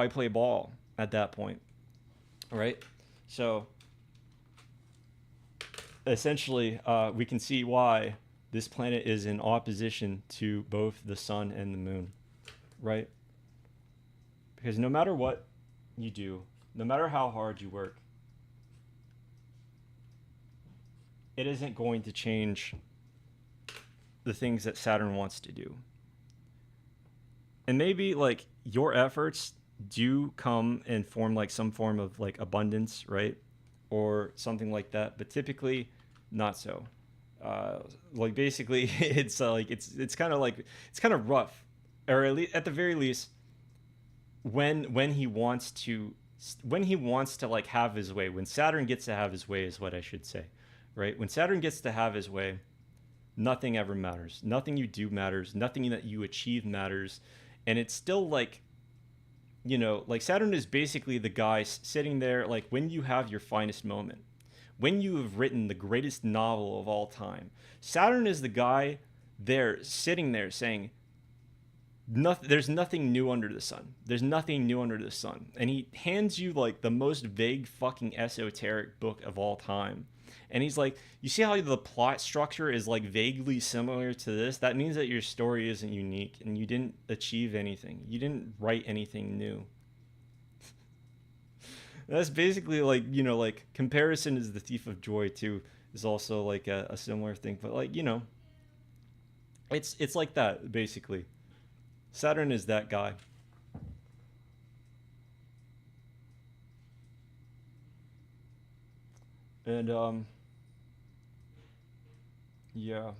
play ball at that point, right? So essentially, we can see why this planet is in opposition to both the sun and the moon, right? Because no matter what you do, no matter how hard you work, it isn't going to change the things that Saturn wants to do. And maybe like your efforts do come and form like some form of like abundance, right? Or something like that, but typically not so. Like basically it's like it's kind of like it's kind of rough, or at the very least when he wants to like have his way, when Saturn gets to have his way is what I should say, right? When Saturn gets to have his way, nothing ever matters. Nothing you do matters. Nothing that you achieve matters. And it's still like, you know, like Saturn is basically the guy sitting there, like when you have your finest moment, when you have written the greatest novel of all time. Saturn is the guy there sitting there saying, nothing, there's nothing new under the sun. There's nothing new under the sun. And he hands you like the most vague fucking esoteric book of all time. And he's like, you see how the plot structure is like vaguely similar to this? That means that your story isn't unique and you didn't achieve anything. You didn't write anything new. That's basically like, like comparison is the thief of joy too, is also like a similar thing. But like, it's like that basically. Saturn is that guy. And yeah.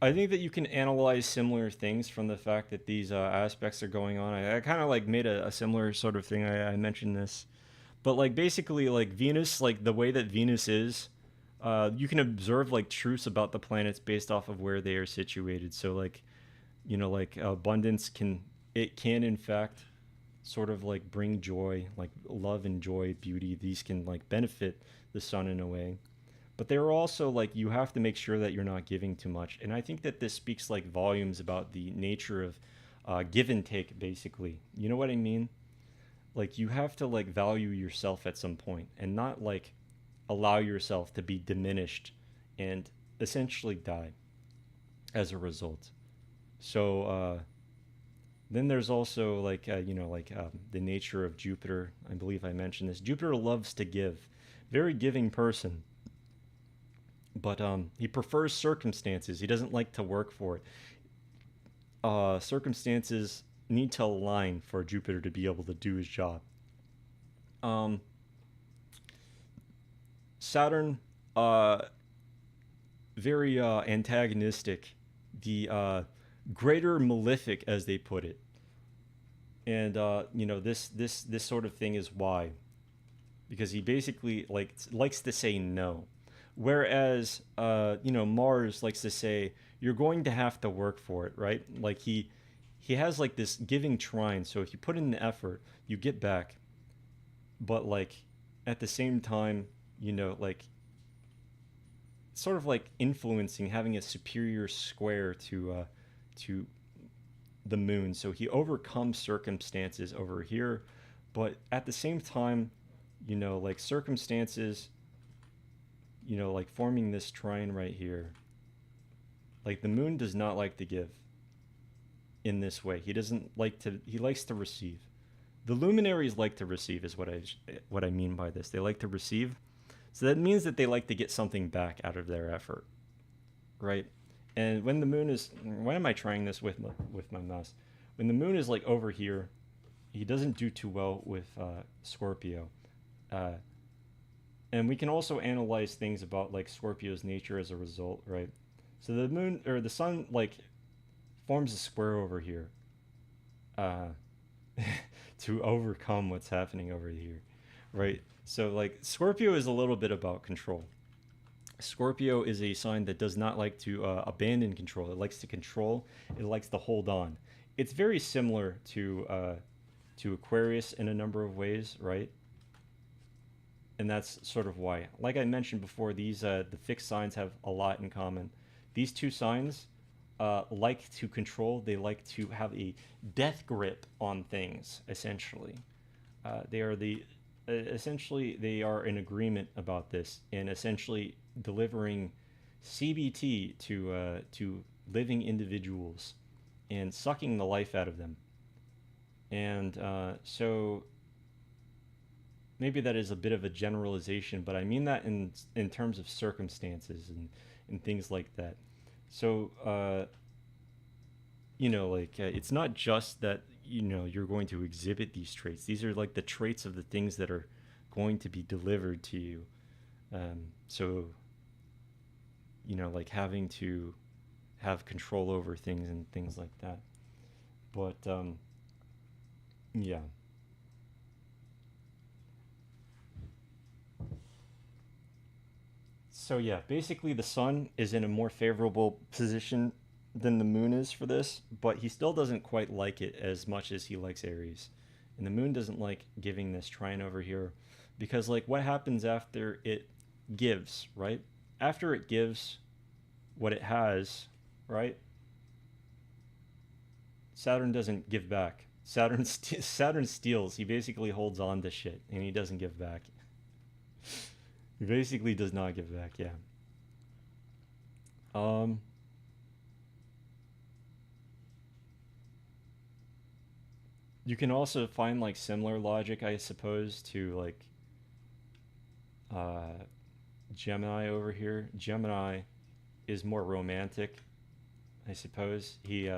I think that you can analyze similar things from the fact that these aspects are going on. I kind of like made a similar sort of thing. I mentioned this, but like basically like Venus, like the way that Venus is, you can observe like truths about the planets based off of where they are situated. So like, like abundance can in fact sort of like bring joy, like love and joy, beauty. These can like benefit the sun in a way, but they're also like you have to make sure that you're not giving too much. And I think that this speaks like volumes about the nature of give and take, basically. You know what I mean? Like you have to like value yourself at some point and not like allow yourself to be diminished and essentially die as a result. So then there's also like the nature of Jupiter. I believe I mentioned this. Jupiter loves to give, very giving person, but he prefers circumstances. He doesn't like to work for it. Circumstances need to align for Jupiter to be able to do his job. Um, Saturn, very antagonistic. The greater malefic, as they put it, and this sort of thing is why, because he basically likes to say no, whereas Mars likes to say you're going to have to work for it, right? Like he has like this giving trine, so if you put in the effort, you get back, but like at the same time, like sort of like influencing, having a superior square to the moon. So he overcomes circumstances over here, but at the same time, like circumstances, like forming this trine right here. Like the moon does not like to give in this way. He doesn't like to. He likes to receive. The luminaries like to receive, is what I mean by this. They like to receive, so that means that they like to get something back out of their effort, right? And when the moon is, why am I trying this with my mouse? When the moon is like over here, he doesn't do too well with Scorpio. Uh, and we can also analyze things about like Scorpio's nature as a result, right? So the moon or the sun like forms a square over here uh, to overcome what's happening over here, right? So like Scorpio is a little bit about control. Scorpio is a sign that does not like to abandon control. It likes to control. It likes to hold on. It's very similar to Aquarius in a number of ways, right? And that's sort of why. Like I mentioned before, these the fixed signs have a lot in common. These two signs like to control. They like to have a death grip on things. Essentially, they are the essentially they are in agreement about this, and essentially delivering CBT to living individuals and sucking the life out of them. And so maybe that is a bit of a generalization, but I mean that in terms of circumstances and things like that. So it's not just that you're going to exhibit these traits. These are like the traits of the things that are going to be delivered to you. So like having to have control over things and things like that. But yeah. So yeah, basically the sun is in a more favorable position than the moon is for this, but he still doesn't quite like it as much as he likes Aries. And the moon doesn't like giving this trine over here because like what happens after it gives, right? After it gives what it has, right? Saturn doesn't give back. Saturn steals. He basically holds on to shit and he doesn't give back. He basically does not give back. Yeah. Um. You can also find like similar logic, I suppose, to like uh, Gemini over here. Gemini is more romantic, I suppose. He's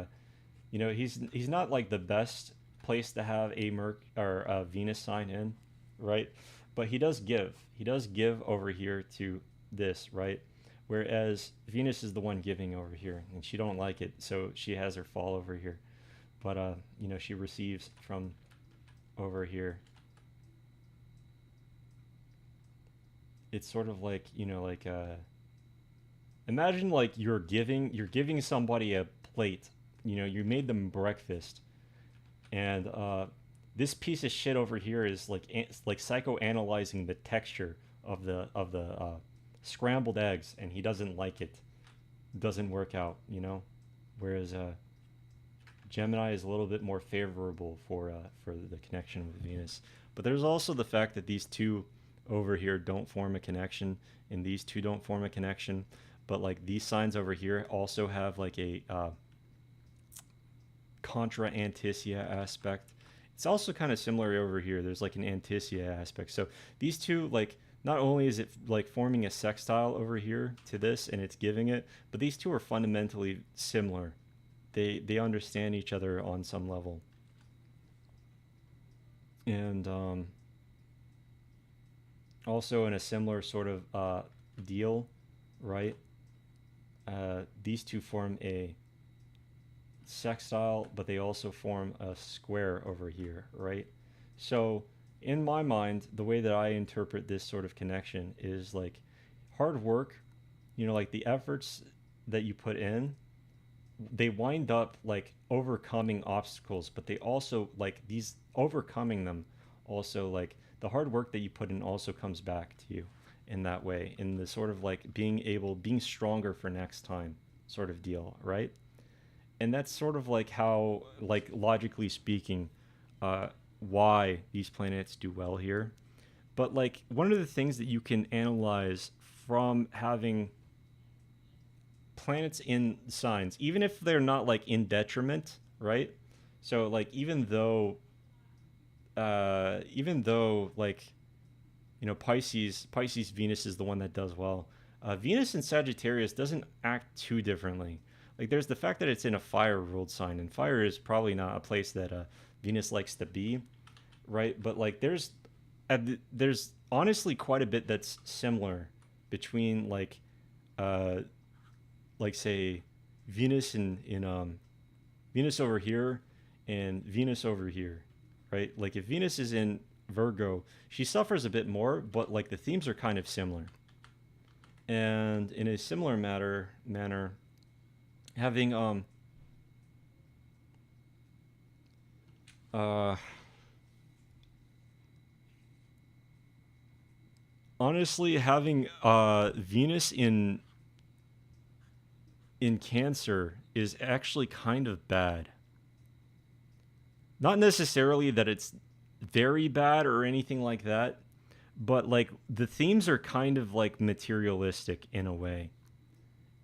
not like the best place to have a Merc or a Venus sign in, right? But he does give. He does give over here to this, right? Whereas Venus is the one giving over here, and she don't like it, so she has her fall over here. But she receives from over here. It's sort of like imagine like you're giving somebody a plate. You made them breakfast, and this piece of shit over here is like psychoanalyzing the texture of the scrambled eggs, and he doesn't like it. Doesn't work out, Whereas Gemini is a little bit more favorable for the connection with Venus. But there's also the fact that these two over here don't form a connection, and these two don't form a connection. But like these signs over here also have like a contra anticia aspect. It's also kind of similar over here. There's like an anticia aspect. So these two, like, not only is it like forming a sextile over here to this and it's giving it, but these two are fundamentally similar. They understand each other on some level. And also in a similar sort of deal, right? These two form a sextile, but they also form a square over here, right? So, in my mind, the way that I interpret this sort of connection is like hard work, like the efforts that you put in, they wind up like overcoming obstacles, but they also like these overcoming them also like the hard work that you put in also comes back to you in that way, in the sort of like being stronger for next time sort of deal, right? And that's sort of like how, like, logically speaking, why these planets do well here. But like one of the things that you can analyze from having planets in signs, even if they're not like in detriment, right? So like even though like Pisces Venus is the one that does well. Venus in Sagittarius doesn't act too differently. Like there's the fact that it's in a fire ruled sign, and fire is probably not a place that Venus likes to be, right? But like there's honestly quite a bit that's similar between like say Venus in Venus over here and Venus over here, right? Like if Venus is in Virgo, she suffers a bit more, but like the themes are kind of similar. And in a similar manner, having uh honestly having Venus in Cancer is actually kind of bad. Not necessarily that it's very bad or anything like that, but like the themes are kind of like materialistic in a way,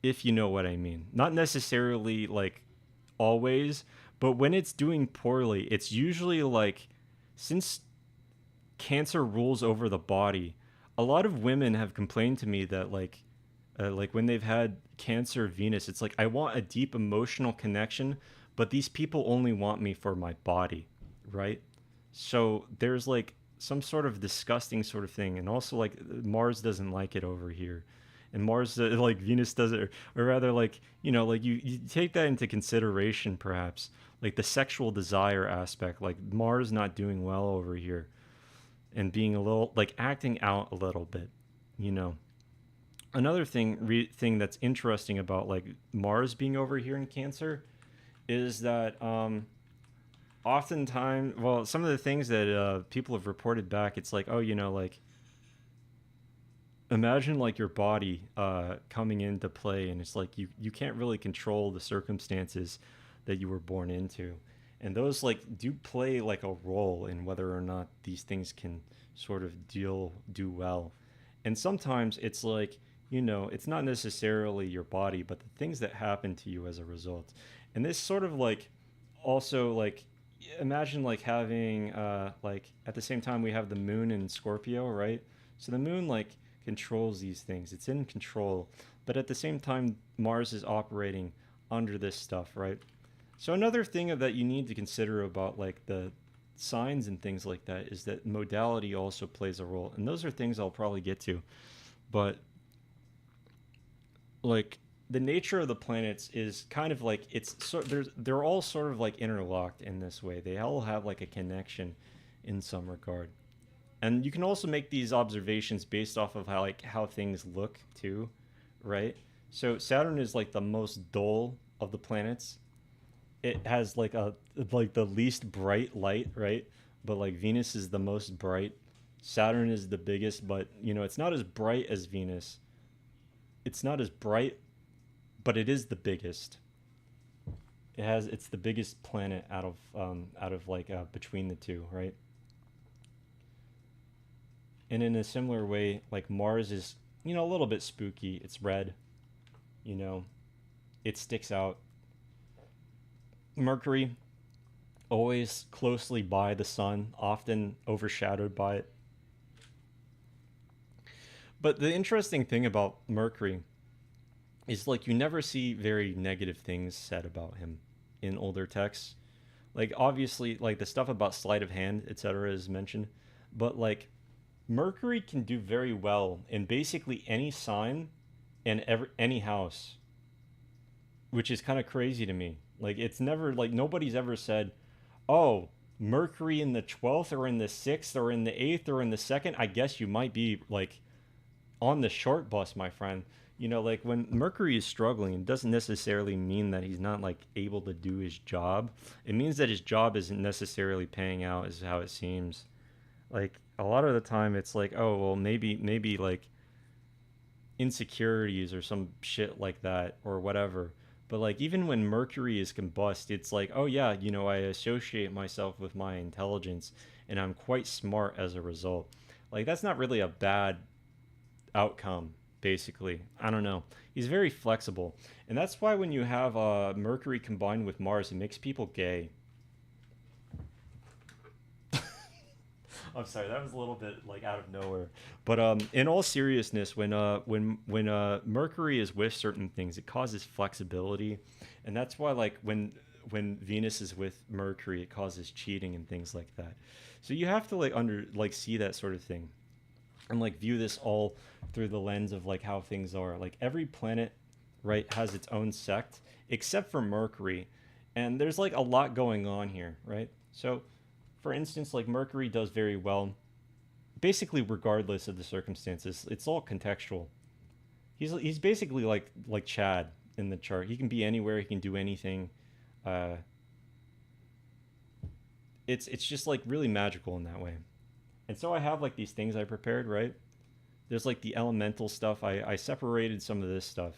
if you know what I mean. Not necessarily like always, but when it's doing poorly, it's usually like, since Cancer rules over the body, a lot of women have complained to me that like when they've had Cancer Venus, it's like I want a deep emotional connection, but these people only want me for my body, right? So there's like some sort of disgusting sort of thing, and also like Mars doesn't like it over here, and Mars like Venus does it, or rather like like you take that into consideration perhaps, like the sexual desire aspect, like Mars not doing well over here, and being a little like acting out a little bit, you know. Another thing that's interesting about like Mars being over here in Cancer is that oftentimes, well, some of the things that people have reported back, it's like, oh, like imagine like your body coming into play, and it's like you can't really control the circumstances that you were born into. And those like do play like a role in whether or not these things can sort of do well. And sometimes it's like, it's not necessarily your body, but the things that happen to you as a result. And this sort of like also like imagine like having like at the same time we have the moon in Scorpio, right? So the moon like controls these things. It's in control, but at the same time Mars is operating under this stuff, right? So another thing that you need to consider about like the signs and things like that is that modality also plays a role. And those are things I'll probably get to. But like the nature of the planets is kind of like they're all sort of like interlocked in this way. They all have like a connection in some regard. And you can also make these observations based off of how things look too, right? So Saturn is like the most dull of the planets. It has like the least bright light, right? But like Venus is the most bright. Saturn is the biggest, but it's not as bright as Venus. It's not as bright, but it is the biggest. It's the biggest planet out of like between the two, right? And in a similar way, like Mars is a little bit spooky. It's red, you know, it sticks out. Mercury, always closely by the sun, often overshadowed by it. But the interesting thing about Mercury is like you never see very negative things said about him in older texts. Like obviously like the stuff about sleight of hand, etc. is mentioned, but like Mercury can do very well in basically any sign and any house, which is kind of crazy to me. Like it's never like nobody's ever said, "Oh, Mercury in the 12th or in the 6th or in the 8th or in the 2nd, I guess you might be like on the short bus, my friend." Like when Mercury is struggling, it doesn't necessarily mean that he's not like able to do his job. It means that his job isn't necessarily paying out, is how it seems. Like a lot of the time, it's like, oh well, maybe like insecurities or some shit like that or whatever. But like even when Mercury is combust, it's like, oh yeah, I associate myself with my intelligence and I'm quite smart as a result. Like that's not really a bad outcome, basically. I don't know. He's very flexible. And that's why when you have Mercury combined with Mars, it makes people gay. I'm sorry, that was a little bit like out of nowhere. But in all seriousness, when Mercury is with certain things, it causes flexibility, and that's why like when Venus is with Mercury, it causes cheating and things like that. So you have to like see that sort of thing, and like view this all through the lens of like how things are. Like every planet, right, has its own sect, except for Mercury, and there's like a lot going on here, right? So for instance, like Mercury does very well, basically regardless of the circumstances. It's all contextual. He's basically like Chad in the chart. He can be anywhere. He can do anything. Uh, it's just like really magical in that way. And so I have like these things I prepared. Right? There's like the elemental stuff. I separated some of this stuff.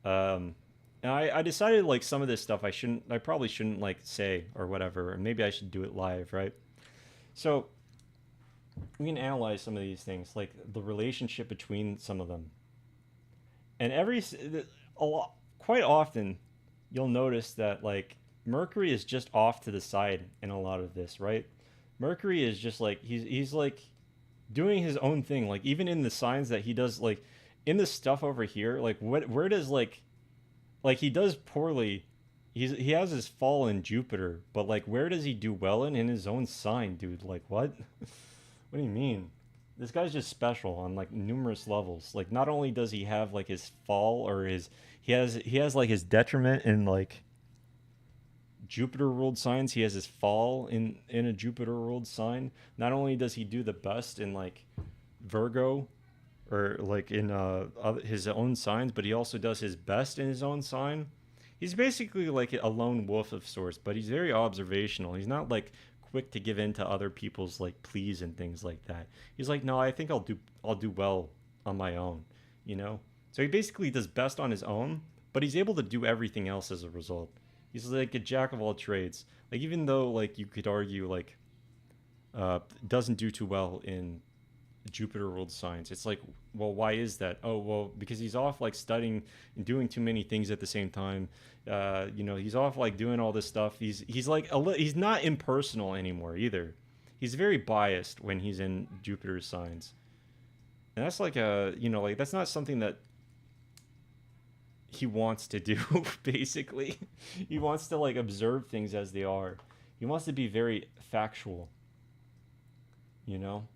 Um, and I decided like some of this stuff I probably shouldn't like say or whatever, or maybe I should do it live, right? So we can analyze some of these things, like the relationship between some of them, and quite often, you'll notice that like Mercury is just off to the side in a lot of this, right? Mercury is just like he's like doing his own thing, like even in the signs that he does, like in the stuff over here, like where does like he does poorly. He has his fall in Jupiter, but like where does he do well in his own sign, dude? Like what? What do you mean? This guy's just special on like numerous levels. Like not only does he have like his fall or his he has like his detriment in like Jupiter ruled signs, he has his fall in a Jupiter ruled sign. Not only does he do the best in like Virgo or like in his own signs, but he also does his best in his own sign. He's basically like a lone wolf of sorts, but he's very observational. He's not like quick to give in to other people's like pleas and things like that. He's like, no, I think I'll do well on my own, you know. So he basically does best on his own, but he's able to do everything else as a result. He's like a jack of all trades. Like even though like you could argue like doesn't do too well in Jupiter ruled signs. It's like, well, why is that? Oh, well, because he's off like studying and doing too many things at the same time. He's off like doing all this stuff. He's like he's not impersonal anymore either. He's very biased when he's in Jupiter's signs, and that's like like that's not something that he wants to do. Basically, he wants to like observe things as they are. He wants to be very factual. You know,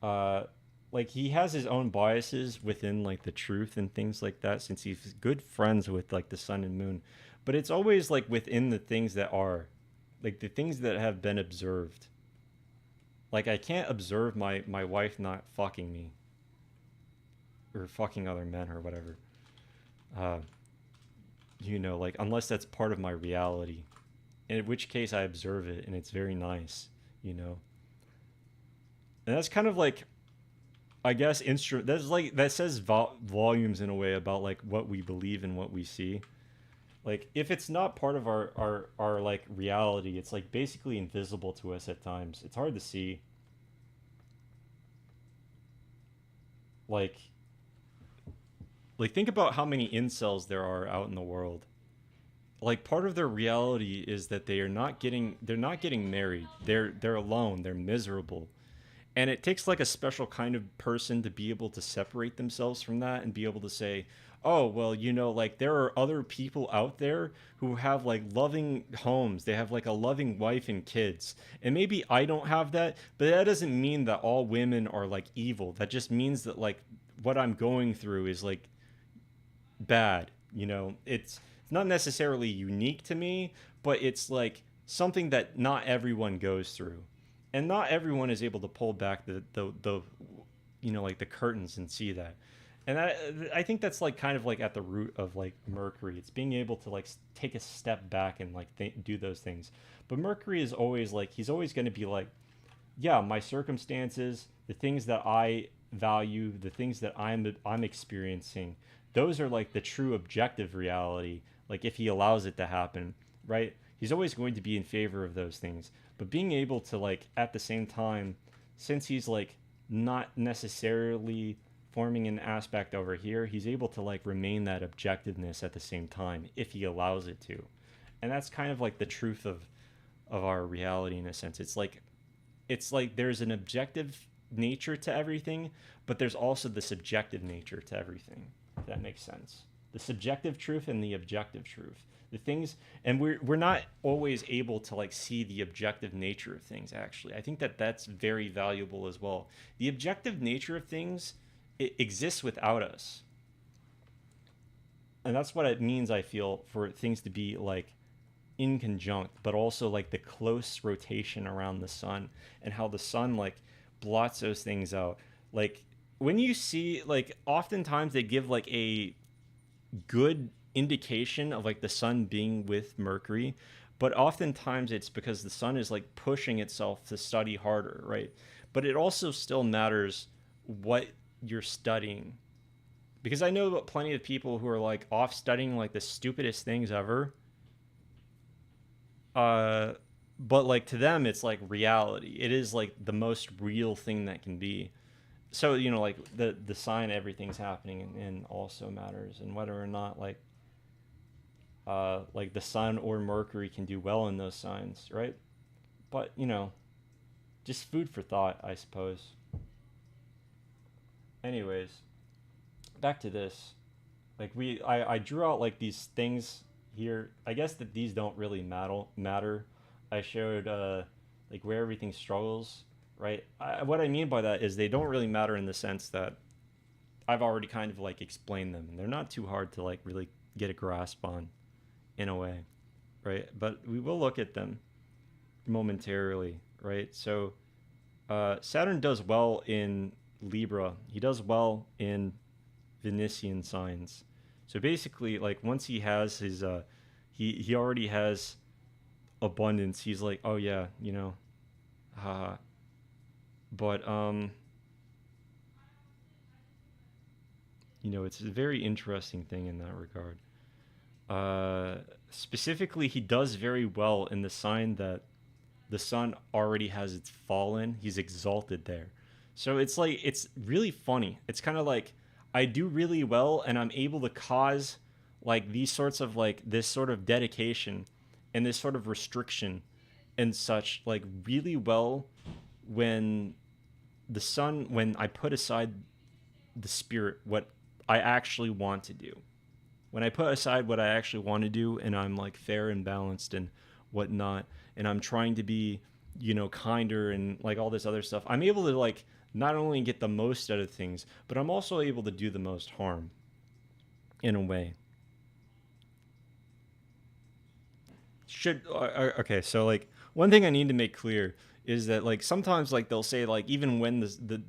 uh, like he has his own biases within like the truth and things like that since he's good friends with like the sun and moon, but it's always like within the things that are like the things that have been observed. Like I can't observe my wife not fucking me or fucking other men or whatever. uh like unless that's part of my reality, in which case I observe it and it's very nice, you know. And that's kind of like, I guess, instrument. That's like that says volumes in a way about like what we believe and what we see. Like if it's not part of our like reality, it's like basically invisible to us at times. It's hard to see. Like think about how many incels there are out in the world. Like part of their reality is that they're not getting married. They're alone. They're miserable. And it takes like a special kind of person to be able to separate themselves from that and be able to say, oh well, like there are other people out there who have like loving homes, they have like a loving wife and kids, and maybe I don't have that, but that doesn't mean that all women are like evil. That just means that like what I'm going through is like bad. It's not necessarily unique to me, but it's like something that not everyone goes through, and not everyone is able to pull back the like the curtains and see that. And I think that's like kind of like at the root of like Mercury. It's being able to like take a step back and like do those things. But Mercury is always like, he's always going to be like, yeah, my circumstances, the things that I value, the things that I'm experiencing, those are like the true objective reality. Like if he allows it to happen, right? He's always going to be in favor of those things. But being able to like at the same time, since he's like not necessarily forming an aspect over here, he's able to like remain that objectiveness at the same time if he allows it to. And that's kind of like the truth of our reality in a sense. It's like there's an objective nature to everything, but there's also the subjective nature to everything. If that makes sense. The subjective truth and the objective truth. The things, and we're not always able to like see the objective nature of things. Actually, I think that that's very valuable as well. The objective nature of things, it exists without us, and that's what it means. I feel for things to be like in conjunct, but also like the close rotation around the sun and how the sun like blots those things out. Like when you see like oftentimes they give like a good indication of like the sun being with Mercury, but oftentimes it's because the sun is like pushing itself to study harder, right? But it also still matters what you're studying, because I know plenty of people who are like off studying like the stupidest things ever, uh but like to them it's like reality. It is like the most real thing that can be. So like the sign everything's happening in also matters, and whether or not like the sun or Mercury can do well in those signs, right? But just food for thought, I suppose. Anyways, back to this. Like I drew out like these things here. I guess that these don't really matter. I showed like where everything struggles, right? What I mean by that is they don't really matter in the sense that I've already kind of like explained them, and they're not too hard to like really get a grasp on in a way, right? But we will look at them momentarily, right? So Saturn does well in Libra. He does well in Venusian signs. So basically, like once he has his, he already has abundance. He's like, oh yeah, uh, but it's a very interesting thing in that regard. specifically, he does very well in the sign that the sun already has its fall in. He's exalted there. So it's like, it's really funny. It's kind of like I do really well and I'm able to cause like these sorts of like this sort of dedication and this sort of restriction and such like really well when when I put aside the spirit, what I actually want to do. When I put aside what I actually want to do and I'm like fair and balanced and whatnot, and I'm trying to be, kinder and like all this other stuff, I'm able to like not only get the most out of things, but I'm also able to do the most harm in a way. Okay, so like one thing I need to make clear is that like sometimes like they'll say like even when the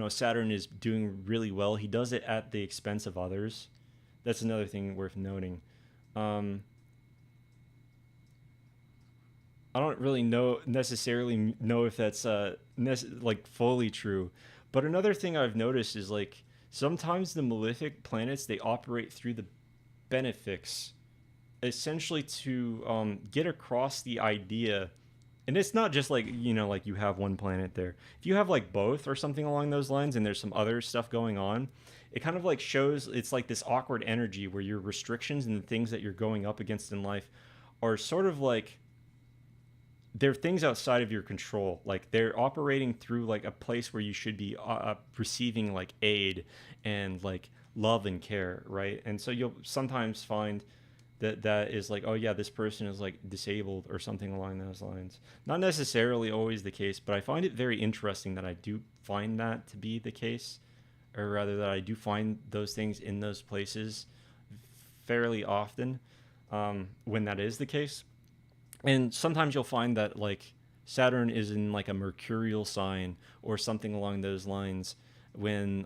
Saturn is doing really well, he does it at the expense of others. That's another thing worth noting. Um, I don't really necessarily know if that's like fully true, but another thing I've noticed is like sometimes the malefic planets they operate through the benefics, essentially to get across the idea. And it's not just like like you have one planet there. If you have like both or something along those lines, and there's some other stuff going on, it kind of like shows it's like this awkward energy where your restrictions and the things that you're going up against in life are sort of like they're things outside of your control. Like they're operating through like a place where you should be receiving like aid and like love and care, right? And so you'll sometimes find that is like, oh yeah, this person is like disabled or something along those lines. Not necessarily always the case, but I find it very interesting that I do find that to be the case, or rather that I do find those things in those places fairly often, when that is the case. And sometimes you'll find that like Saturn is in like a mercurial sign or something along those lines when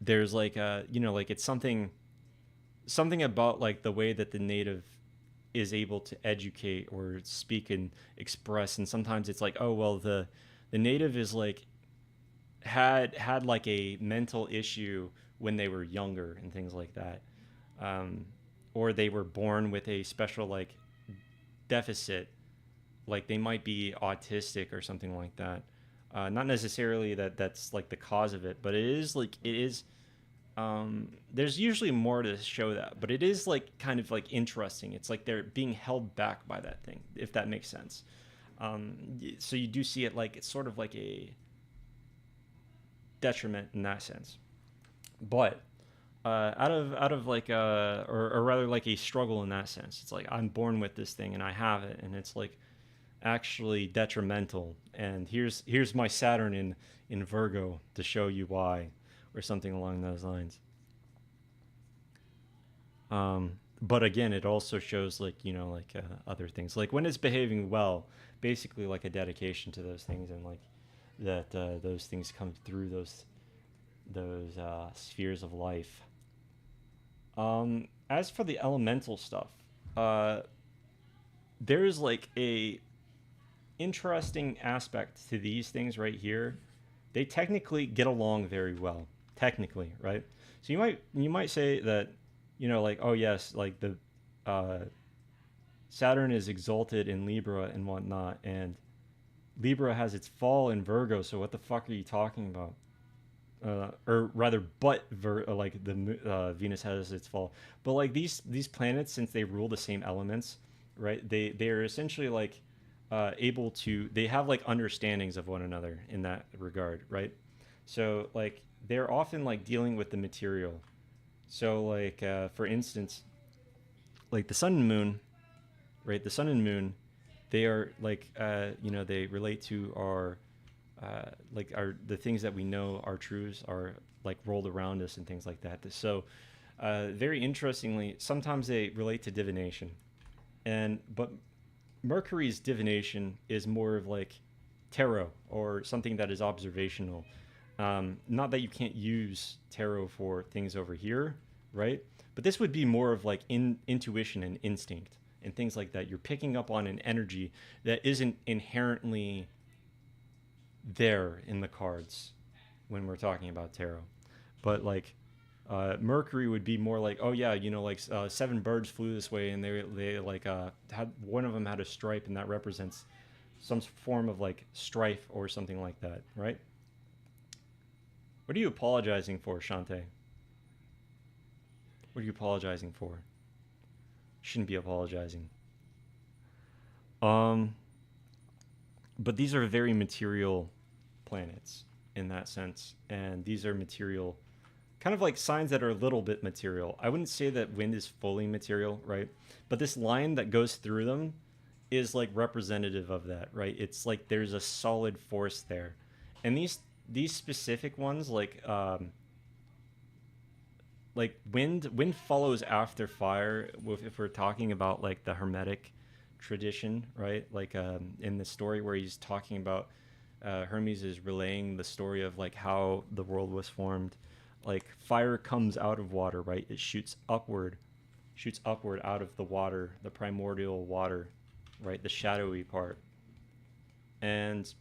there's like a like it's something about like the way that the native is able to educate or speak and express. And sometimes it's like, oh well, the native is like had like a mental issue when they were younger and things like that, um, or they were born with a special like deficit, like they might be autistic or something like that. Not necessarily that that's like the cause of it, but it is there's usually more to show that, but it is like kind of like interesting. It's like they're being held back by that thing, if that makes sense. So you do see it like it's sort of like a detriment in that sense, but out of like or rather like a struggle in that sense. It's like I'm born with this thing and I have it, and it's like actually detrimental. And here's my Saturn in Virgo to show you why, or something along those lines. But again, it also shows like like other things, like when it's behaving well, basically like a dedication to those things, and like that those things come through those spheres of life. As for the elemental stuff, uh, there's like a interesting aspect to these things right here. They technically get along very well, technically, right? So you might say that, like, oh yes, like the uh, Saturn is exalted in Libra and whatnot, and Libra has its fall in Virgo. So what the fuck are you talking about? Or rather, like the Venus has its fall, but like these planets, since they rule the same elements, right? They are essentially like able to they have like understandings of one another in that regard, right? So like they're often like dealing with the material. So like for instance, like the sun and moon, right? The sun and moon, they are like they relate to our like our the things that we know are truths are like rolled around us and things like that. So very interestingly, sometimes they relate to divination, and but Mercury's divination is more of like tarot or something that is observational. Not that you can't use tarot for things over here, right? But this would be more of like intuition and instinct and things like that. You're picking up on an energy that isn't inherently there in the cards when we're talking about tarot. But like Mercury would be more like, oh yeah, like 7 birds flew this way, and they like had one of them had a stripe, and that represents some form of like strife or something like that, right? What are you apologizing for, Shante? What are you apologizing for? Shouldn't be apologizing. Um, but these are very material planets in that sense, and these are material, kind of like signs that are a little bit material. I wouldn't say that wind is fully material, right? But this line that goes through them is like representative of that, right? It's like there's a solid force there, and these specific ones, like wind follows after fire. If we're talking about like the Hermetic tradition, right? Like in the story where he's talking about Hermes is relaying the story of like how the world was formed. Like fire comes out of water, right? It shoots upward out of the water, the primordial water, right? The shadowy part, and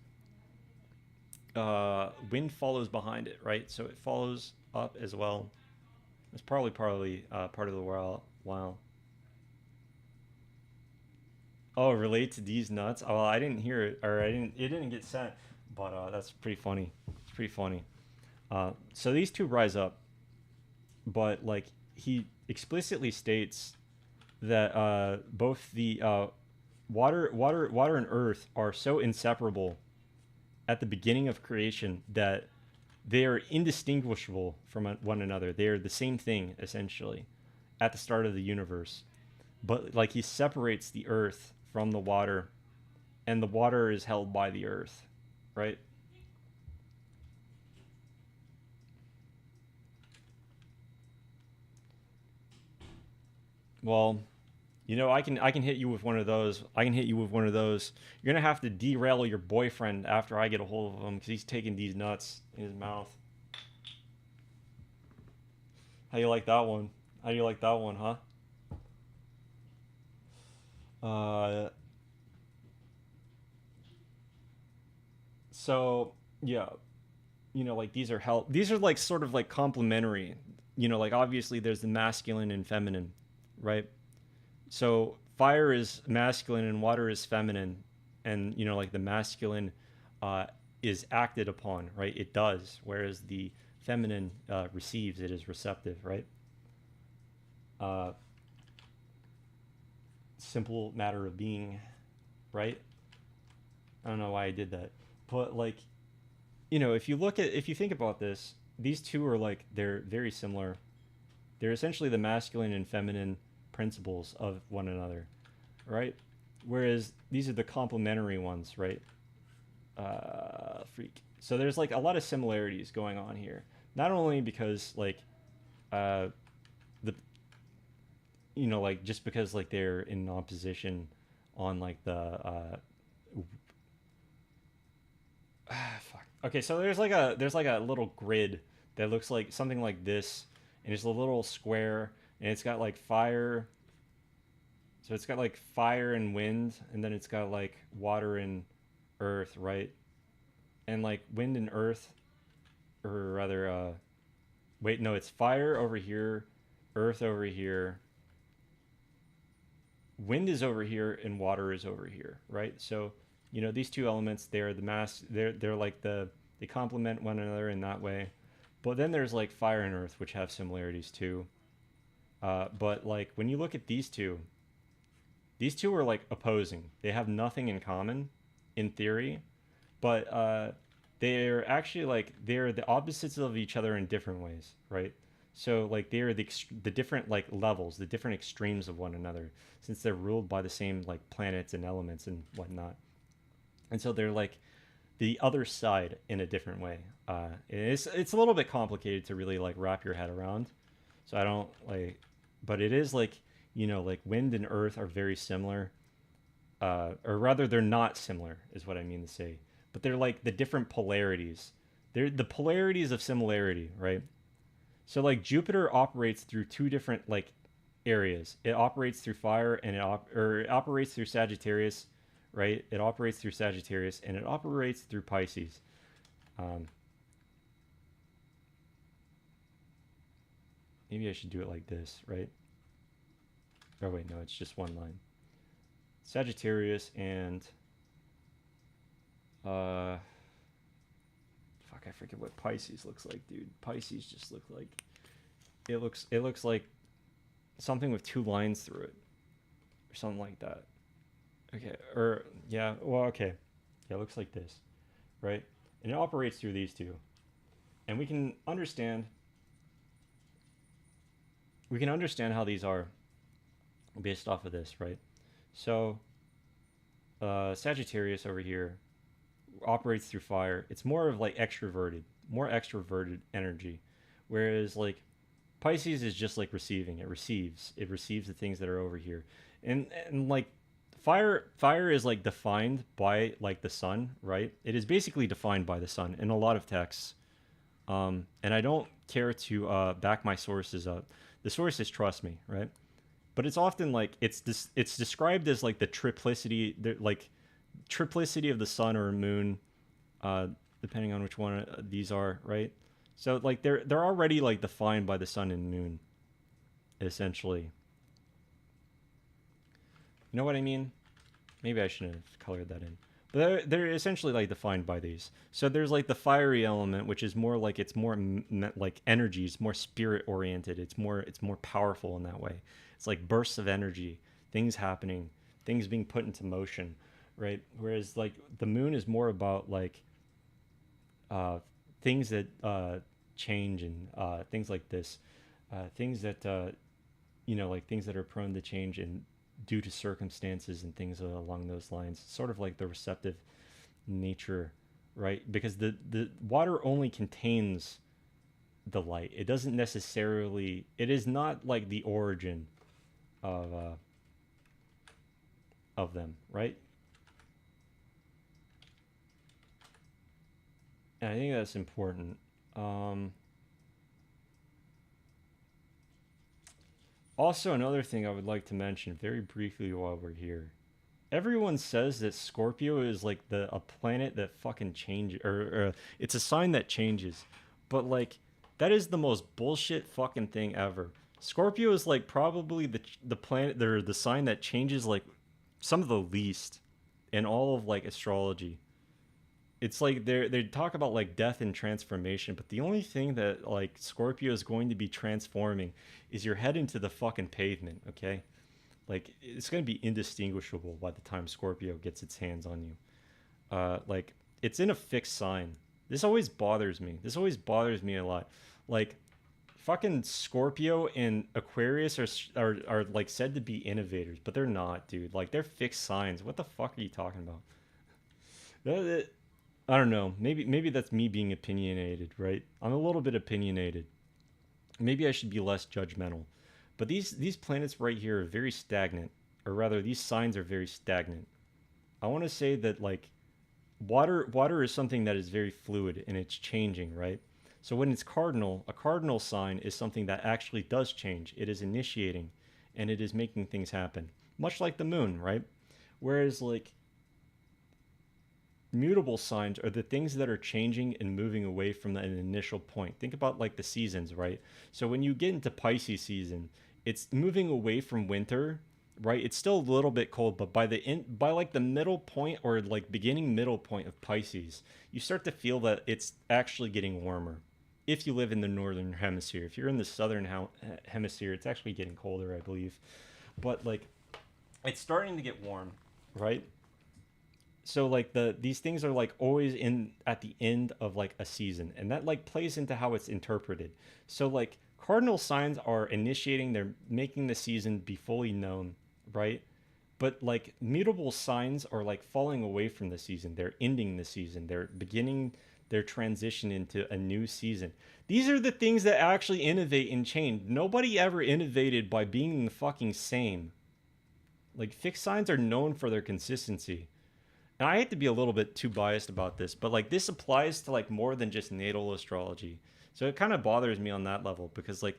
wind follows behind it, right? So it follows up as well. It's probably part of the while. Oh, relate to these nuts. Oh, well, I didn't hear it, or I didn't. It didn't get sent, but that's pretty funny. It's pretty funny. So these two rise up, but like he explicitly states that both the water, and earth are so inseparable at the beginning of creation that they are indistinguishable from one another. They are the same thing essentially at the start of the universe. But like he separates the earth from the water, and the water is held by the earth, right? Well, I can hit you with one of those. I can hit you with one of those. You're gonna have to derail your boyfriend after I get a hold of him because he's taking these nuts in his mouth. How you like that one? How do you like that one, huh? Uh, so yeah, like these are like sort of like complementary. Like obviously there's the masculine and feminine, right? So fire is masculine and water is feminine, and like the masculine uh, is acted upon, right? It does, whereas the feminine receives. It is receptive, right? Uh, Simple matter of being, right? I don't know why I did that, but like if you think about this, these two are like they're very similar. They're essentially the masculine and feminine principles of one another, right? Whereas these are the complementary ones, right? Freak. So there's like a lot of similarities going on here. Not only because like uh, the like just because like they're in opposition on like the fuck. Okay, so there's like a little grid that looks like something like this, and it's a little square, and it's got like fire. So it's got like fire and wind, and then it's got like water and earth, right? And like wind and earth, or rather, wait, no, it's fire over here, earth over here, wind is over here, and water is over here, right? So these two elements, they're the mass. They're like they complement one another in that way. But then there's like fire and earth, which have similarities too. But like when you look at these two are like opposing. They have nothing in common, in theory, but they're actually like they're the opposites of each other in different ways, right? So like they're the different like levels, the different extremes of one another, since they're ruled by the same like planets and elements and whatnot. And so they're like the other side in a different way. It's a little bit complicated to really like wrap your head around. So I don't like, but it is like like wind and earth are very similar, or rather they're not similar is what I mean to say. But they're like the different polarities. They're the polarities of similarity, right? So like Jupiter operates through two different like areas. It operates through fire, and it operates through Sagittarius, right? It operates through Sagittarius, and it operates through Pisces. Um, maybe I should do it like this, right? Oh wait, no, it's just one line. Sagittarius and fuck, I forget what Pisces looks like, dude. Pisces just look like it looks like something with two lines through it or something like that. Okay, or yeah, well, okay. Yeah, it looks like this, right? And it operates through these two. And we can understand how these are based off of this, right? So, Sagittarius over here operates through fire. It's more of like more extroverted energy, whereas like Pisces is just like receiving. It receives the things that are over here, and like fire is like defined by like the sun, right? It is basically defined by the sun in a lot of texts. And I don't care to back my sources up. The sources trust me, right? But it's often like it's described as like the triplicity of the sun or moon, uh, depending on which one these are, right? So like they're already like defined by the sun and moon, essentially. You know what I mean? Maybe I shouldn't have colored that in. But they're essentially like defined by these. So there's like the fiery element, which is more like it's more like energy. It's more spirit oriented. It's more powerful in that way. It's like bursts of energy, things happening, things being put into motion, right? Whereas like the moon is more about like uh, things that change and things like this, things that like things that are prone to change and due to circumstances and things along those lines. Sort of like the receptive nature, right? Because the water only contains the light. It doesn't necessarily. It is not like the origin of them, right? And I think that's important. Um, Also, another thing I would like to mention very briefly while we're here. Everyone says that Scorpio is like a planet that fucking changes, or it's a sign that changes, but like that is the most bullshit fucking thing ever. Scorpio is like probably the planet, or the sign that changes like some of the least in all of like astrology. It's like they talk about like death and transformation, but the only thing that like Scorpio is going to be transforming is your head into the fucking pavement, okay? Like it's going to be indistinguishable by the time Scorpio gets its hands on you. Like it's in a fixed sign. This always bothers me. This always bothers me a lot. Like fucking Scorpio and Aquarius are like said to be innovators, but they're not, dude. Like they're fixed signs. What the fuck are you talking about? I don't know. Maybe that's me being opinionated, right? I'm a little bit opinionated. Maybe I should be less judgmental. But these planets right here are very stagnant, or rather, these signs are very stagnant. I want to say that like water is something that is very fluid and it's changing, right? So when it's cardinal, a cardinal sign is something that actually does change. It is initiating, and it is making things happen, much like the moon, right? Whereas like mutable signs are the things that are changing and moving away from an initial point. Think about like the seasons, right? So when you get into Pisces season, it's moving away from winter, right? It's still a little bit cold, but by like the middle point or like beginning middle point of Pisces, you start to feel that it's actually getting warmer. If you live in the northern hemisphere, if you're in the southern hemisphere, it's actually getting colder, I believe. But like it's starting to get warm, right? So like these things are like always in at the end of like a season, and that like plays into how it's interpreted. So like cardinal signs are initiating, they're making the season be fully known, right? But like mutable signs are like falling away from the season, they're ending the season, they're beginning their transition into a new season. These are the things that actually innovate and change. Nobody ever innovated by being the fucking same. Like fixed signs are known for their consistency. And I hate to be a little bit too biased about this, but like this applies to like more than just natal astrology. So it kind of bothers me on that level because like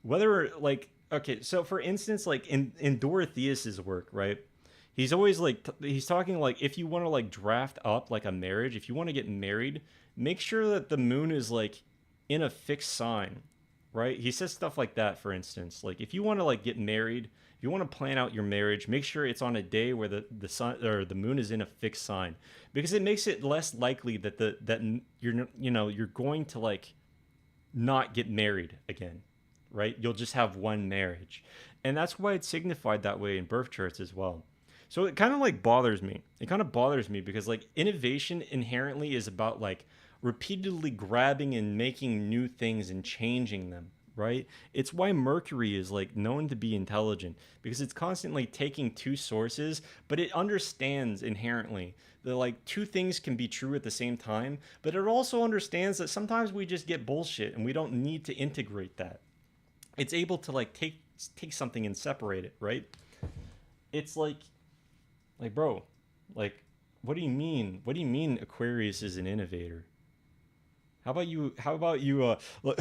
whether like okay, so for instance, like in Dorotheus's work, right? He's always like he's talking like if you want to like draft up like a marriage, if you want to get married, make sure that the moon is like in a fixed sign. right? He says stuff like that, for instance. Like if you want to like get married, if you want to plan out your marriage, make sure it's on a day where the sun or the moon is in a fixed sign, because it makes it less likely that you're going to like not get married again, right? You'll just have one marriage. And that's why it's signified that way in birth charts as well. So it kind of like bothers me. It kind of bothers me because like innovation inherently is about like repeatedly grabbing and making new things and changing them, right? It's why Mercury is like known to be intelligent, because it's constantly taking two sources, but it understands inherently that like two things can be true at the same time, but it also understands that sometimes we just get bullshit and we don't need to integrate that. It's able to like take something and separate it, right? It's like bro, like what do you mean? What do you mean Aquarius is an innovator? How about you? How about you? Look,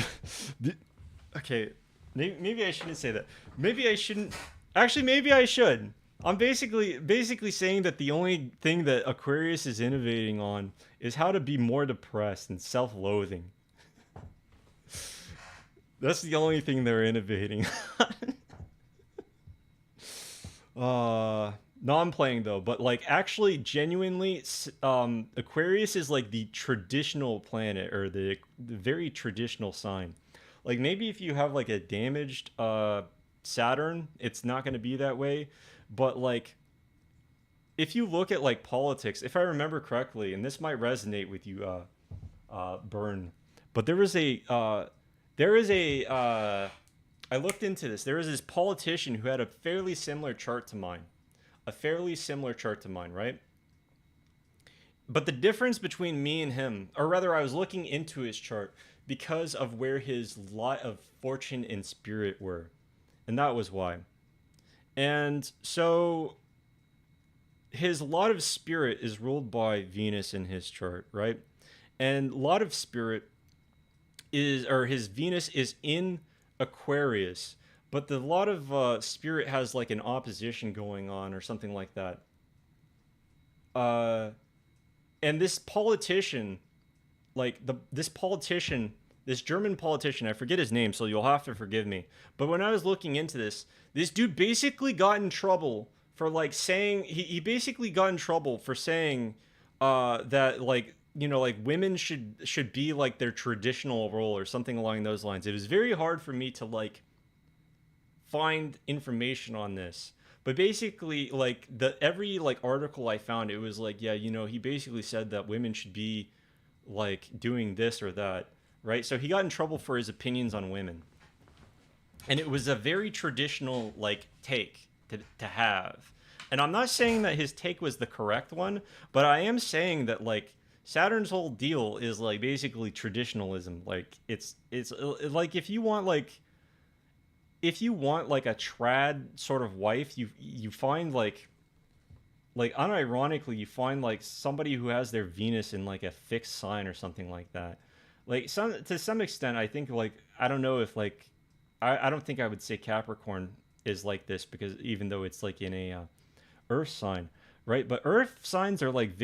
okay, maybe I shouldn't say that. Maybe I shouldn't. Actually, maybe I should. I'm basically saying that the only thing that Aquarius is innovating on is how to be more depressed and self-loathing. That's the only thing they're innovating. No, I'm playing though, but like actually, genuinely, Aquarius is like the traditional planet or the very traditional sign. Like maybe if you have like a damaged Saturn, it's not going to be that way. But like if you look at like politics, if I remember correctly, and this might resonate with you, Burn, but there is a I looked into this. There was this politician who had a fairly similar chart to mine, right? But the difference between me and him, or rather, I was looking into his chart because of where his lot of fortune and spirit were, and that was why. And so his lot of spirit is ruled by Venus in his chart, right? And lot of spirit is, or his Venus is in Aquarius, but the lot of spirit has like an opposition going on or something like that. Uh, and this politician, like this politician, this German politician, I forget his name, so you'll have to forgive me. But when I was looking into this dude basically got in trouble for like saying he basically got in trouble for saying that like like women should be like their traditional role or something along those lines. It was very hard for me to like find information on this. But basically like the every like article I found, it was like, yeah, he basically said that women should be like doing this or that, right? So he got in trouble for his opinions on women. And it was a very traditional like take to have. And I'm not saying that his take was the correct one, but I am saying that like Saturn's whole deal is like basically traditionalism. Like it's like if you want like a trad sort of wife, you find like unironically you find like somebody who has their Venus in like a fixed sign or something like that. Like some to some extent, I think like I don't know if like I don't think I would say Capricorn is like this, because even though it's like in a Earth sign, right? But Earth signs are like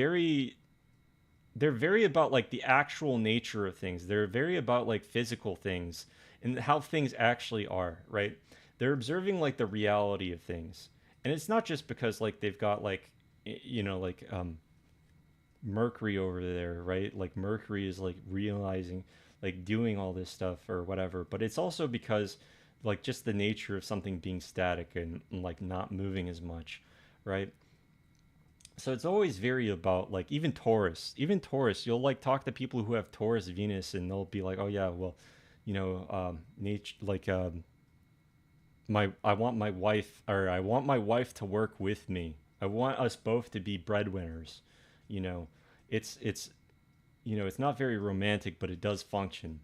they're very about like the actual nature of things. They're very about like physical things and how things actually are, right? They're observing like the reality of things. And it's not just because like they've got like like Mercury over there, right? Like Mercury is like realizing like doing all this stuff or whatever, but it's also because like just the nature of something being static and like not moving as much, right? So it's always very about like even Taurus, you'll like talk to people who have Taurus Venus and they'll be like, oh yeah, well, nature, like my I want my wife to work with me. I want us both to be breadwinners. you know it's it's not very romantic, but it does function.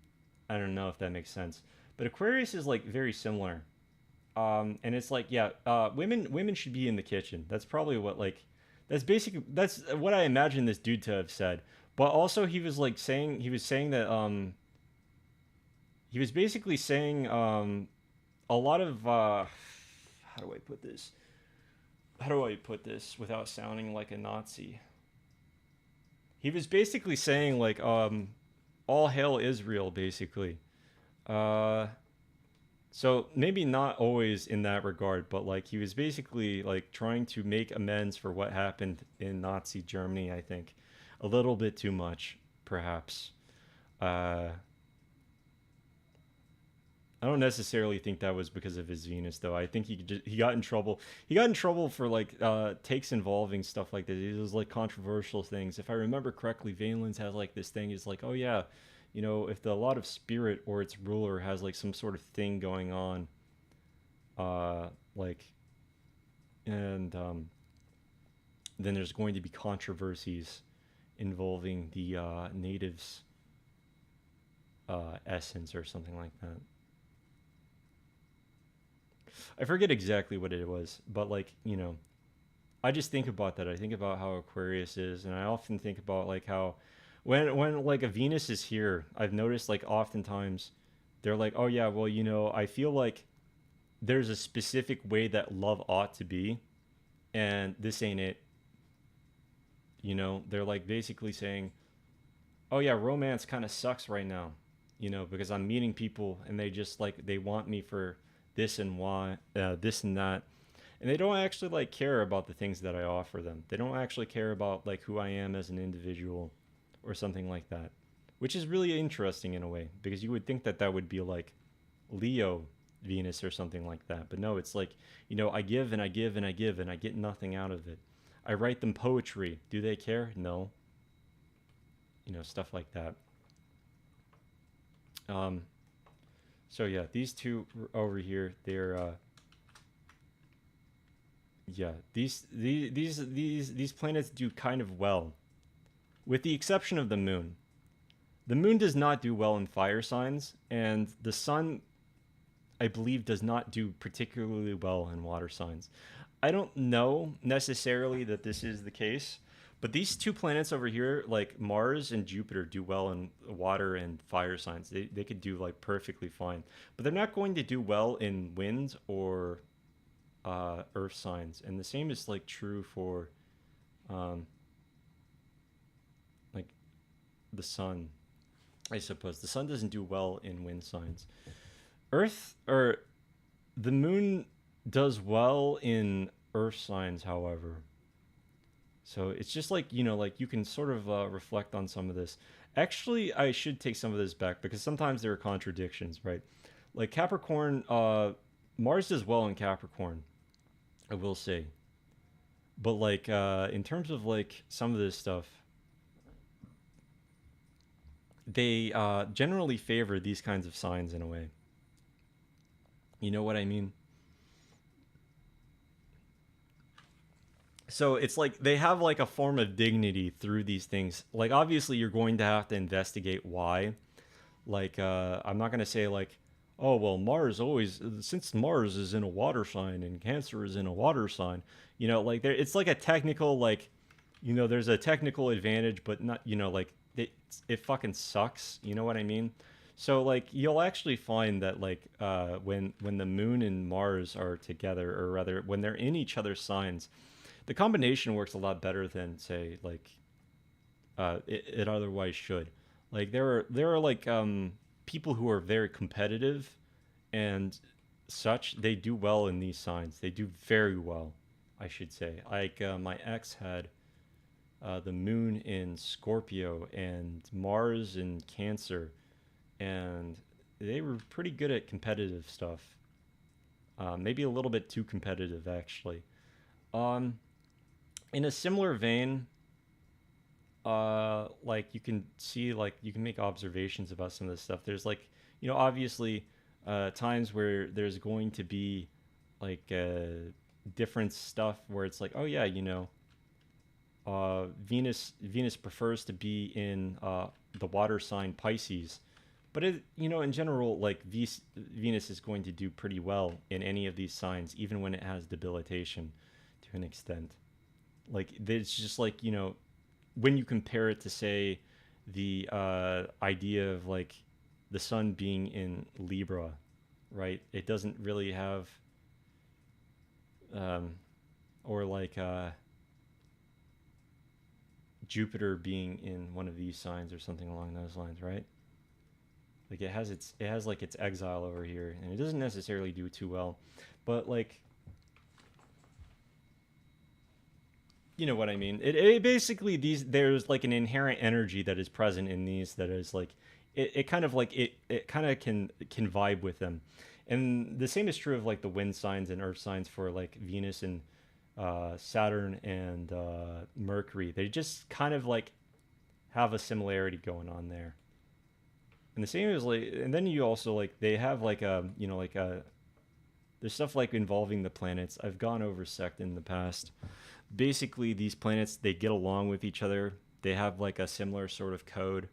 I don't know if that makes sense, but Aquarius is like very similar. And it's like, yeah, women should be in the kitchen. That's probably what like that's what I imagine this dude to have said. But also he was saying that he was basically saying a lot of how do I put this? How do I put this without sounding like a Nazi? He was basically saying like all hail Israel basically. So maybe not always in that regard, but like he was basically like trying to make amends for what happened in Nazi Germany, I think. A little bit too much, perhaps. Uh, I don't necessarily think that was because of his Venus, though. I think he got in trouble. He got in trouble for like takes involving stuff like this. It was like controversial things. If I remember correctly, Vanelands has like this thing. Is like, oh yeah, you know, if the lot of spirit or its ruler has like some sort of thing going on, uh, like, and then there's going to be controversies involving the natives' essence or something like that. I forget exactly what it was, but like, you know, I just think about that. I think about how Aquarius is, and I often think about like how when like a Venus is here, I've noticed like oftentimes they're like, "Oh yeah, well, you know, I feel like there's a specific way that love ought to be, and this ain't it." You know, they're like basically saying, "Oh yeah, romance kind of sucks right now." You know, because I'm meeting people and they just like they want me for this and why, this and that, and they don't actually like care about the things that I offer them. They don't actually care about like who I am as an individual or something like that, which is really interesting in a way because you would think that that would be like Leo Venus or something like that. But no, it's like, you know, I give and I give and I give and I get nothing out of it. I write them poetry. Do they care? No. You know, stuff like that. Um, so yeah, these two over here, they're yeah, these planets do kind of well, with the exception of the moon. The moon does not do well in fire signs, and the sun, I believe, does not do particularly well in water signs. I don't know necessarily that this is the case, but these two planets over here, like Mars and Jupiter, do well in water and fire signs. They could do like perfectly fine, but they're not going to do well in wind or earth signs. And the same is like true for um, like the sun. I suppose the sun doesn't do well in wind signs. Earth or the moon does well in earth signs, however. So it's just like, you know, like you can sort of reflect on some of this. Actually, I should take some of this back because sometimes there are contradictions, right? Like Capricorn, Mars does well in Capricorn, I will say. But like in terms of like some of this stuff, they generally favor these kinds of signs in a way. You know what I mean? So it's like they have like a form of dignity through these things. Like obviously you're going to have to investigate why. Like I'm not going to say like, oh well, Mars always, since Mars is in a water sign and Cancer is in a water sign, you know, like there it's like a technical like, you know, there's a technical advantage, but not, you know, like it fucking sucks. You know what I mean? So like you'll actually find that like when the moon and Mars are together, or rather when they're in each other's signs, the combination works a lot better than say like it otherwise should. Like there are like people who are very competitive and such. They do well in these signs. They do very well, I should say. Like my ex had the moon in Scorpio and Mars in Cancer, and they were pretty good at competitive stuff. Maybe a little bit too competitive, actually. Um, in a similar vein, like you can see, like you can make observations about some of this stuff. There's like, you know, obviously, times where there's going to be like different stuff where it's like, oh yeah, you know, Venus prefers to be in the water sign Pisces, but it, you know, in general, like Venus is going to do pretty well in any of these signs, even when it has debilitation to an extent. Like it's just like, you know, when you compare it to say the idea of like the sun being in Libra, right? It doesn't really have um, or like Jupiter being in one of these signs or something along those lines, right? Like it has like its exile over here, and it doesn't necessarily do too well. But like, you know what I mean. It basically, these, there's like an inherent energy that is present in these that is like, it kind of like it kind of can vibe with them, and the same is true of like the wind signs and earth signs for like Venus and Saturn and Mercury. They just kind of like have a similarity going on there. And the same is like, and then you also like they have like you know, like there's stuff like involving the planets. I've gone over sect in the past. Basically, these planets, they get along with each other. They have like a similar sort of code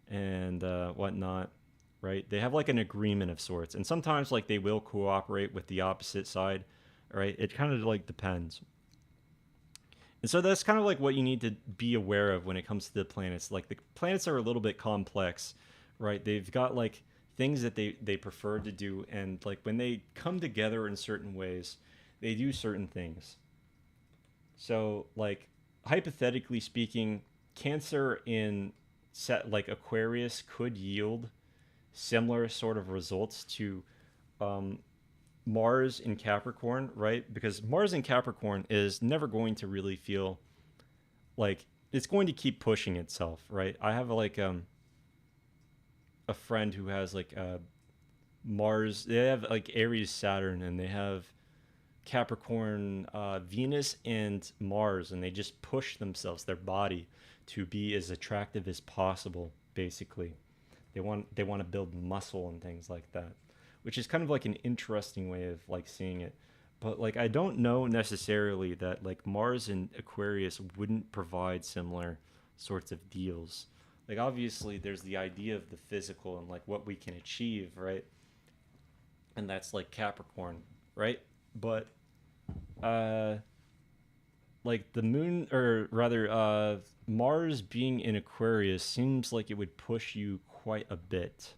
and whatnot, right? They have like an agreement of sorts, and sometimes like they will cooperate with the opposite side, right? It kind of like depends. And so that's kind of like what you need to be aware of when it comes to the planets. Like the planets are a little bit complex, right? They've got like things that they prefer to do, and like when they come together in certain ways, they do certain things. So like hypothetically speaking, Cancer in set like Aquarius could yield similar sort of results to um, Mars in Capricorn, right? Because Mars in Capricorn is never going to really feel like it's going to keep pushing itself, right? I have like a friend who has like Mars. They have like Aries, Saturn, and they have Capricorn, Venus, and Mars, and they just push themselves, their body, to be as attractive as possible. Basically, they want to build muscle and things like that, which is kind of like an interesting way of like seeing it. But like I don't know necessarily that like Mars and Aquarius wouldn't provide similar sorts of deals. Like obviously there's the idea of the physical and like what we can achieve, right? And that's like Capricorn, right? But uh like the moon, or rather Mars being in Aquarius seems like it would push you quite a bit.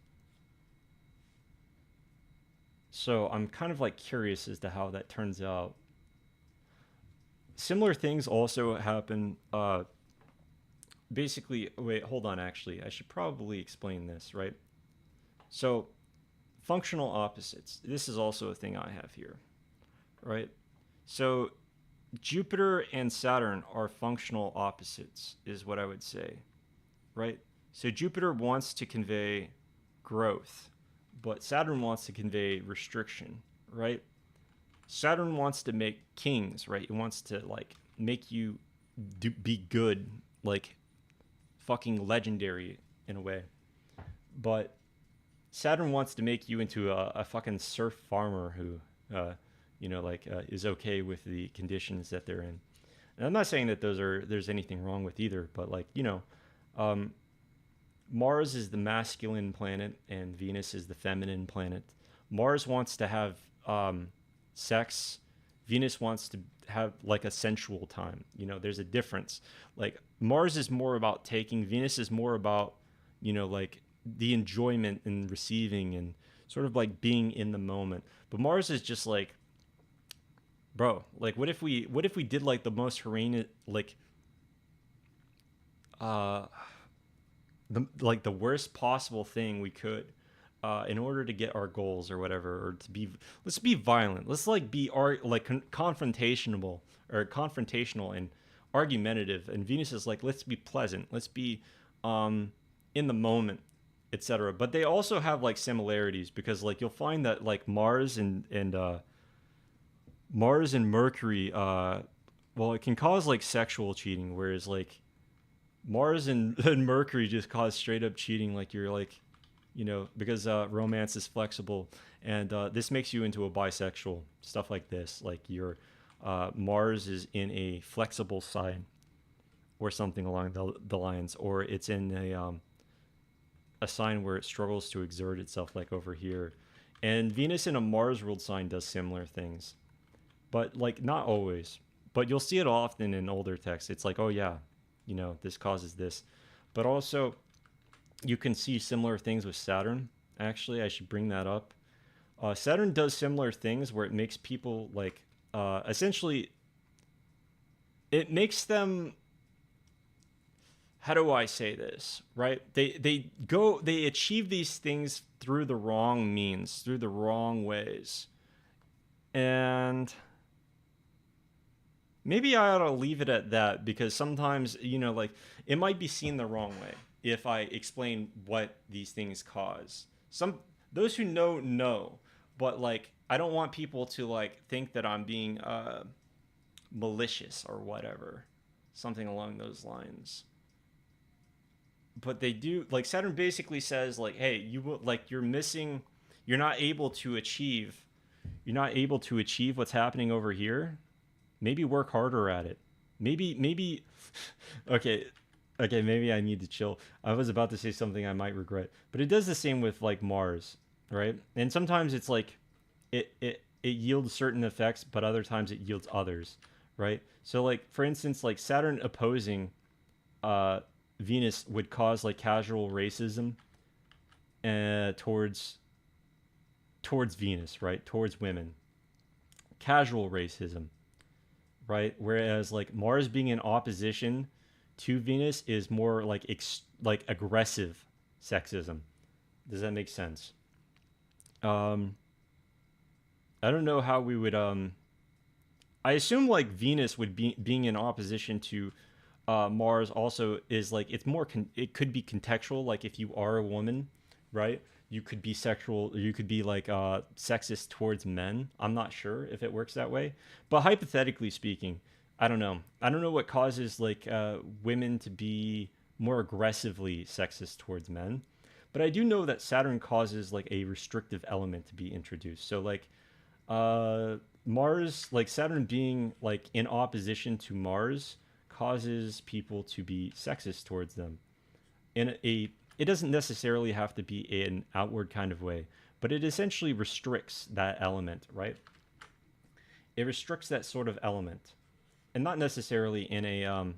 So I'm kind of like curious as to how that turns out. Similar things also happen. Basically, wait, hold on. Actually, I should probably explain this, right? So, functional opposites. This is also a thing I have here, right? So, Jupiter and Saturn are functional opposites, is what I would say, right? So, Jupiter wants to convey growth, but Saturn wants to convey restriction, right? Saturn wants to make kings, right? It wants to like make you be good, like fucking legendary in a way. But Saturn wants to make you into a fucking serf farmer who, is okay with the conditions that they're in. And I'm not saying that there's anything wrong with either, but like um, Mars is the masculine planet and Venus is the feminine planet. Mars wants to have sex. Venus wants to have like a sensual time. There's a difference. Like Mars is more about taking, Venus is more about, like the enjoyment and receiving and sort of like being in the moment. But Mars is just like, bro, like what if we did like the most horrendous, like uh the worst possible thing we could in order to get our goals or whatever, or to be, let's be violent, let's like be confrontational or confrontational and argumentative, and Venus is like, let's be pleasant, let's be in the moment, etc. But they also have like similarities, because like you'll find that like Mars and Mercury, well, it can cause like sexual cheating, whereas like Mars and Mercury just cause straight up cheating. Like you're like, because romance is flexible, and this makes you into a bisexual, stuff like this. Like your Mars is in a flexible sign, or something along the lines, or it's in a sign where it struggles to exert itself, like over here. And Venus in a Mars ruled sign does similar things, but like not always. But you'll see it often in older texts. It's like, oh yeah, this causes this. But also, you can see similar things with Saturn. Actually, I should bring that up. Saturn does similar things where it makes people like, essentially, it makes them. how do I say this, right? They achieve these things through the wrong means, through the wrong ways. And maybe I ought to leave it at that, because sometimes, like, it might be seen the wrong way if I explain what these things cause. Those who know, but like I don't want people to like think that I'm being malicious or whatever, something along those lines. But they do, like, Saturn basically says like, hey, you will, like, you're not able to achieve what's happening over here. Maybe work harder at it. Maybe okay, maybe I need to chill. I was about to say something I might regret, but it does the same with like Mars, right? And sometimes it's like it yields certain effects, but other times it yields others, right? So like, for instance, like Saturn opposing uh Venus would cause like casual racism towards Venus, right? Towards women. Casual racism, right? Whereas like Mars being in opposition to Venus is more like like aggressive sexism. Does that make sense? Um, I don't know how we would. I assume like Venus would be being in opposition to Mars also is like, it's more it could be contextual. Like if you are a woman, right? You could be sexual. You could be like sexist towards men. I'm not sure if it works that way, but hypothetically speaking, I don't know. I don't know what causes like women to be more aggressively sexist towards men, but I do know that Saturn causes like a restrictive element to be introduced. So like uh Mars, like Saturn being like in opposition to Mars, causes people to be sexist towards them in a it doesn't necessarily have to be an outward kind of way, but it essentially restricts that element, right? It restricts that sort of element, and not necessarily in a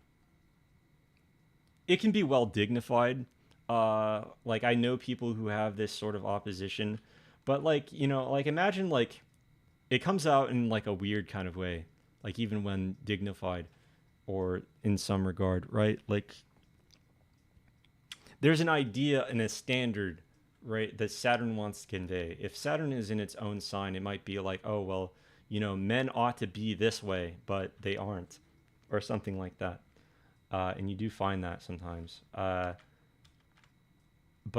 it can be well dignified. Like I know people who have this sort of opposition, but like, like imagine like it comes out in like a weird kind of way, like even when dignified or in some regard, right? Like there's an idea and a standard, right, that Saturn wants to convey. If Saturn is in its own sign, it might be like, oh well, men ought to be this way, but they aren't, or something like that. And you do find that sometimes. But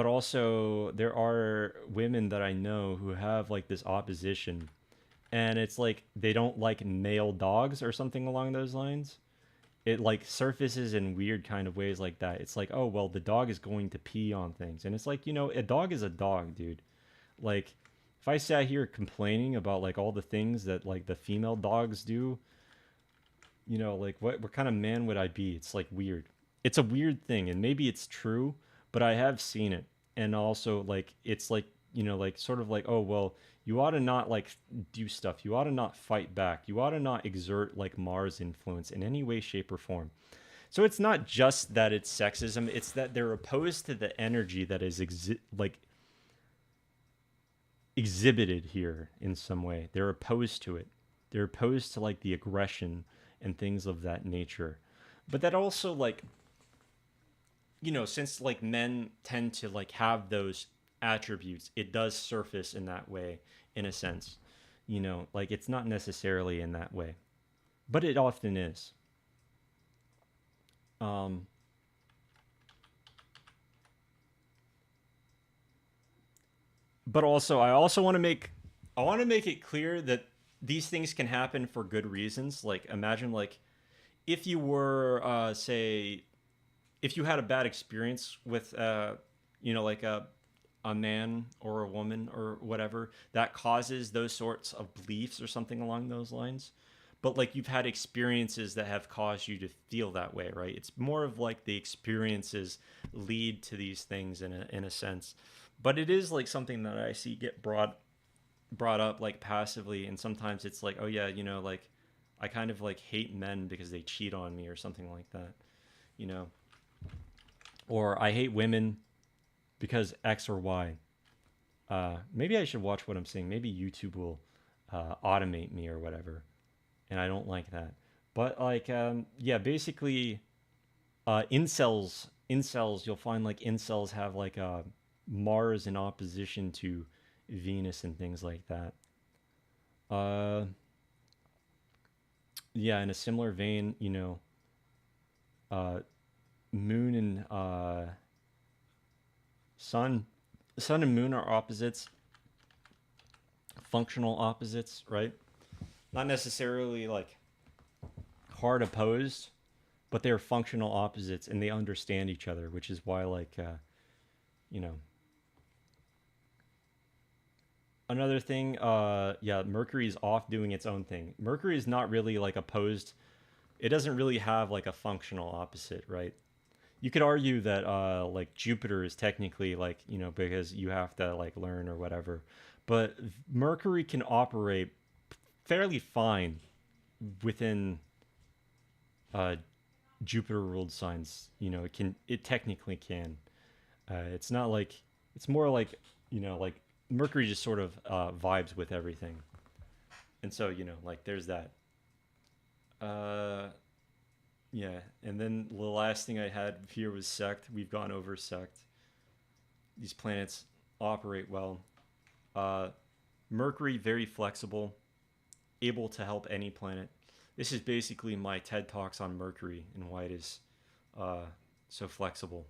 also, there are women that I know who have like this opposition, and it's like they don't like male dogs or something along those lines. It like surfaces in weird kind of ways like that. It's like, oh well, the dog is going to pee on things, and it's like, a dog is a dog, dude. Like, if I sat here complaining about like all the things that like the female dogs do, like what kind of man would I be? It's like weird. It's a weird thing, and maybe it's true, but I have seen it, and also like it's like, like sort of like, oh well, you ought to not like do stuff. You ought to not fight back. You ought to not exert like Mars influence in any way, shape, or form. So it's not just that it's sexism; it's that they're opposed to the energy that is like exhibited here in some way. They're opposed to it. They're opposed to like the aggression and things of that nature. But that also like, since like men tend to like have those attributes, it does surface in that way, in a sense. Like it's not necessarily in that way, but it often is. Um, but also, I want to make it clear that these things can happen for good reasons. Like imagine like if you were say if you had a bad experience with like a man or a woman or whatever that causes those sorts of beliefs or something along those lines, but like you've had experiences that have caused you to feel that way, right? It's more of like the experiences lead to these things in a sense. But it is like something that I see get brought up like passively, and sometimes it's like, oh yeah, like I kind of like hate men because they cheat on me or something like that, you know or I hate women because X or Y. Maybe I should watch what I'm saying. Maybe YouTube will automate me or whatever, and I don't like that. But like, yeah, basically, Incels, you'll find like incels have like Mars in opposition to Venus and things like that. Uh, yeah, in a similar vein, uh, Moon and Sun, Sun and Moon are opposites, functional opposites, right? Not necessarily like hard opposed, but they're functional opposites and they understand each other, which is why you know, another thing, yeah, Mercury is off doing its own thing. Mercury is not really like opposed. It doesn't really have like a functional opposite, right? You could argue that like Jupiter is technically like, because you have to like learn or whatever. But Mercury can operate fairly fine within uh Jupiter ruled signs. It technically can. It's not like it's more like, like Mercury just sort of vibes with everything. And so, like there's that. Uh yeah, and then the last thing I had here was sect. We've gone over sect. These planets operate well. Uh, Mercury, very flexible, able to help any planet. This is basically my TED Talks on Mercury and why it is uh, so flexible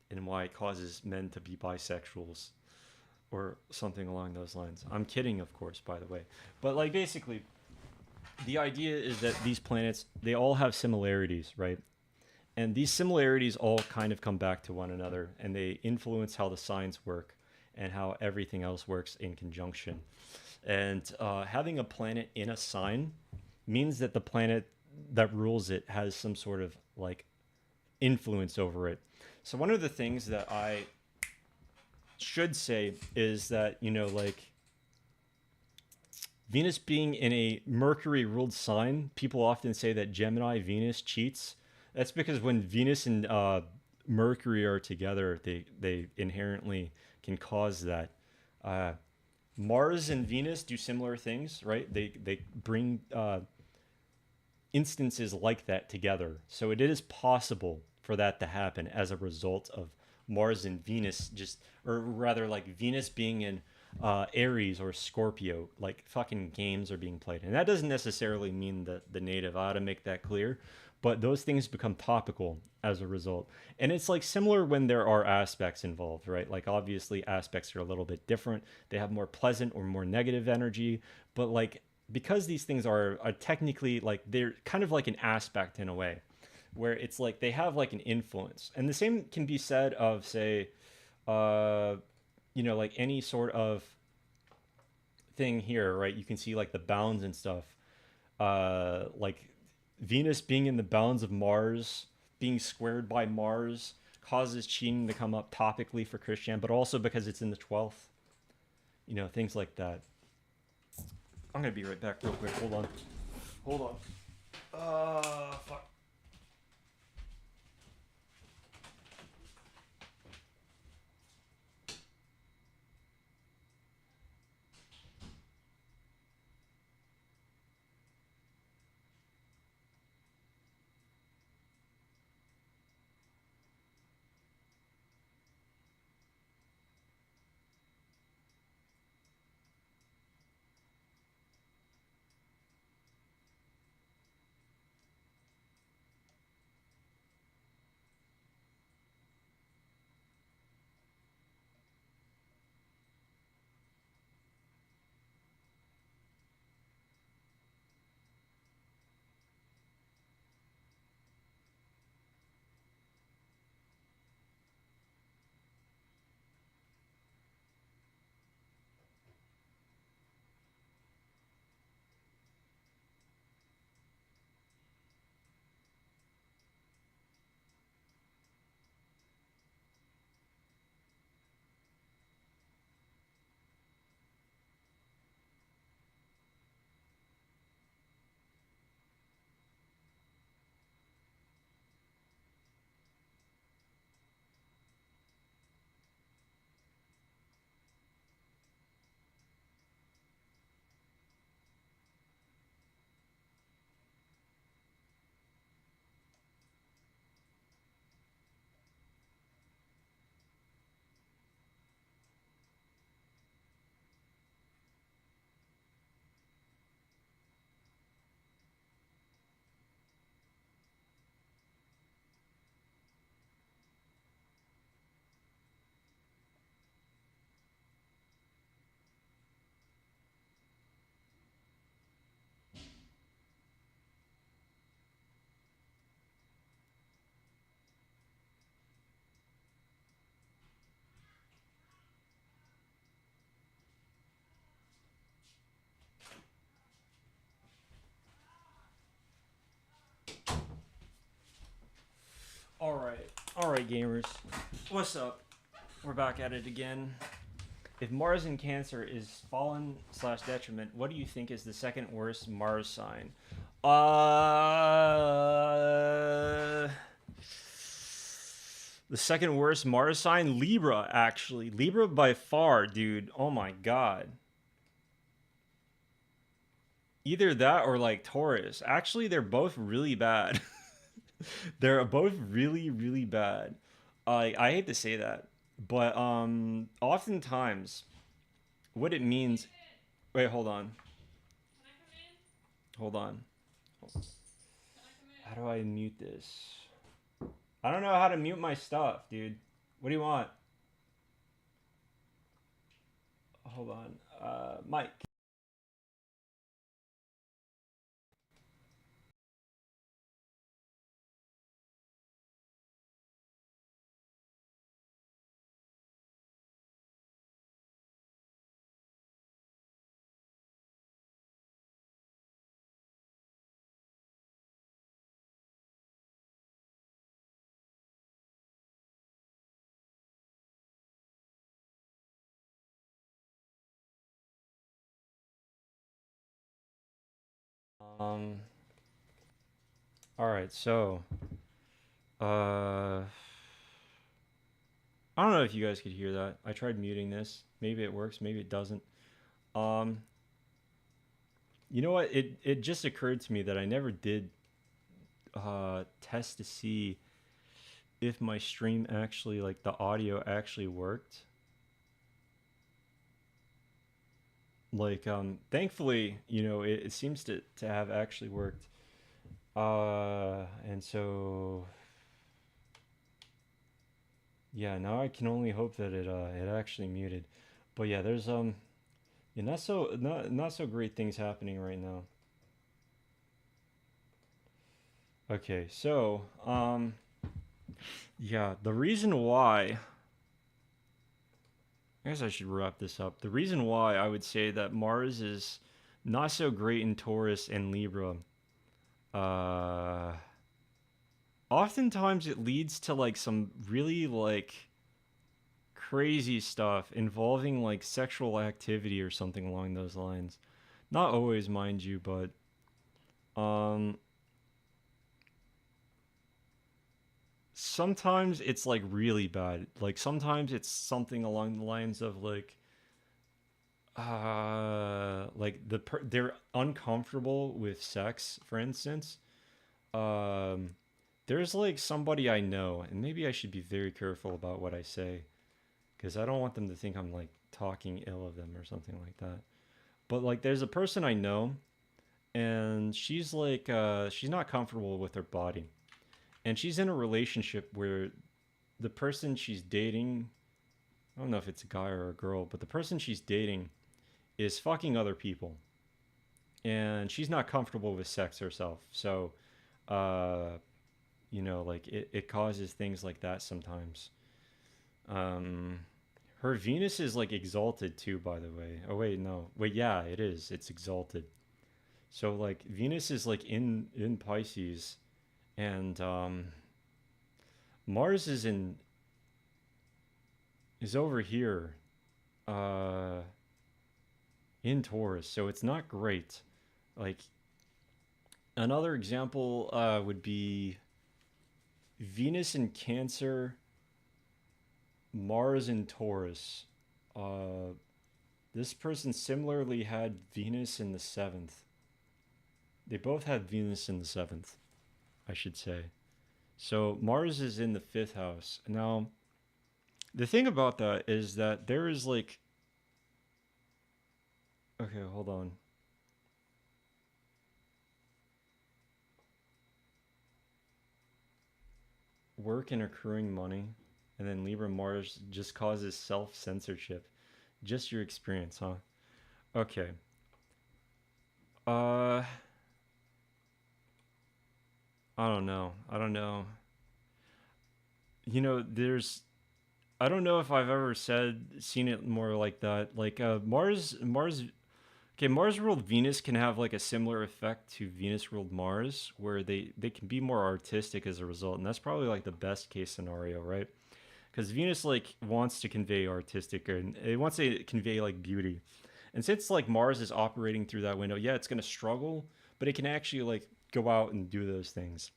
and why it causes men to be bisexuals or something along those lines. I'm kidding, of course, by the way. But, like, basically, the idea is that these planets, they all have similarities, right? And these similarities all kind of come back to one another and they influence how the signs work and how everything else works in conjunction. And having a planet in a sign means that the planet that rules it has some sort of like influence over it. So, one of the things that I should say is that, like Venus being in a Mercury ruled sign, people often say that Gemini Venus cheats. That's because when Venus and Mercury are together, they inherently can cause that. Uh, Mars and Venus do similar things, right? They bring instances like that together. So it is possible for that to happen as a result of Mars and Venus just, or rather, like Venus being in Aries or Scorpio, like fucking games are being played. And that doesn't necessarily mean that the native. I ought to make that clear. But those things become topical as a result. And it's like similar when there are aspects involved, right? Like obviously aspects are a little bit different. They have more pleasant or more negative energy. But like because these things are technically like they're kind of like an aspect in a way where it's like they have like an influence. And the same can be said of say uh like any sort of thing here, right? You can see like the bounds and stuff. Like Venus being in the bounds of Mars, being squared by Mars causes cheating to come up topically for Christian, but also because it's in the 12th. Things like that. I'm gonna be right back real quick. Hold on. Hold on. Fuck. Alright, gamers. What's up? We're back at it again. If Mars in Cancer is fallen slash detriment, what do you think is the second worst Mars sign? The second worst Mars sign? Libra, actually. Libra by far, dude. Oh my god. Either that or like Taurus. Actually, they're both really bad. They're both really, really bad. I hate to say that, but oftentimes what it means. Wait, hold on, hold on. How do I mute this? I don't know how to mute my stuff, dude. What do you want? Hold on, Mike. Um. All right, so uh, I don't know if you guys could hear that. I tried muting this. Maybe it works. Maybe it doesn't. Um, you know what? It just occurred to me that I never did test to see if my stream actually, like, the audio actually worked. Like, thankfully, it seems to have actually worked. And so yeah, now I can only hope that it actually muted. But yeah, there's yeah, not so great things happening right now. Okay, so yeah, the reason why, I guess I should wrap this up. The reason why I would say that Mars is not so great in Taurus and Libra, uh, oftentimes it leads to like some really like crazy stuff involving like sexual activity or something along those lines. Not always, mind you, but um, sometimes it's like really bad. Like sometimes it's something along the lines of they're uncomfortable with sex, for instance. Um, there's like somebody I know, and maybe I should be very careful about what I say because I don't want them to think I'm like talking ill of them or something like that. But like there's a person I know, and she's like she's not comfortable with her body. And she's in a relationship where the person she's dating, I don't know if it's a guy or a girl, but the person she's dating is fucking other people. And she's not comfortable with sex herself. So, uh, like it causes things like that sometimes. Um, her Venus is like exalted too, by the way. Oh, wait, no. Wait, yeah, it is. It's exalted. So, like, Venus is like in Pisces, and Mars is over here uh in Taurus, so it's not great. Like another example would be Venus in Cancer, Mars in Taurus. Uh this person similarly had Venus in the 7th. They both had Venus in the 7th, I should say. So Mars is in the 5th house. Now, the thing about that is that there is like, okay, hold on. Work and accruing money, and then Libra Mars just causes self censorship. Just your experience, huh? Okay. Uh, I don't know. I don't know. There's. I don't know if I've ever seen it more like that. Like Mars Okay, Mars ruled Venus can have like a similar effect to Venus ruled Mars, where they can be more artistic as a result, and that's probably like the best case scenario, right? Because Venus like wants to convey artistic, and it wants to convey like beauty, and since like Mars is operating through that window, yeah, it's gonna struggle, but it can actually like go out and do those things.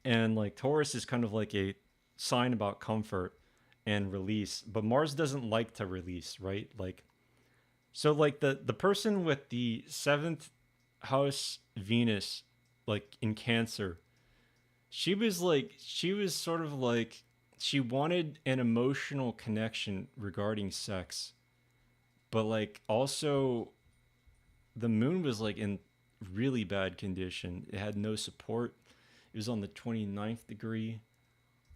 And like Taurus is kind of like a sign about comfort and release, but Mars doesn't like to release, right? Like so like the person with the 7th house Venus like in Cancer, she was sort of like she wanted an emotional connection regarding sex, but like also the moon was like in really bad condition. It had no support. It was on the 29th degree.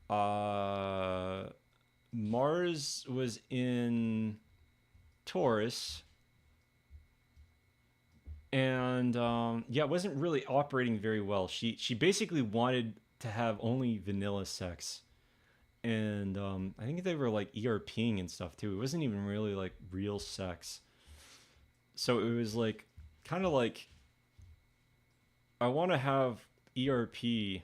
Uh Mars was in Taurus, and yeah, it wasn't really operating very well. She basically wanted to have only vanilla sex, and I think they were like ERPing and stuff too. It wasn't even really like real sex. So it was like kind of like I want to have ERP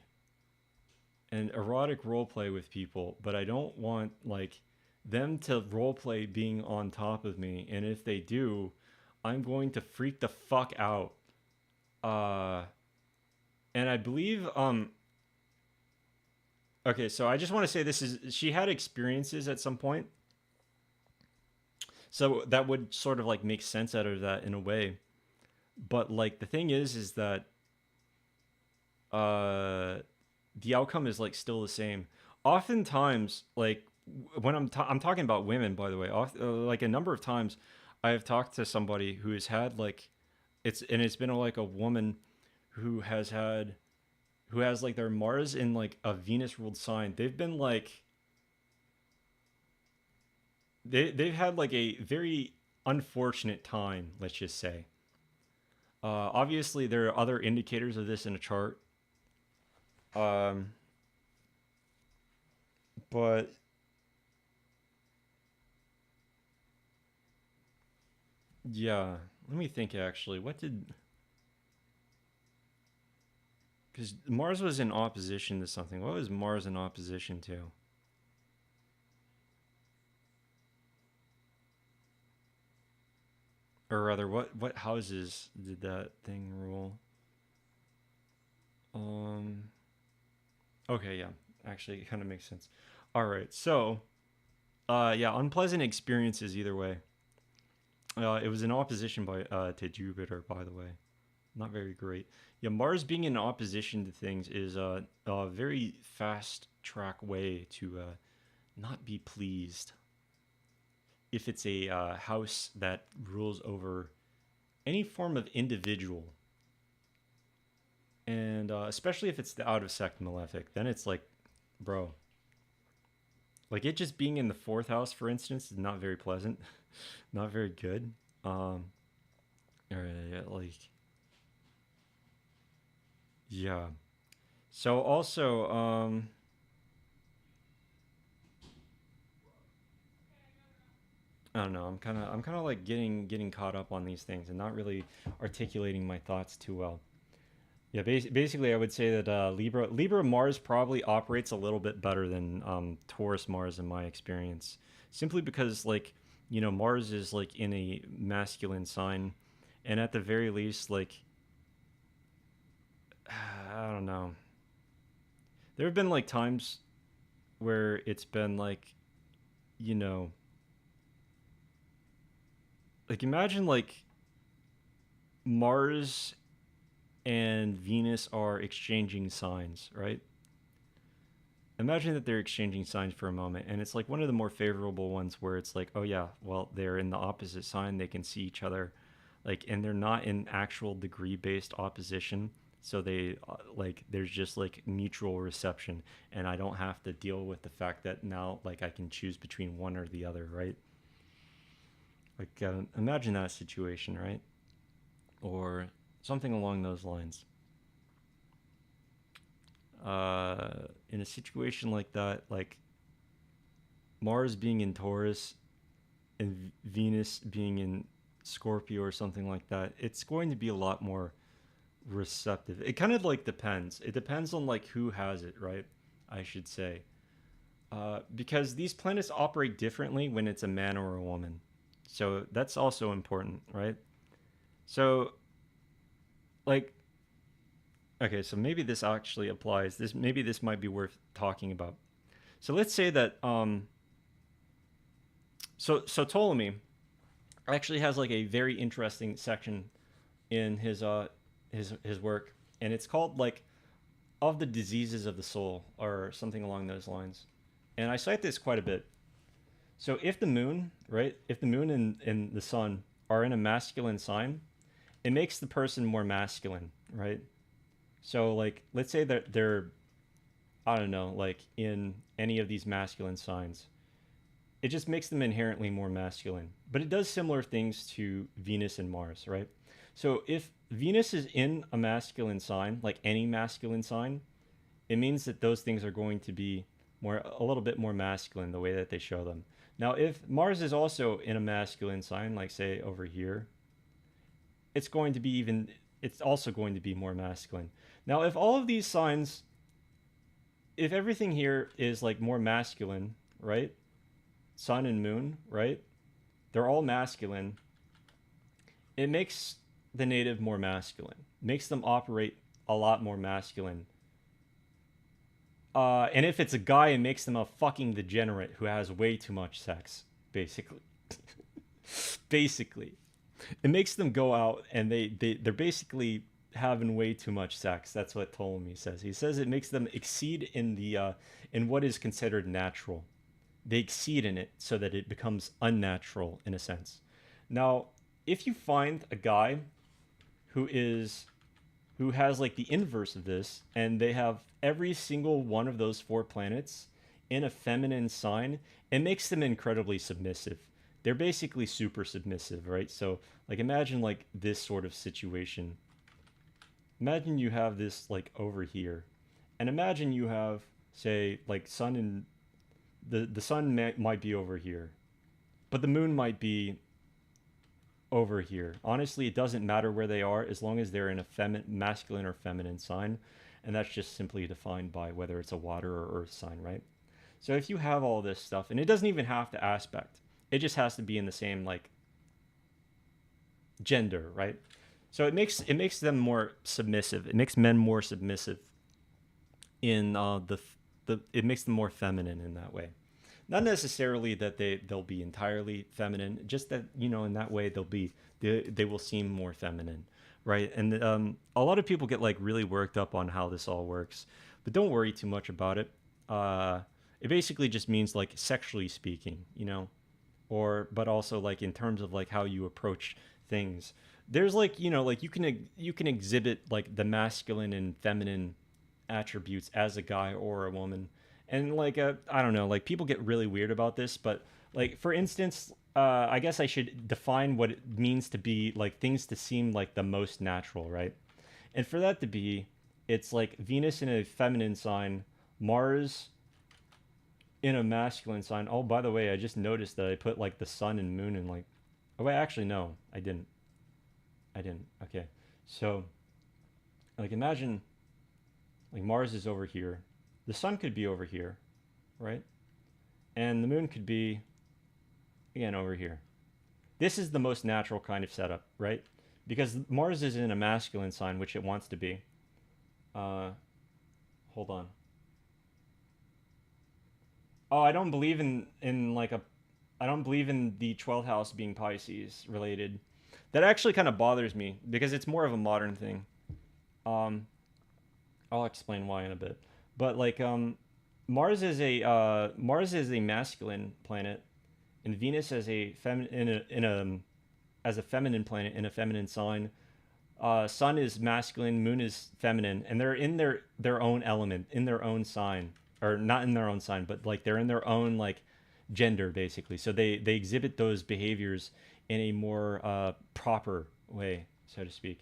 and erotic roleplay with people, but I don't want like them to roleplay being on top of me. And if they do, I'm going to freak the fuck out. Uh, and I believe okay, so I just want to say this is she had experiences at some point, so that would sort of like make sense out of that in a way. But like the thing is that uh the outcome is like still the same. Oftentimes, like when I'm talking about women, by the way, like a number of times, I have talked to somebody who has had like it's been like a woman who has had who has like their Mars in like a Venus ruled sign. They've been like they've had like a very unfortunate time. Let's just say. Obviously, there are other indicators of this in a chart. Um, but yeah, let me think actually. What did because Mars was in opposition to something. What was Mars in opposition to? Or rather, what houses did that thing rule? Um. Okay, yeah. Actually, it kind of makes sense. All right, so yeah, unpleasant experiences either way. It was in opposition by to Jupiter, by the way. Not very great. Yeah, Mars being in opposition to things is a very fast track way to not be pleased if it's a house that rules over any form of individual, and especially if it's the out of sect malefic, then it's like, bro, like it just being in the 4th house, for instance, is not very pleasant, not very good. Or, like, yeah. So also, I don't know. I'm kind of like getting caught up on these things and not really articulating my thoughts too well. Yeah, basically, I would say that Libra Mars probably operates a little bit better than Taurus Mars in my experience, simply because like Mars is like in a masculine sign, and at the very least, like I don't know. There have been like times where it's been you know like imagine like Mars and Venus are exchanging signs, right? Imagine that they're exchanging signs for a moment, and it's like one of the more favorable ones where it's like, oh yeah, well they're in the opposite sign, they can see each other, like, and they're not in actual degree based opposition, so they like there's just like mutual reception, and I don't have to deal with the fact that now like I can choose between one or the other, right? Like imagine that situation, right? Or something along those lines. In a situation like that, like Mars being in Taurus and Venus being in Scorpio or something like that, it's going to be a lot more receptive. It kind of like depends. It depends on like who has it, right? I should say. Because these planets operate differently when it's a man or a woman. So that's also important, right? So, like, okay, so maybe this actually applies. Maybe this might be worth talking about. So let's say that so Ptolemy actually has like a very interesting section in his work, and it's called like of the diseases of the soul or something along those lines. And I cite this quite a bit. So if the moon, right, if the moon and the sun are in a masculine sign, it makes the person more masculine, right? So like let's say that they're I don't know, like in any of these masculine signs. It just makes them inherently more masculine. But it does similar things to Venus and Mars, right? So if Venus is in a masculine sign, like any masculine sign, it means that those things are going to be a little bit more masculine the way that they show them. Now, if Mars is also in a masculine sign, like say over here, it's also going to be more masculine. Now, if all of these signs, if everything here is like more masculine, right? Sun and moon, right? They're all masculine. It makes the native more masculine, makes them operate a lot more masculine. And if it's a guy, it makes them a fucking degenerate who has way too much sex, basically. Basically. It makes them go out and they're basically having way too much sex. That's what Ptolemy says. He says it makes them exceed in what is considered natural. They exceed in it so that it becomes unnatural in a sense. Now, if you find a guy who is who has like the inverse of this and they have every single one of those four planets in a feminine sign, it makes them incredibly submissive. They're basically super submissive, right? So, like imagine like this sort of situation. Imagine you have this like over here. And imagine you have say like sun and the sun might be over here, but the moon might be over here. Honestly, it doesn't matter where they are as long as they're in a masculine or feminine sign, and that's just simply defined by whether it's a water or earth sign, right? So if you have all this stuff, and it doesn't even have to aspect, it just has to be in the same like gender, right? So it makes them more submissive. It makes men more submissive in the it makes them more feminine in that way. Not necessarily that they'll be entirely feminine, just that in that way they will seem more feminine, right? And a lot of people get like really worked up on how this all works, but don't worry too much about it. It basically just means like sexually speaking, or but also like in terms of like how you approach things. There's like like you can exhibit like the masculine and feminine attributes as a guy or a woman. And like I don't know, like people get really weird about this, but like for instance, I guess I should define what it means to be like things to seem like the most natural, right? And for that to be, it's like Venus in a feminine sign, Mars in a masculine sign. Oh, by the way, I just noticed that I put like the sun and moon in like. Oh wait, actually no, I didn't. I didn't. Okay, so like imagine like Mars is over here, the sun could be over here, right? And the moon could be again over here. This is the most natural kind of setup, right? Because Mars is in a masculine sign, which it wants to be. Uh, hold on. Oh, I don't believe in the 12th house being Pisces related. That actually kind of bothers me because it's more of a modern thing. Um, I'll explain why in a bit. But like Mars is a masculine planet, and Venus as a as a feminine planet in a feminine sign. Sun is masculine, Moon is feminine, and they're in their own element, in their own sign, or not in their own sign, but like they're in their own like gender basically. So they exhibit those behaviors in a more proper way, so to speak.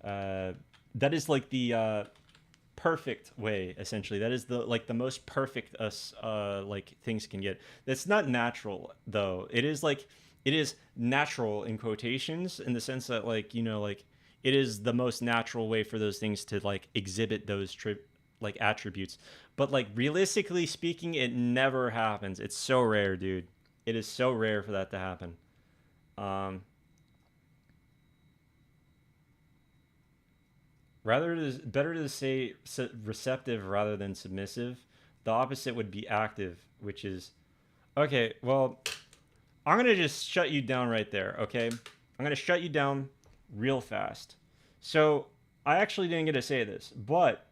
Uh, that is like the perfect way essentially. That is the most perfect us like things can get. That's not natural though. It is like it is natural in quotations in the sense that like like it is the most natural way for those things to like exhibit those like attributes, but like realistically speaking it never happens. It's so rare, dude. It is so rare for that to happen. um Better to say receptive rather than submissive. The opposite would be active, which is okay. Well, I'm gonna just shut you down right there, okay? I'm gonna shut you down real fast. So I actually didn't get to say this, but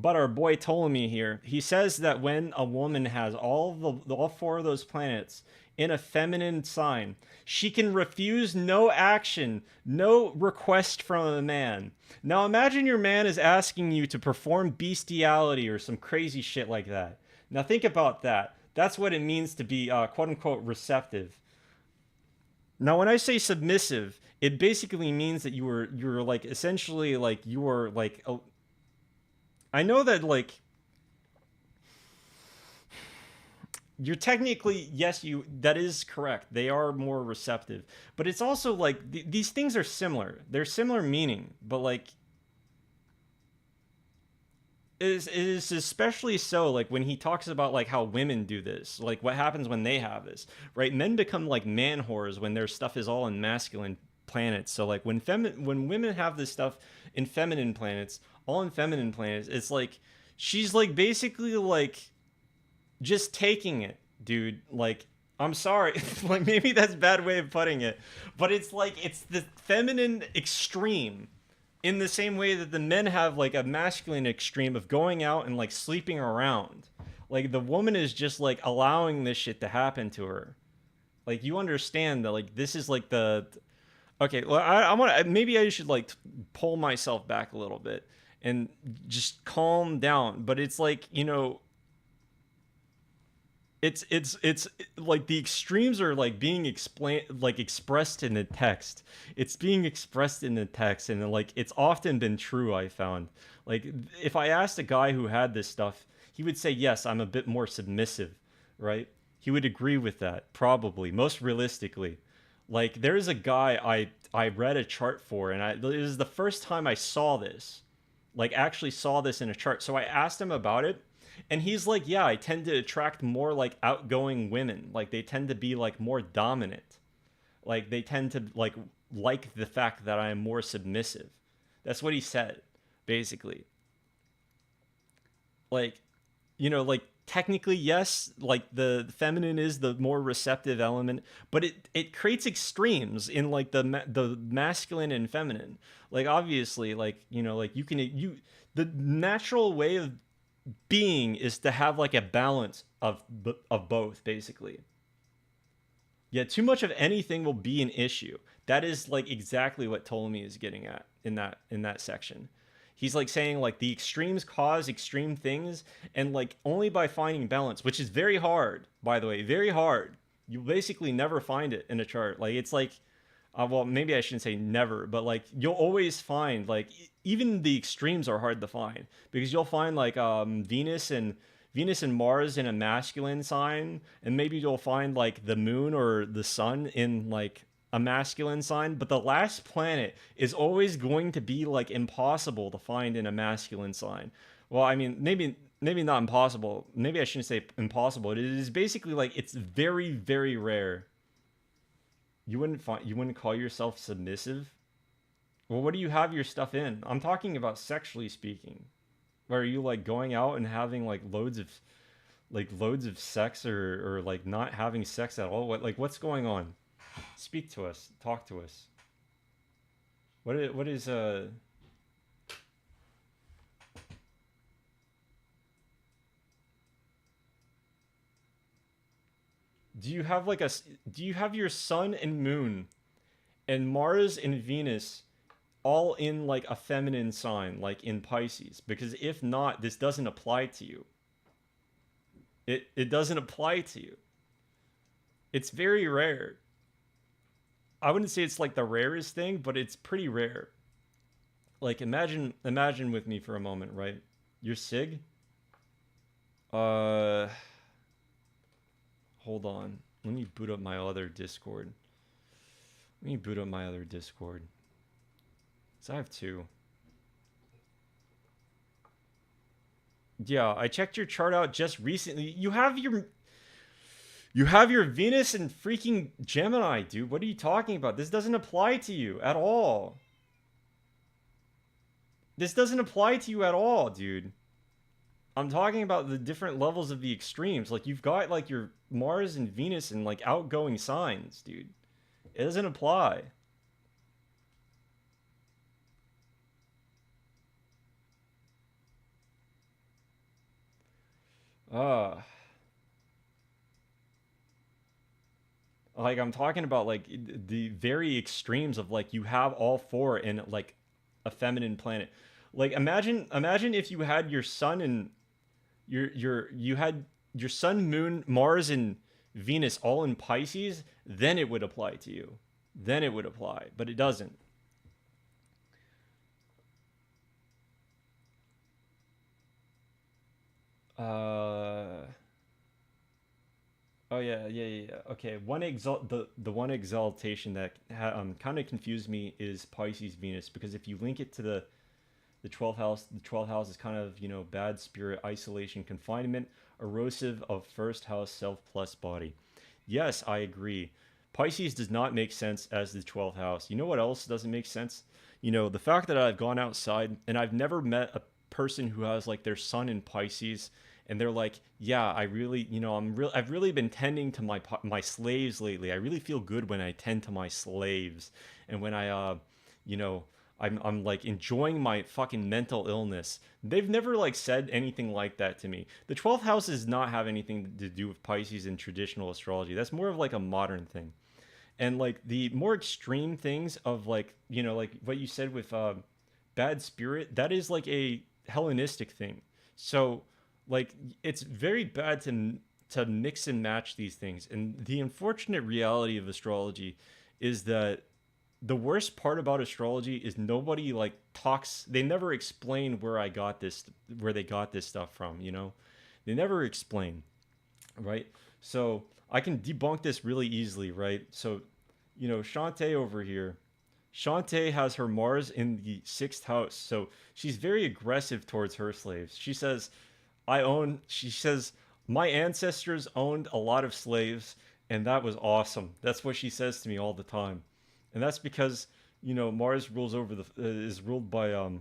our boy Ptolemy here, he says that when a woman has all four of those planets in a feminine sign, she can refuse no action, no request from a man. Now imagine your man is asking you to perform bestiality or some crazy shit like that. Now think about that. That's what it means to be quote unquote receptive. Now, when I say submissive, it basically means that you're like essentially like you are like I know that like you're technically yes you that is correct. They are more receptive, but it's also like these things are similar. They're similar meaning, but like is especially so like when he talks about like how women do this, like what happens when they have this, right? Men become like man whores when their stuff is all in masculine planets. So like when women have this stuff in feminine planets, all in feminine planets, it's like she's like basically like just taking it, dude. Like I'm sorry, like maybe that's a bad way of putting it, but it's like it's the feminine extreme in the same way that the men have like a masculine extreme of going out and like sleeping around. Like the woman is just like allowing this shit to happen to her. Like you understand that like this is like the okay. Well, I want to maybe I should like pull myself back a little bit and just calm down. But it's like it's like the extremes are like being explained like expressed in the text. It's being expressed in the text, and like it's often been true. I found like if I asked a guy who had this stuff, he would say yes, I'm a bit more submissive, right? He would agree with that probably most realistically. Like there is a guy I read a chart for, and it was the first time I saw this, like actually saw this in a chart. So I asked him about it, and he's like, yeah, I tend to attract more like outgoing women. Like they tend to be like more dominant. Like they tend to like the fact that I am more submissive. That's what he said, basically. Like, like technically yes, like the feminine is the more receptive element, but it creates extremes in like the masculine and feminine. Like obviously, like like the natural way of being is to have like a balance of both basically. Yeah, too much of anything will be an issue. That is like exactly what Ptolemy is getting at in that section. He's like saying like the extremes cause extreme things, and like only by finding balance, which is very hard, by the way, very hard. You basically never find it in a chart. Like it's like well, maybe I shouldn't say never, but like you'll always find like even the extremes are hard to find because you'll find like Venus and Mars in a masculine sign, and maybe you'll find like the moon or the sun in like a masculine sign, but the last planet is always going to be like impossible to find in a masculine sign. Well, I mean, maybe not impossible. Maybe I shouldn't say impossible. It is basically like it's very very rare. You wouldn't call yourself submissive? Well, what do you have your stuff in? I'm talking about sexually speaking. Are you like going out and having like loads of sex, or like not having sex at all? What's going on? Speak to us. Talk to us. What is do you have like a do you have your sun and moon and Mars and Venus all in like a feminine sign, like in Pisces? Because if not, this doesn't apply to you. It doesn't apply to you. It's very rare. I wouldn't say it's like the rarest thing, but it's pretty rare. Like imagine with me for a moment, right? You're Sig. Uh, hold on. Let me boot up my other Discord. Let me boot up my other Discord. So I have two. Yeah, I checked your chart out just recently. You have your Venus and freaking Gemini, dude. What are you talking about? This doesn't apply to you at all. This doesn't apply to you at all, dude. I'm talking about the different levels of the extremes. Like you've got like your Mars and Venus and like outgoing signs, dude. It doesn't apply. Uh like I'm talking about like the very extremes of like you have all four in like a feminine planet. Like imagine if you had your sun and you had your sun, moon, Mars and Venus all in Pisces, then it would apply to you. Then it would apply, but it doesn't. Uh Oh yeah. Okay, the one exaltation that kind of confused me is Pisces Venus because if you link it to the 12th house, the 12th house is kind of bad spirit, isolation, confinement, erosive of first house self plus body. Yes, I agree. Pisces does not make sense as the 12th house. You know what else doesn't make sense? The fact that I've gone outside and I've never met a person who has like their sun in Pisces and they're like, yeah, I really, I've really been tending to my slaves lately. I really feel good when I tend to my slaves, and when you know, I'm like enjoying my fucking mental illness. They've never like said anything like that to me. The 12th house does not have anything to do with Pisces in traditional astrology. That's more of like a modern thing. And like the more extreme things of like, like what you said with bad spirit, that is like a Hellenistic thing. So like it's very bad to mix and match these things. And the unfortunate reality of astrology is that the worst part about astrology is nobody like talks, they never explain where they got this stuff from. They never explain, right? So I can debunk this really easily, right? So Shantae over here, Shantae has her Mars in the sixth house, so she's very aggressive towards her slaves. She says, my ancestors owned a lot of slaves, and that was awesome. That's what she says to me all the time. And that's because, Mars rules over is ruled by, or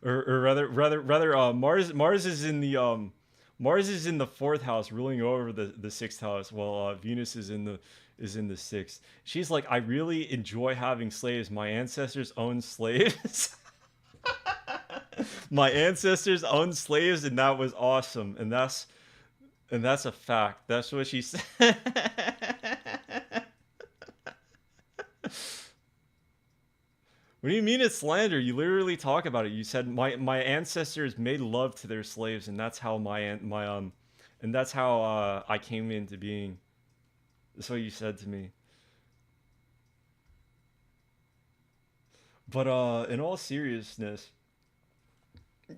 rather, Mars is in the fourth house, ruling over the sixth house, while Venus is in the sixth. She's like, I really enjoy having slaves. My ancestors owned slaves. My ancestors owned slaves, and that was awesome. And that's a fact. That's what she said. What do you mean it's slander? You literally talk about it. You said my ancestors made love to their slaves, and that's how and that's how I came into being. That's what you said to me. But in all seriousness,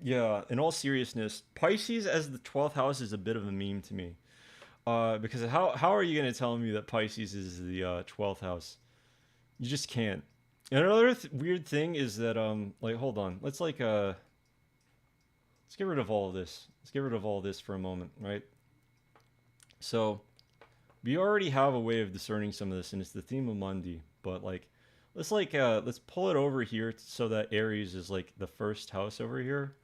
yeah, in all seriousness, Pisces as the 12th house is a bit of a meme to me. Because how are you gonna tell me that Pisces is the 12th house? You just can't. And another weird thing is that like hold on, let's get rid of all of this. Let's get rid of all this for a moment, right? So we already have a way of discerning some of this, and it's the theme of Mundi. But let's pull it over here so that Aries is like the first house over here,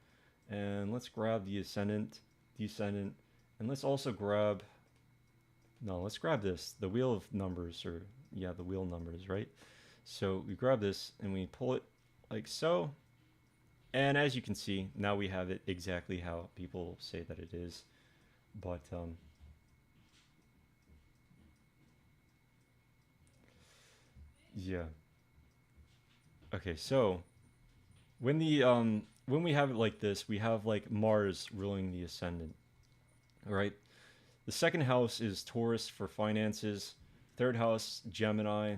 and let's grab the ascendant, descendant, and let's also grab no, let's grab this, the wheel of numbers, or yeah, the wheel numbers, right? So we grab this and we pull it like so. And as you can see, now we have it exactly how people say that it is. But yeah. Okay, so when we have it like this, we have like Mars ruling the ascendant. All right. The second house is Taurus for finances. Third house, Gemini.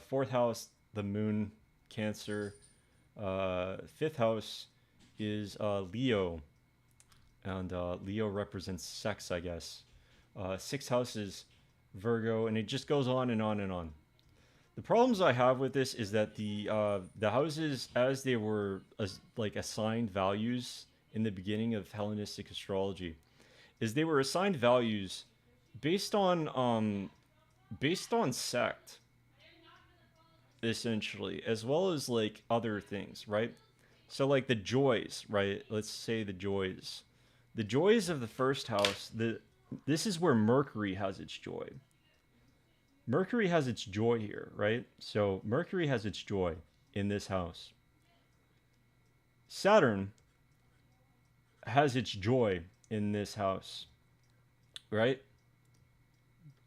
Fourth house, the moon, Cancer. Fifth house is Leo, and Leo represents sex, I guess. Sixth house is Virgo, and it just goes on and on and on. The problems I have with this is that the houses, as they were like assigned values in the beginning of Hellenistic astrology, is they were assigned values based on based on sect, essentially, as well as like other things, right? So like the joys, right? Let's say the joys. The joys of the first house, the this is where Mercury has its joy. Mercury has its joy here, right? So Mercury has its joy in this house. Saturn has its joy in this house, right?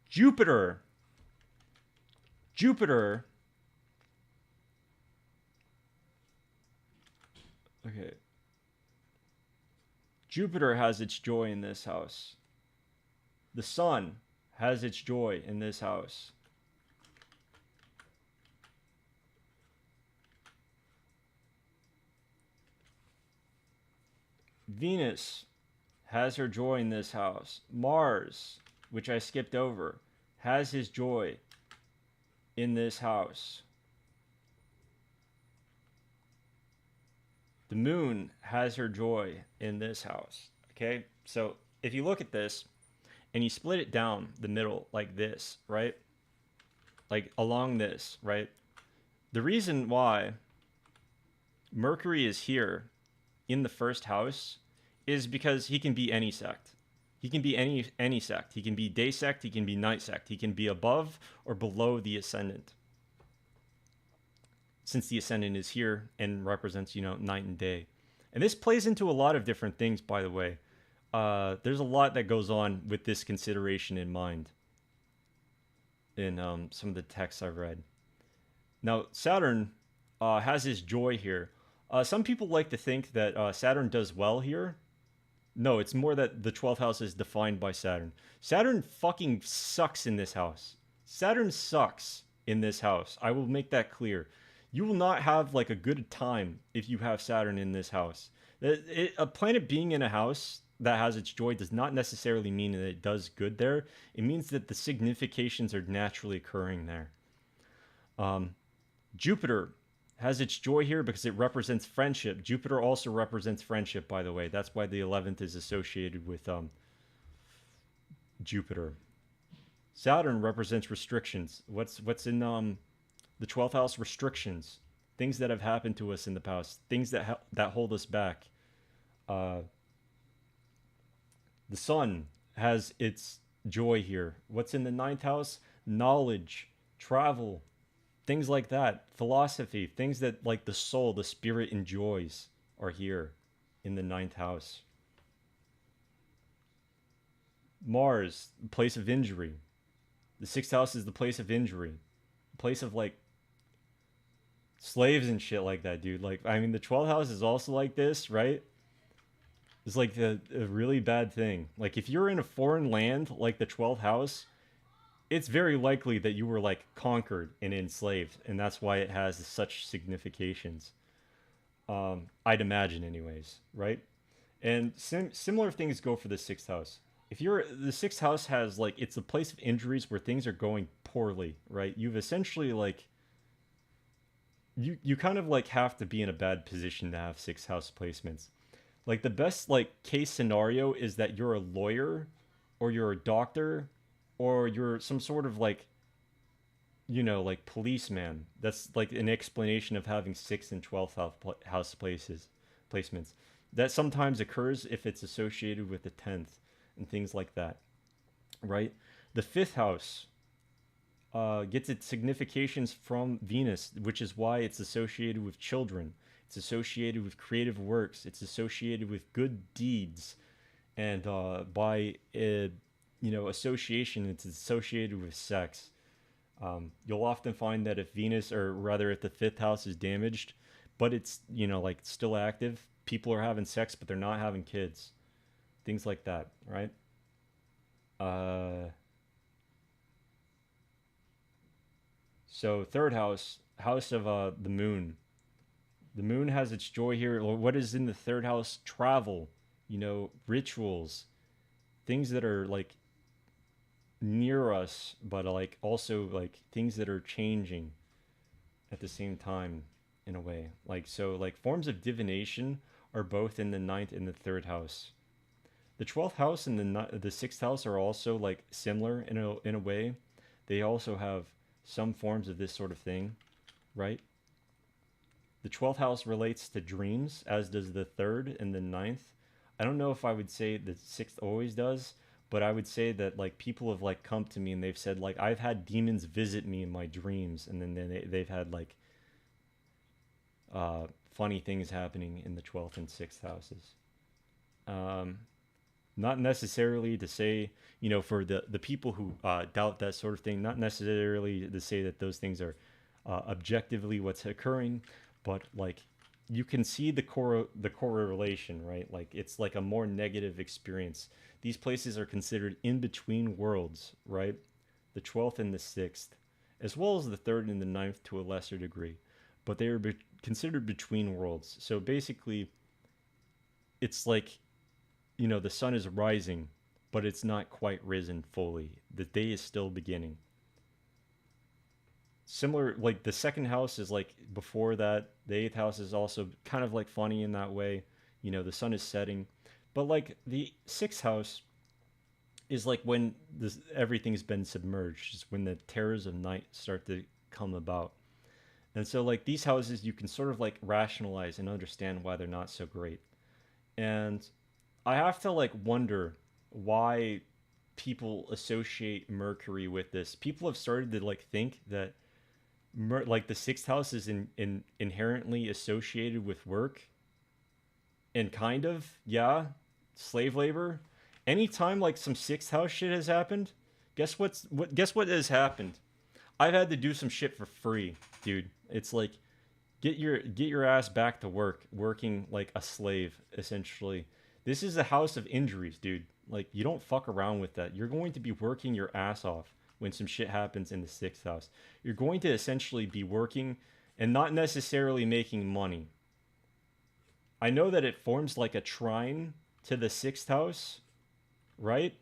Jupiter. Jupiter. Okay. Jupiter has its joy in this house. The sun has its joy in this house. Venus has her joy in this house. Mars, which I skipped over, has his joy in this house. The moon has her joy in this house. Okay? So if you look at this and you split it down the middle like this, right? Like along this, right? The reason why Mercury is here in the first house is because he can be any sect. He can be any sect. He can be day sect, he can be night sect. He can be above or below the ascendant. Since the ascendant is here and represents, night and day. And this plays into a lot of different things, by the way. There's a lot that goes on with this consideration in mind in some of the texts I've read. Now, Saturn has his joy here. Some people like to think that Saturn does well here. No, it's more that the 12th house is defined by Saturn. Saturn fucking sucks in this house. Saturn sucks in this house. I will make that clear. You will not have like a good time if you have Saturn in this house. A planet being in a house that has its joy does not necessarily mean that it does good there. It means that the significations are naturally occurring there. Jupiter has its joy here because it represents friendship. Jupiter also represents friendship, by the way. That's why the 11th is associated with Jupiter. Saturn represents restrictions. What's in the 12th house? Restrictions. Things that have happened to us in the past. Things that hold us back. The sun has its joy here. What's in the 9th house? Knowledge, travel, things like that. Philosophy, things that like the soul, the spirit enjoys are here in the 9th house. Mars, place of injury. The 6th house is the place of injury. Place of like slaves and shit like that, dude. Like, I mean, the 12th house is also like this, right? It's like a really bad thing. Like, if you're in a foreign land, like the 12th house, it's very likely that you were like conquered and enslaved, and that's why it has such significations. I'd imagine, anyways, right? And similar things go for the 6th house. If you're the 6th house has like it's a place of injuries where things are going poorly, right? You've essentially like you kind of like have to be in a bad position to have 6th house placements. Like the best like case scenario is that you're a lawyer or you're a doctor or you're some sort of like like policeman. That's like an explanation of having 6th and 12th house placements. That sometimes occurs if it's associated with the 10th and things like that, right? The 5th house gets its significations from Venus, which is why it's associated with children. It's associated with creative works. It's associated with good deeds, and by association, it's associated with sex. You'll often find that if Venus, or rather if the 5th house is damaged, but it's like still active, people are having sex, but they're not having kids. Things like that, right? So 3rd house, house of the moon. The moon has its joy here. What is in the 3rd house? Travel, rituals, things that are like near us, but like also like things that are changing at the same time in a way. Like so like forms of divination are both in the ninth and the third house. The 12th house and the 6th house are also like similar in a way. They also have some forms of this sort of thing, right? The 12th house relates to dreams, as does the third and the ninth. I don't know if I would say the sixth always does, but I would say that like people have like come to me and they've said like I've had demons visit me in my dreams, and then they've had like funny things happening in the 12th and 6th houses. Um, Not necessarily to say, for the people who doubt that sort of thing, not necessarily to say that those things are objectively what's occurring, but like you can see the correlation, right? Like it's like a more negative experience. These places are considered in between worlds, right? The 12th and the 6th, as well as the third and the ninth to a lesser degree, but they are considered between worlds. So basically, it's like the sun is rising, but it's not quite risen fully. The day is still beginning. Similar, like the second house is like before that. The eighth house is also kind of like funny in that way. The sun is setting, but like the sixth house is like when everything's been submerged. It's when the terrors of night start to come about. And so like these houses, you can sort of like rationalize and understand why they're not so great. And I have to like wonder why people associate Mercury with this. People have started to like think that like the sixth house is inherently associated with work, and kind of, yeah, slave labor. Anytime like some sixth house shit has happened, guess what has happened? I've had to do some shit for free, dude. It's like get your ass back to work, working like a slave essentially. This is a house of injuries, dude. Like you don't fuck around with that. You're going to be working your ass off when some shit happens in the sixth house. You're going to essentially be working and not necessarily making money. I know that it forms like a trine to the sixth house, right?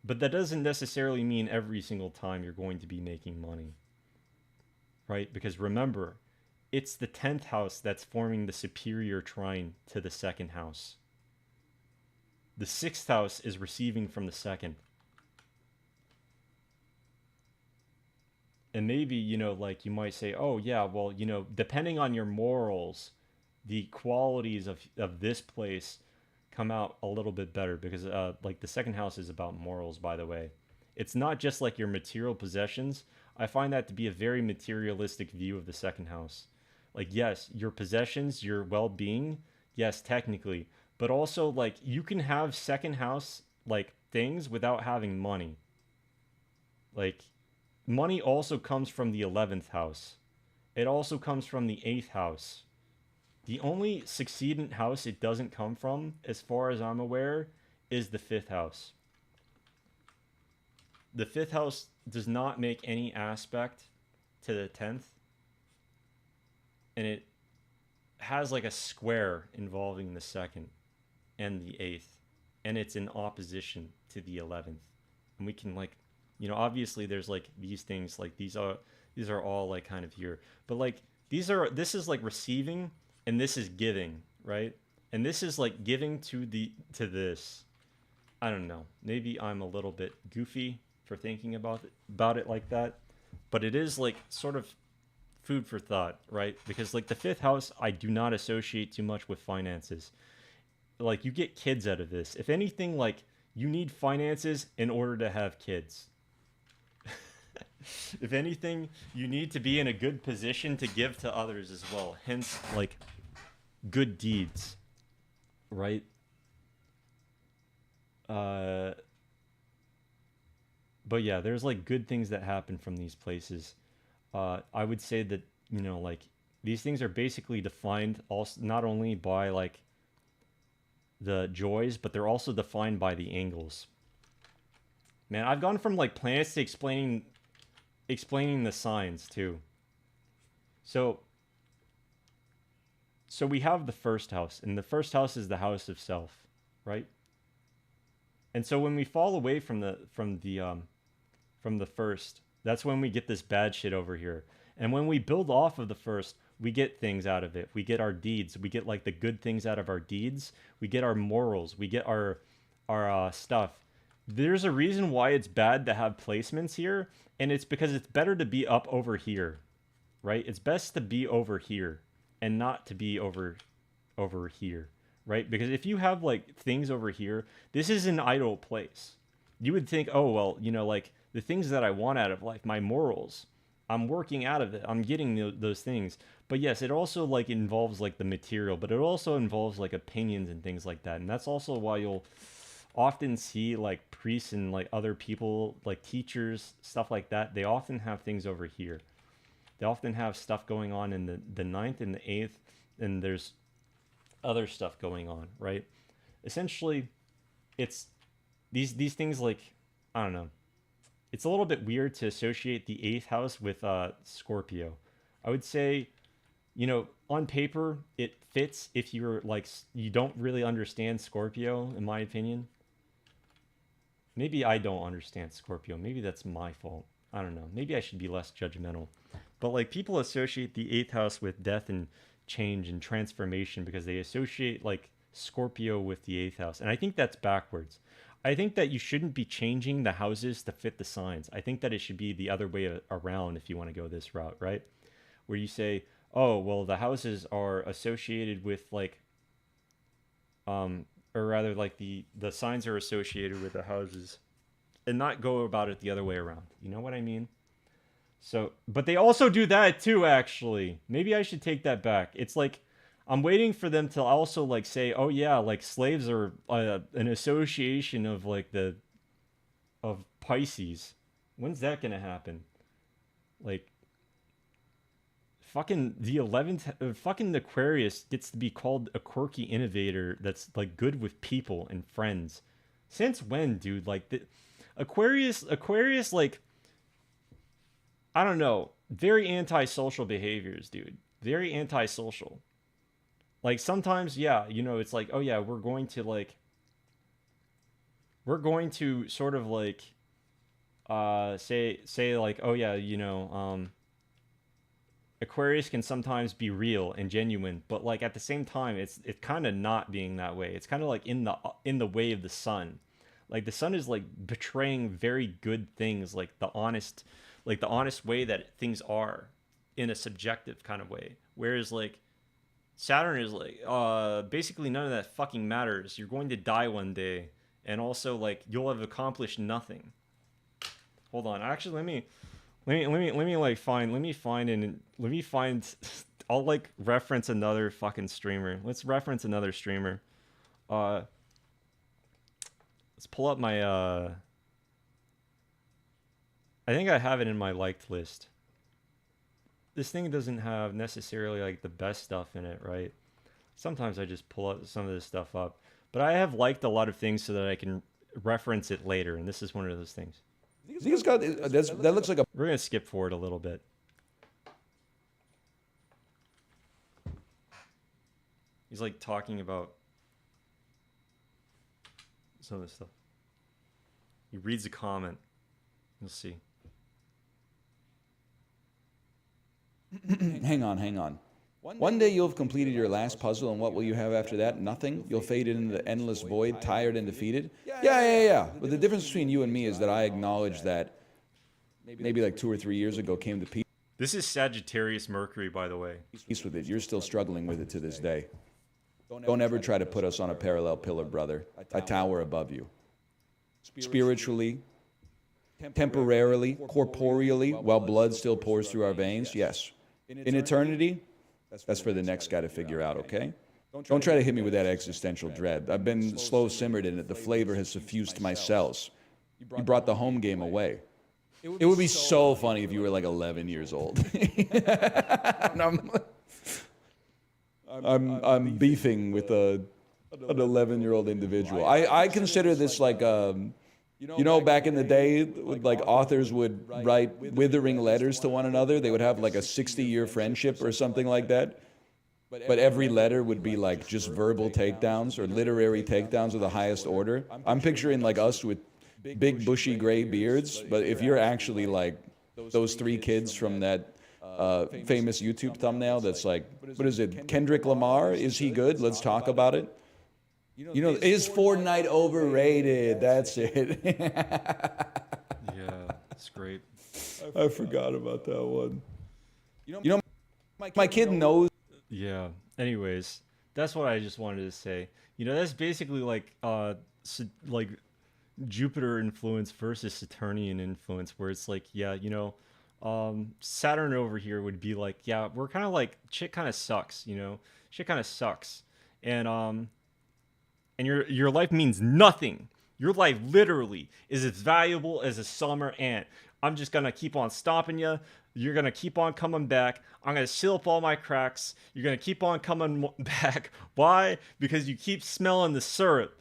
But that doesn't necessarily mean every single time you're going to be making money, right? Because remember, it's the 10th house that's forming the superior trine to the second house. The sixth house is receiving from the second. And maybe, like you might say, oh, yeah, well, depending on your morals, the qualities of this place come out a little bit better because, like, the second house is about morals, by the way. It's not just like your material possessions. I find that to be a very materialistic view of the second house. Like, yes, your possessions, your well being, yes, technically, but also, like, you can have second house, like, things without having money. Like, money also comes from the 11th house. It also comes from the 8th house. The only succeedant house it doesn't come from, as far as I'm aware, is the 5th house. The 5th house does not make any aspect to the 10th, and it has like a square involving the 2nd and the 8th, and it's in opposition to the 11th. And we can like, obviously there's like these things, like these are all like kind of here, but like this is like receiving, and this is giving, right? And this is like giving to this. I don't know. Maybe I'm a little bit goofy for thinking about it like that, but it is like sort of food for thought, right? Because like the 5th house, I do not associate too much with finances. Like you get kids out of this. If anything, like you need finances in order to have kids. If anything, you need to be in a good position to give to others as well. Hence, like good deeds, right? But yeah, there's like good things that happen from these places. I would say that like these things are basically defined also not only by like the joys, but they're also defined by the angles. Man, I've gone from like planets to explaining the signs too. So we have the first house, and the first house is the house of self, right? And so when we fall away from the from the first. That's when we get this bad shit over here. And when we build off of the first, we get things out of it. We get our deeds. We get like the good things out of our deeds. We get our morals. We get our stuff. There's a reason why it's bad to have placements here, and it's because it's better to be up over here, right? It's best to be over here and not to be over here, right? Because if you have like things over here, this is an idle place. You would think, oh well, you know, like the things that I want out of life, my morals, I'm working out of it. I'm getting those things. But yes, it also like involves like the material, but it also involves like opinions and things like that. And that's also why you'll often see like priests and like other people, like teachers, stuff like that. They often have things over here. They often have stuff going on in the ninth and the eighth, and there's other stuff going on, right? Essentially, it's these things like, I don't know. It's a little bit weird to associate the eighth house with Scorpio. I would say, you know, on paper it fits if you're like you don't really understand Scorpio, in my opinion. Maybe I don't understand Scorpio. Maybe that's my fault. I don't know. Maybe I should be less judgmental. But like people associate the eighth house with death and change and transformation because they associate like Scorpio with the eighth house. And I think that's backwards. I think that you shouldn't be changing the houses to fit the signs. I think that it should be the other way around if you want to go this route, right? Where you say, oh, well, the houses are associated with like, or rather like the signs are associated with the houses and not go about it the other way around. You know what I mean? So, but they also do that too, actually. Maybe I should take that back. It's like, I'm waiting for them to also like say, oh yeah, like slaves are an association of like of Pisces. When's that gonna happen? Like, fucking the 11th, fucking Aquarius gets to be called a quirky innovator that's like good with people and friends. Since when, dude? Like the Aquarius, like, I don't know, very antisocial behaviors, dude. Very antisocial. Like sometimes, yeah, you know, it's like, oh yeah, we're going to sort of like say like, oh yeah, you know, Aquarius can sometimes be real and genuine, but like at the same time it's kind of not being that way. It's kind of like in the way of the sun. Like the sun is like betraying very good things, like the honest way that things are in a subjective kind of way. Whereas like Saturn is like, basically none of that fucking matters. You're going to die one day, and also like you'll have accomplished nothing. Hold on, actually, let me find. I'll like reference another fucking streamer. Let's reference another streamer. Let's pull up my. I think I have it in my liked list. This thing doesn't have necessarily like the best stuff in it, right? Sometimes I just pull out some of this stuff up, but I have liked a lot of things so that I can reference it later, and this is one of those things. That looks like a. We're gonna skip forward a little bit. He's like talking about some of this stuff. He reads a comment. You'll see. Hang on. One day you'll have completed your last puzzle, and what will you have after that? Nothing? You'll fade into the endless void, tired and defeated? Yeah. But the difference between you and me is that I acknowledge that maybe like 2 or 3 years ago came to This is Sagittarius Mercury, by the way. peace with it. You're still struggling with it to this day. Don't ever try to put us on a parallel pillar, brother. I tower above you. Spiritually, temporarily, corporeally, while blood still pours through our veins, yes. In eternity, that's for the next guy to figure out, okay? Don't try to hit me with that existential dread. I've been slow simmered in it. The flavor has suffused my cells. You brought the home game away. It would be so funny if you were like 11 years old. And I'm beefing with an 11-year-old individual. I consider this like you know, back in the day, like authors would write withering letters to one another. They would have like a 60-year friendship or something like that. But every letter would be like just verbal takedowns or literary takedowns of the highest order. I'm picturing like us with big bushy gray beards. But if you're actually like those three kids from that famous YouTube thumbnail that's like, what is it, Kendrick Lamar? Is he good? Let's talk about it. You know, is Fortnite overrated? That's it. Yeah, it's great. I forgot about that one. You know, my kid knows. Yeah. Anyways, that's what I just wanted to say. You know, that's basically like like Jupiter influence versus Saturnian influence, where it's like, yeah, you know, Saturn over here would be like, yeah, we're kind of like shit kind of sucks, you know, shit kind of sucks, and your life means nothing. Your life literally is as valuable as a summer ant. I'm just gonna keep on stopping you. You're gonna keep on coming back. I'm gonna seal up all my cracks. You're gonna keep on coming back. Why? Because you keep smelling the syrup.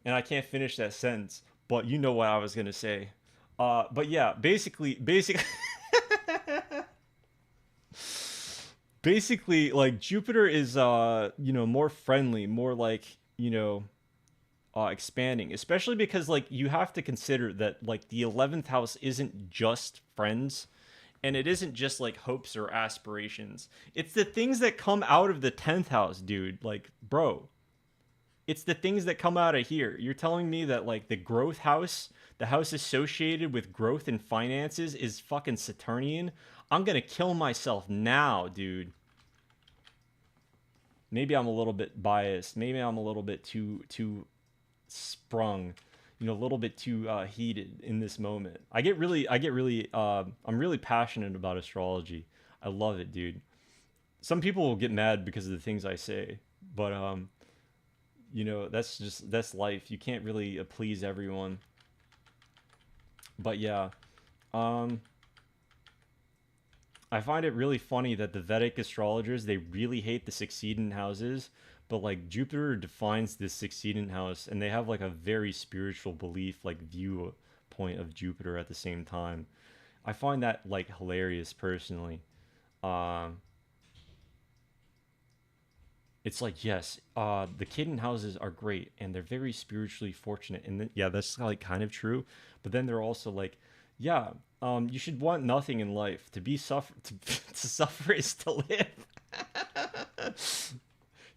And I can't finish that sentence, but you know what I was gonna say. But yeah, basically, basically, like Jupiter is, you know, more friendly, more like, you know, expanding, especially because like you have to consider that like the 11th house isn't just friends, and it isn't just like hopes or aspirations. It's the things that come out of the 10th house, dude. Like, bro, it's the things that come out of here. You're telling me that like the growth house, the house associated with growth and finances, is fucking Saturnian? I'm gonna kill myself now, dude. Maybe I'm a little bit biased. Maybe I'm a little bit too sprung, you know, a little bit too heated in this moment. I'm really passionate about astrology. I love it, dude. Some people will get mad because of the things I say, but you know, that's life. You can't really please everyone. But yeah, I find it really funny that the Vedic astrologers, they really hate the succeedant houses, but like Jupiter defines this succeedant house, and they have like a very spiritual belief, like viewpoint of Jupiter at the same time. I find that like hilarious personally. Um, it's like, yes, the Kidden houses are great and they're very spiritually fortunate, and yeah, that's like kind of true. But then they're also like, yeah, you should want nothing in life. To be suffer to suffer is to live.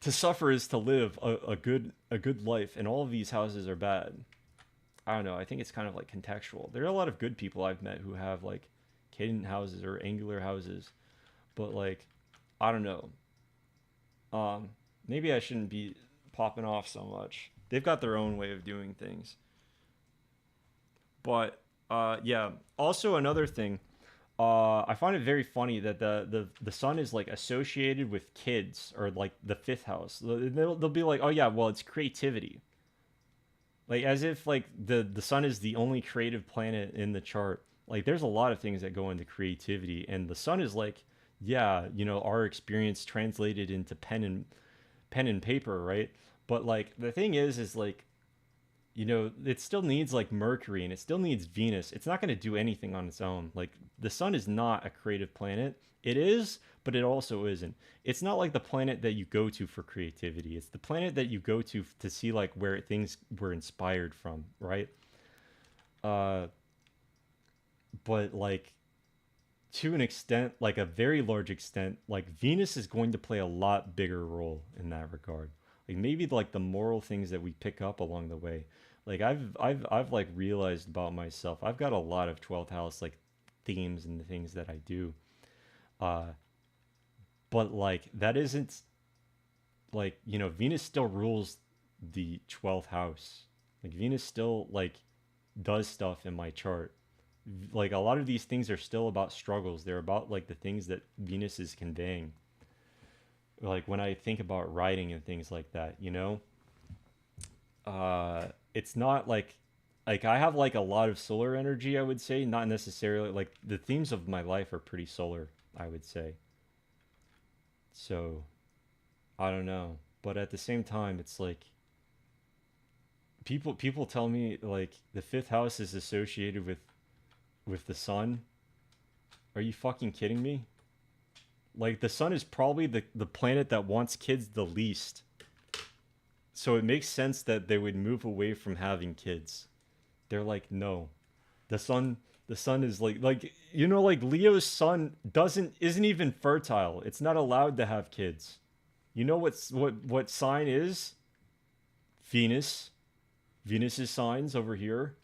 To suffer is to live a good life, and all of these houses are bad. I don't know. I think it's kind of like contextual. There are a lot of good people I've met who have like Kidden houses or angular houses, but like, I don't know. Maybe I shouldn't be popping off so much. They've got their own way of doing things. But yeah. Also, another thing, I find it very funny that the sun is like associated with kids, or like the fifth house. They'll be like, oh yeah, well it's creativity. Like as if like the sun is the only creative planet in the chart. Like there's a lot of things that go into creativity, and the sun is like, yeah, you know, our experience translated into pen and paper, right? But like the thing is like, you know, it still needs like Mercury, and it still needs Venus. It's not going to do anything on its own. Like the sun is not a creative planet. It is, but it also isn't. It's not like the planet that you go to for creativity. It's the planet that you go to see like where things were inspired from, right? Uh, but like to an extent, like a very large extent, like Venus is going to play a lot bigger role in that regard. Like maybe like the moral things that we pick up along the way. Like I've like realized about myself. I've got a lot of 12th house like themes and the things that I do. Uh but like that isn't like, you know, Venus still rules the 12th house. Like Venus still like does stuff in my chart. Like a lot of these things are still about struggles. They're about like the things that Venus is conveying. Like when I think about writing and things like that, you know, it's not like I have like a lot of solar energy, I would say, not necessarily like the themes of my life are pretty solar, I would say. So I don't know, but at the same time, it's like people tell me like the fifth house is associated with the sun. Are you fucking kidding me? Like the sun is probably the planet that wants kids the least. So it makes sense that they would move away from having kids. They're like, no, the sun is like like Leo's sun isn't even fertile. It's not allowed to have kids. You know what sign is? Venus. Venus's signs over here,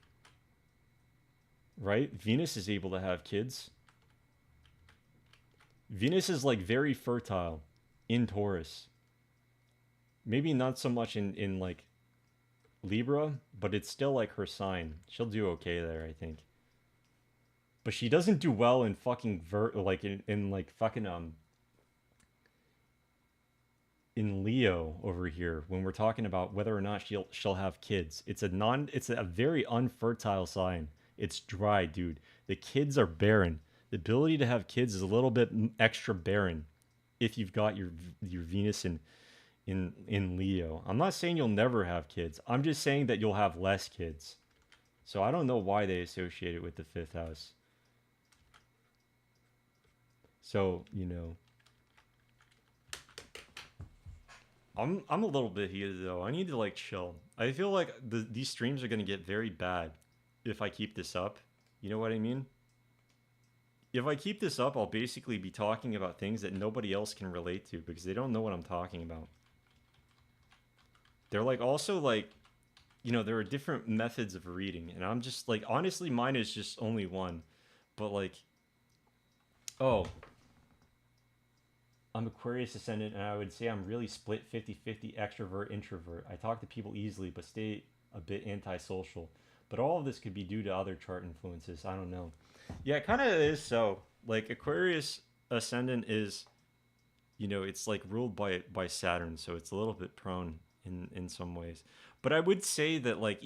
right? Venus is able to have kids. Venus is like very fertile in Taurus. Maybe not so much in like Libra, but it's still like her sign. She'll do okay there, I think. But she doesn't do well in fucking like in like fucking in Leo over here when we're talking about whether or not she'll have kids. It's a very unfertile sign. It's dry, dude. The kids are barren. The ability to have kids is a little bit extra barren if you've got your Venus in Leo. I'm not saying you'll never have kids. I'm just saying that you'll have less kids. So I don't know why they associate it with the 5th house. So, I'm a little bit heated though. I need to like chill. I feel like these streams are gonna get very bad if I keep this up. You know what I mean? If I keep this up, I'll basically be talking about things that nobody else can relate to because they don't know what I'm talking about. They're like also like, there are different methods of reading, and I'm just like, honestly, mine is just only one. But like, oh, I'm Aquarius ascendant, and I would say I'm really split 50-50 extrovert, introvert. I talk to people easily, but stay a bit antisocial. But all of this could be due to other chart influences. I don't know. Yeah, it kind of is so. Like, Aquarius ascendant is, it's like ruled by Saturn, so it's a little bit prone in some ways. But I would say that, like,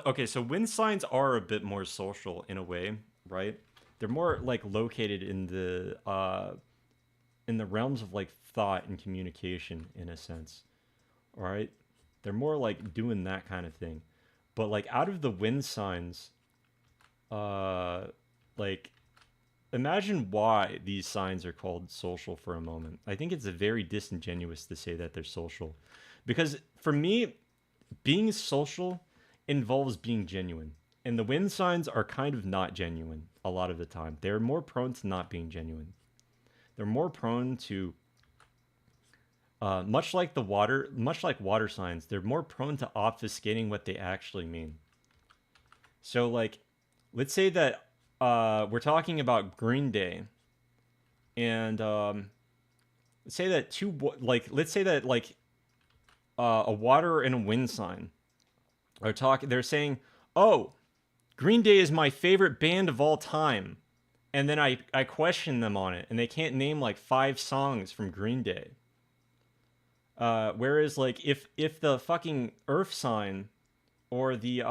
okay, so wind signs are a bit more social in a way, right? They're more like located in the realms of like thought and communication in a sense. All right? They're more like doing that kind of thing. But like out of the wind signs, like imagine why these signs are called social for a moment. I think it's a very disingenuous to say that they're social. Because for me, being social involves being genuine. And the wind signs are kind of not genuine a lot of the time. They're more prone to not being genuine. They're more prone to, much like water signs, they're more prone to obfuscating what they actually mean. So, like, let's say that we're talking about Green Day, and let's say that a water and a wind sign are talking. They're saying, "Oh, Green Day is my favorite band of all time," and then I question them on it, and they can't name like 5 songs from Green Day. Whereas like if the fucking Earth sign or the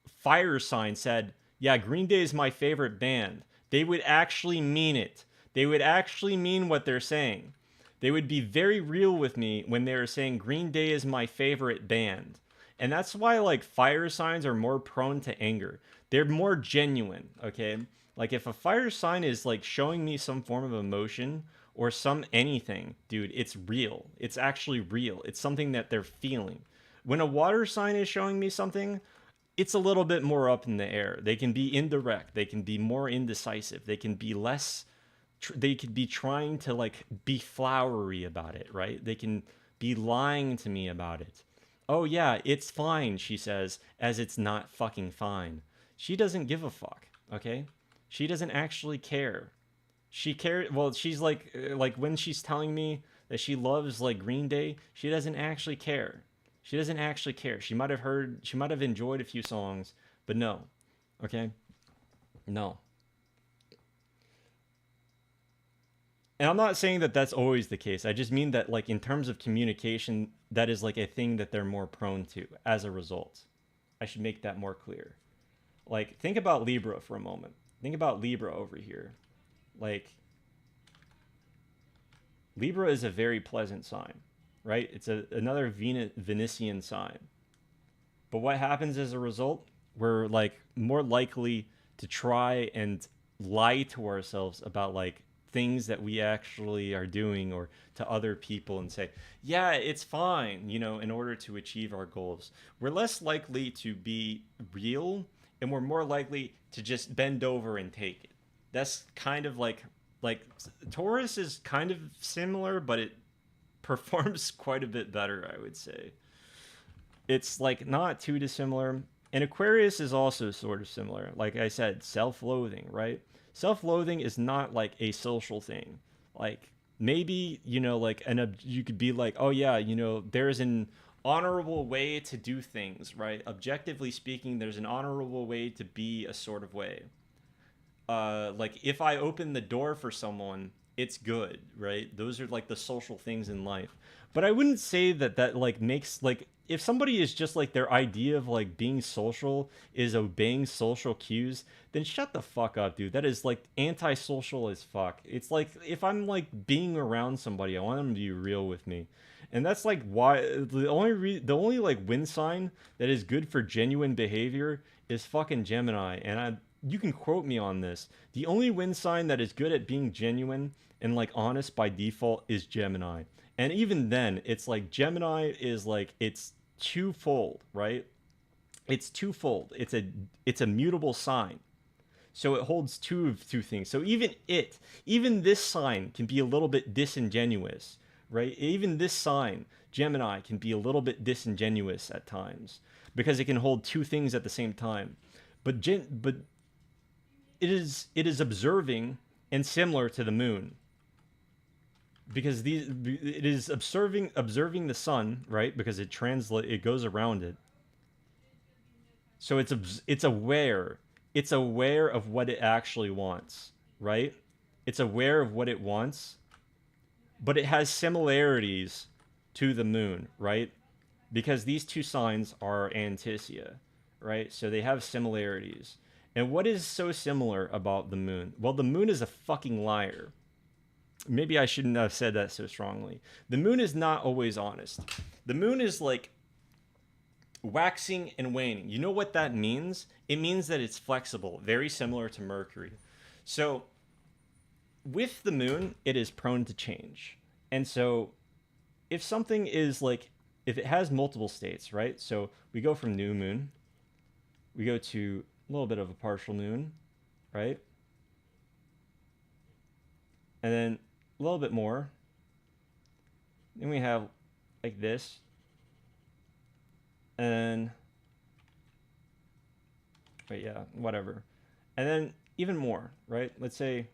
fire sign said, "Yeah, Green Day is my favorite band," they would actually mean it. They would actually mean what they're saying. They would be very real with me when they were saying Green Day is my favorite band. And that's why like fire signs are more prone to anger. They're more genuine, okay? Like if a fire sign is like showing me some form of emotion or some anything, dude, it's real. It's actually real. It's something that they're feeling. When a water sign is showing me something, it's a little bit more up in the air. They can be indirect. They can be more indecisive. They can be less they could be trying to like be flowery about it, right? They can be lying to me about it. "Oh yeah, it's fine," she says, as it's not fucking fine. She doesn't give a fuck, okay? She doesn't actually care. She cares. Well, she's like when she's telling me that she loves like Green Day, she doesn't actually care. She doesn't actually care. She might have enjoyed a few songs, but no. Okay? No. And I'm not saying that that's always the case. I just mean that like in terms of communication, that is like a thing that they're more prone to as a result. I should make that more clear. Like think about Libra for a moment. Think about Libra over here. Like Libra is a very pleasant sign, right? It's another Venusian sign. But what happens as a result? We're like more likely to try and lie to ourselves about like things that we actually are doing or to other people and say, yeah, it's fine, in order to achieve our goals. We're less likely to be real, and we're more likely to just bend over and take it. That's kind of like Taurus is kind of similar, but it performs quite a bit better, I would say. It's like not too dissimilar. And Aquarius is also sort of similar. Like I said, self-loathing, right? Self-loathing is not like a social thing. Like maybe, like you could be like, "Oh yeah, there's an honorable way to do things," right? Objectively speaking, there's an honorable way to be a sort of way. Like if I open the door for someone, it's good, right? Those are like the social things in life. But I wouldn't say that like makes like if somebody is just like their idea of like being social is obeying social cues, then shut the fuck up, dude. That is like antisocial as fuck. It's like if I'm like being around somebody, I want them to be real with me. And that's like why the only like wind sign that is good for genuine behavior is fucking Gemini. And you can quote me on this. The only wind sign that is good at being genuine and like honest by default is Gemini. And even then, it's like Gemini is like it's twofold, right? It's twofold. It's a mutable sign. So it holds two things. So even this sign can be a little bit disingenuous, right? Even this sign, Gemini, can be a little bit disingenuous at times because it can hold two things at the same time. But it is observing and similar to the moon because it is observing the sun, right? Because it goes around it. So it's aware of what it actually wants, right? It's aware of what it wants, but it has similarities to the moon, right? Because these two signs are Anticia, right? So they have similarities. And what is so similar about the moon? Well, the moon is a fucking liar. Maybe I shouldn't have said that so strongly. The moon is not always honest. The moon is like waxing and waning. You know what that means? It means that it's flexible, very similar to Mercury. So with the moon, it is prone to change. And so if something is like, if it has multiple states, right? So we go from new moon, we go to a little bit of a partial moon, right? And then a little bit more. Then we have like this. And wait, yeah, whatever. And then even more, right? Let's say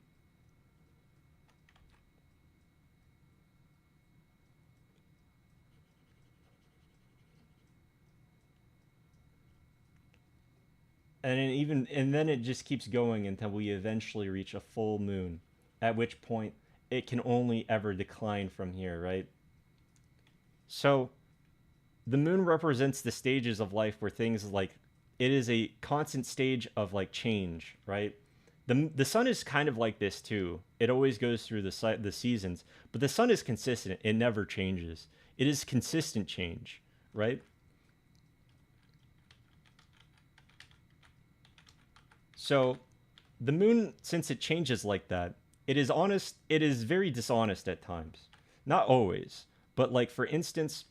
and then it just keeps going until we eventually reach a full moon, at which point it can only ever decline from here, right? So the moon represents the stages of life where things like it is a constant stage of like change, right? The sun is kind of like this too. It always goes through the seasons, but the sun is consistent. It never changes. It is consistent change, right? So the moon, since it changes like that, it is honest. It is very dishonest at times. Not always, but like for instance,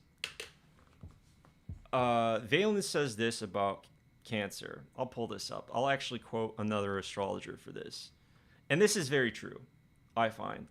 Valence says this about Cancer. I'll pull this up. I'll actually quote another astrologer for this. And this is very true, I find.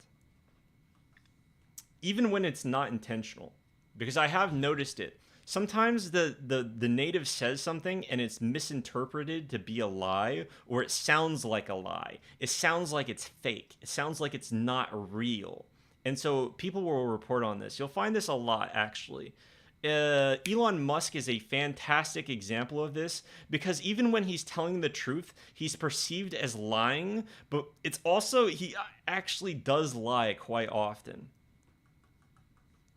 Even when it's not intentional. Because I have noticed it. Sometimes the native says something and it's misinterpreted to be a lie, or it sounds like a lie. It sounds like it's fake. It sounds like it's not real. And so people will report on this. You'll find this a lot, actually. Elon Musk is a fantastic example of this because even when he's telling the truth, he's perceived as lying, but it's also, he actually does lie quite often.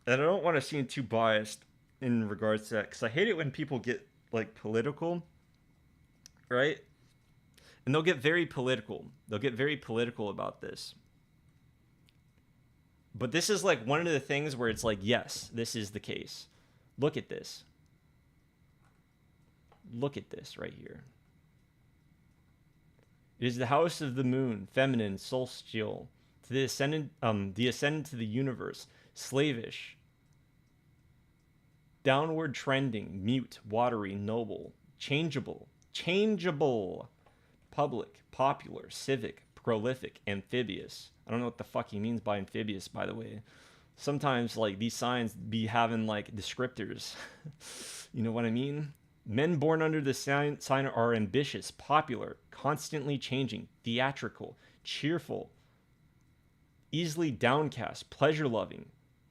And I don't want to seem too biased in regards to that because I hate it when people get like political, right? And they'll get very political. They'll get very political about this. But this is like one of the things where it's like, yes, this is the case. Look at this. Look at this right here. It is the house of the moon, feminine, solstial, to the ascendant to the universe, slavish, downward trending, mute, watery, noble, changeable, public, popular, civic, prolific, amphibious. I don't know what the fuck he means by amphibious, by the way. Sometimes like these signs be having like descriptors. You know what I mean? Men born under the sign are ambitious, popular, constantly changing, theatrical, cheerful, easily downcast, pleasure loving,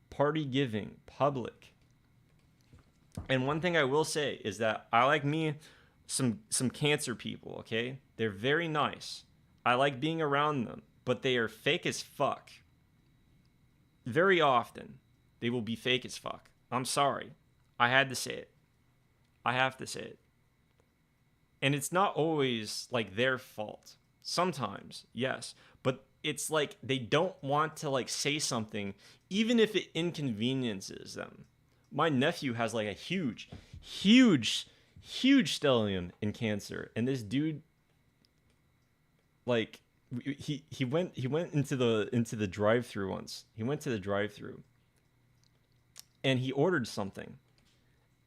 party giving, public. And one thing I will say is that I like me some Cancer people, okay? They're very nice. I like being around them, but they are fake as fuck. Very often, they will be fake as fuck. I'm sorry. I had to say it. I have to say it. And it's not always like their fault. Sometimes, yes, but it's like they don't want to like say something even if it inconveniences them. My nephew has like a huge stellium in Cancer, and this dude like he went into the drive-through once. He went to the drive-through and he ordered something,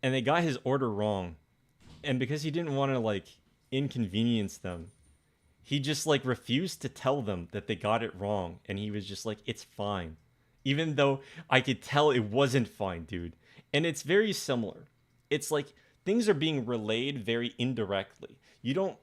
and they got his order wrong, and because he didn't want to like inconvenience them, he just like refused to tell them that they got it wrong, and he was just like, it's fine, even though I could tell it wasn't fine, dude. And it's very similar. It's like things are being relayed very indirectly. You don't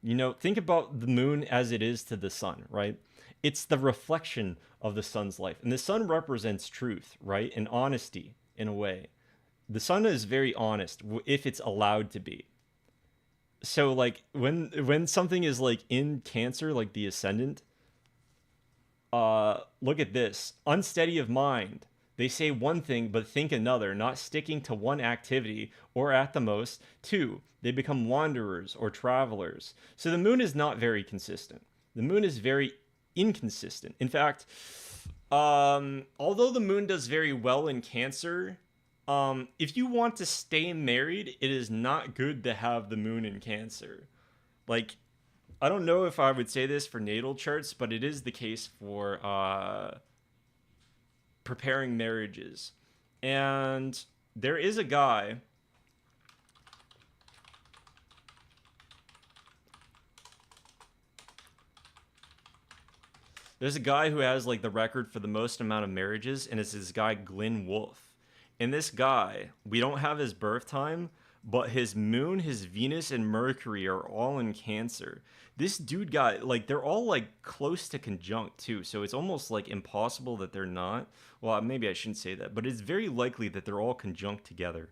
you know, think about the moon as it is to the sun, right? It's the reflection of the sun's life. And the sun represents truth, right? And honesty in a way. The sun is very honest if it's allowed to be. So like when something is like in Cancer, like the ascendant, look at this. Unsteady of mind. They say one thing but think another, not sticking to one activity, or at the most, two. They become wanderers or travelers. So the moon is not very consistent. The moon is very inconsistent. In fact, although the moon does very well in Cancer, if you want to stay married, it is not good to have the moon in Cancer. Like, I don't know if I would say this for natal charts, but it is the case for preparing marriages. And there is a guy. There's a guy who has like the record for the most amount of marriages, and it's this guy Glenn Wolfe. And this guy, we don't have his birth time, but his moon, his Venus, and Mercury are all in Cancer. This dude got like, they're all like close to conjunct too, so it's almost like impossible that they're not. Well, maybe I shouldn't say that, but it's very likely that they're all conjunct together,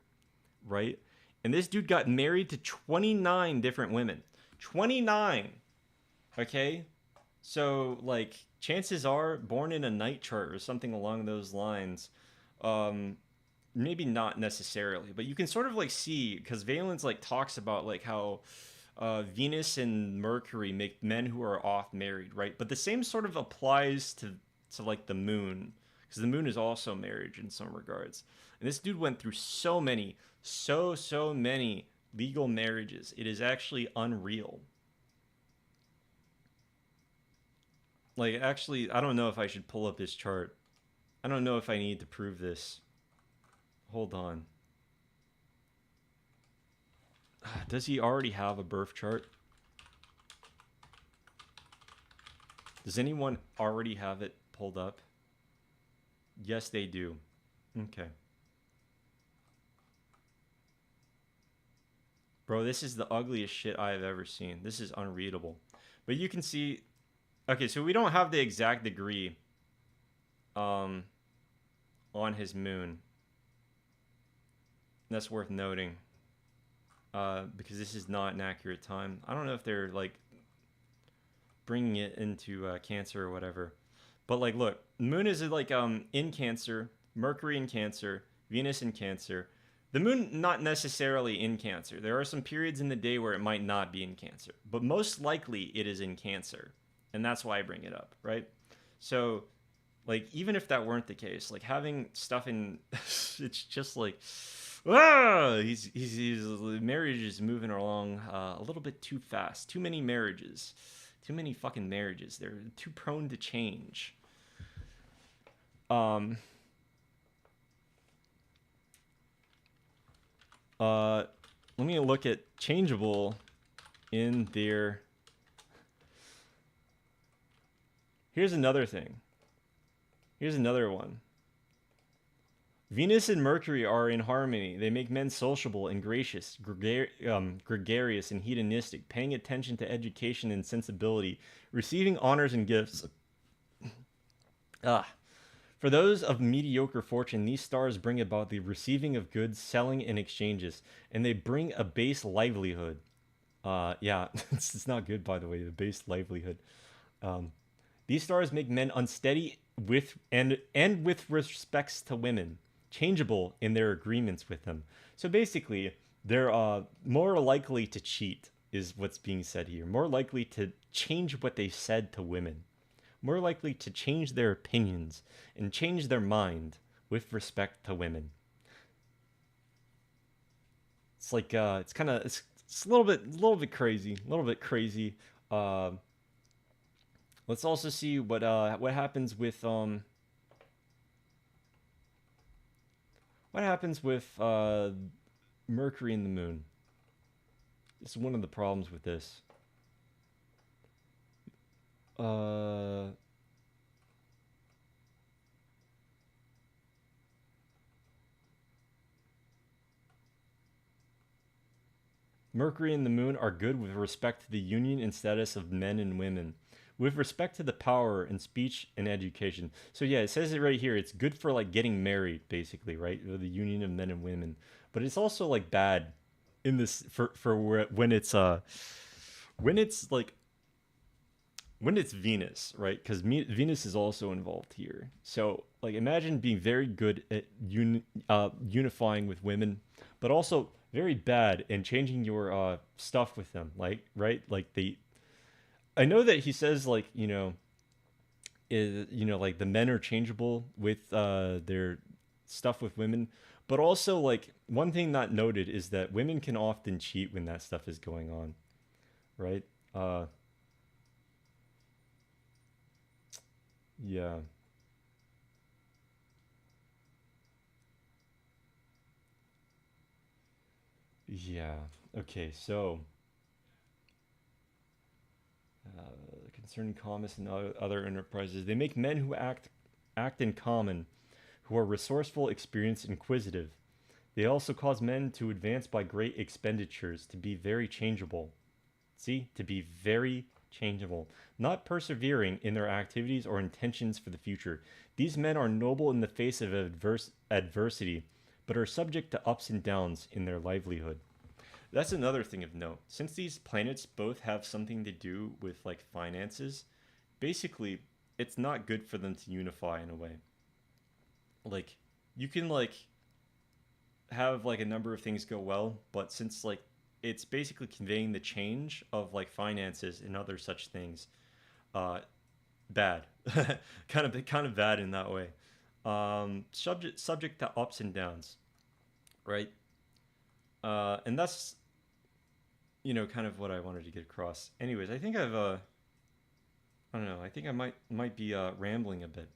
right? And this dude got married to 29 different women. 29. Okay? So like, chances are born in a night chart or something along those lines. Maybe not necessarily, but you can sort of like see, because Valence like talks about like how Venus and Mercury make men who are off married, right? But the same sort of applies to like the moon, because the moon is also marriage in some regards. And this dude went through so many legal marriages. It is actually unreal. Like, actually, I don't know if I should pull up his chart. I don't know if I need to prove this. Hold on. Does he already have a birth chart? Does anyone already have it pulled up? Yes, they do. Okay. Bro, this is the ugliest shit I have ever seen. This is unreadable. But you can see... Okay, so we don't have the exact degree on his moon. That's worth noting. Because this is not an accurate time. I don't know if they're, like, bringing it into Cancer or whatever. But, like, look. Moon is, like, in Cancer. Mercury in Cancer. Venus in Cancer. The moon not necessarily in Cancer. There are some periods in the day where it might not be in Cancer. But most likely it is in Cancer. And that's why I bring it up, right? So, like, even if that weren't the case, like, having stuff in... it's just like... He's marriage is moving along a little bit too fast. Too many marriages. Too many fucking marriages. They're too prone to change. Let me look at changeable in their... Here's another thing. Here's another one. Venus and Mercury are in harmony. They make men sociable and gracious, gregarious and hedonistic, paying attention to education and sensibility, receiving honors and gifts. For those of mediocre fortune, these stars bring about the receiving of goods, selling, and exchanges, and they bring a base livelihood. Yeah, it's not good, by the way, the base livelihood. These stars make men unsteady with with respects to women, changeable in their agreements with them. So basically, they're more likely to cheat, is what's being said here. More likely to change what they said to women. More likely to change their opinions and change their mind with respect to women. It's like it's kind of it's a little bit crazy, a little bit crazy. Let's also see what happens with Mercury and the Moon. This is one of the problems with this. Mercury and the Moon are good with respect to the union and status of men and women. With respect to the power and speech and education. So yeah, it says it right here. It's good for like getting married, basically, right? The union of men and women. But it's also like bad in this when it's Venus, right? Because Venus is also involved here. So like imagine being very good at unifying with women, but also very bad in changing your stuff with them, like right, like I know that he says like like the men are changeable with their stuff with women, but also like one thing not noted is that women can often cheat when that stuff is going on, right? Yeah. Yeah. Okay, so concerning commerce and other enterprises, they make men who act in common, who are resourceful, experienced, inquisitive. They also cause men to advance by great expenditures, to be very changeable. See, to be very changeable, not persevering in their activities or intentions for the future. These men are noble in the face of adversity, but are subject to ups and downs in their livelihood. That's another thing of note. Since these planets both have something to do with like finances, basically it's not good for them to unify in a way. Like you can like have like a number of things go well, but since like it's basically conveying the change of like finances and other such things, bad. kind of bad in that way. Subject to ups and downs, right? And that's kind of what I wanted to get across. Anyways, I think I don't know. I think I might be rambling a bit.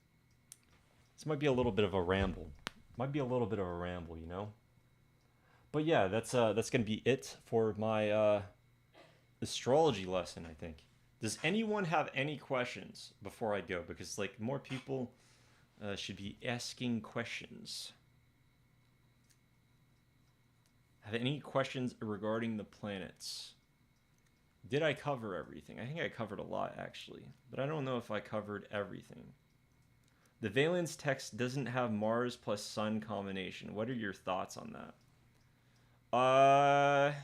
This might be a little bit of a ramble. Might be a little bit of a ramble, But yeah, that's gonna be it for my astrology lesson, I think. Does anyone have any questions before I go? Because like more people should be asking questions. Have any questions regarding the planets? Did I cover everything? I think I covered a lot, actually. But I don't know if I covered everything. The Valence text doesn't have Mars plus Sun combination. What are your thoughts on that?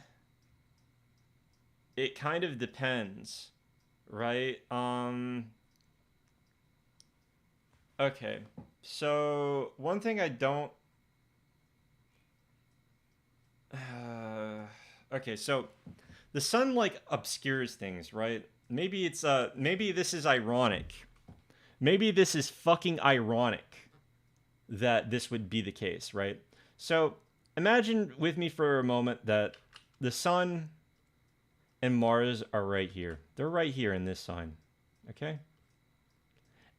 It kind of depends, right? Okay. So, one thing I don't... okay, so the sun like obscures things, right? Maybe maybe this is ironic. Maybe this is fucking ironic that this would be the case, right? So imagine with me for a moment that the sun and Mars are right here. They're right here in this sign. Okay?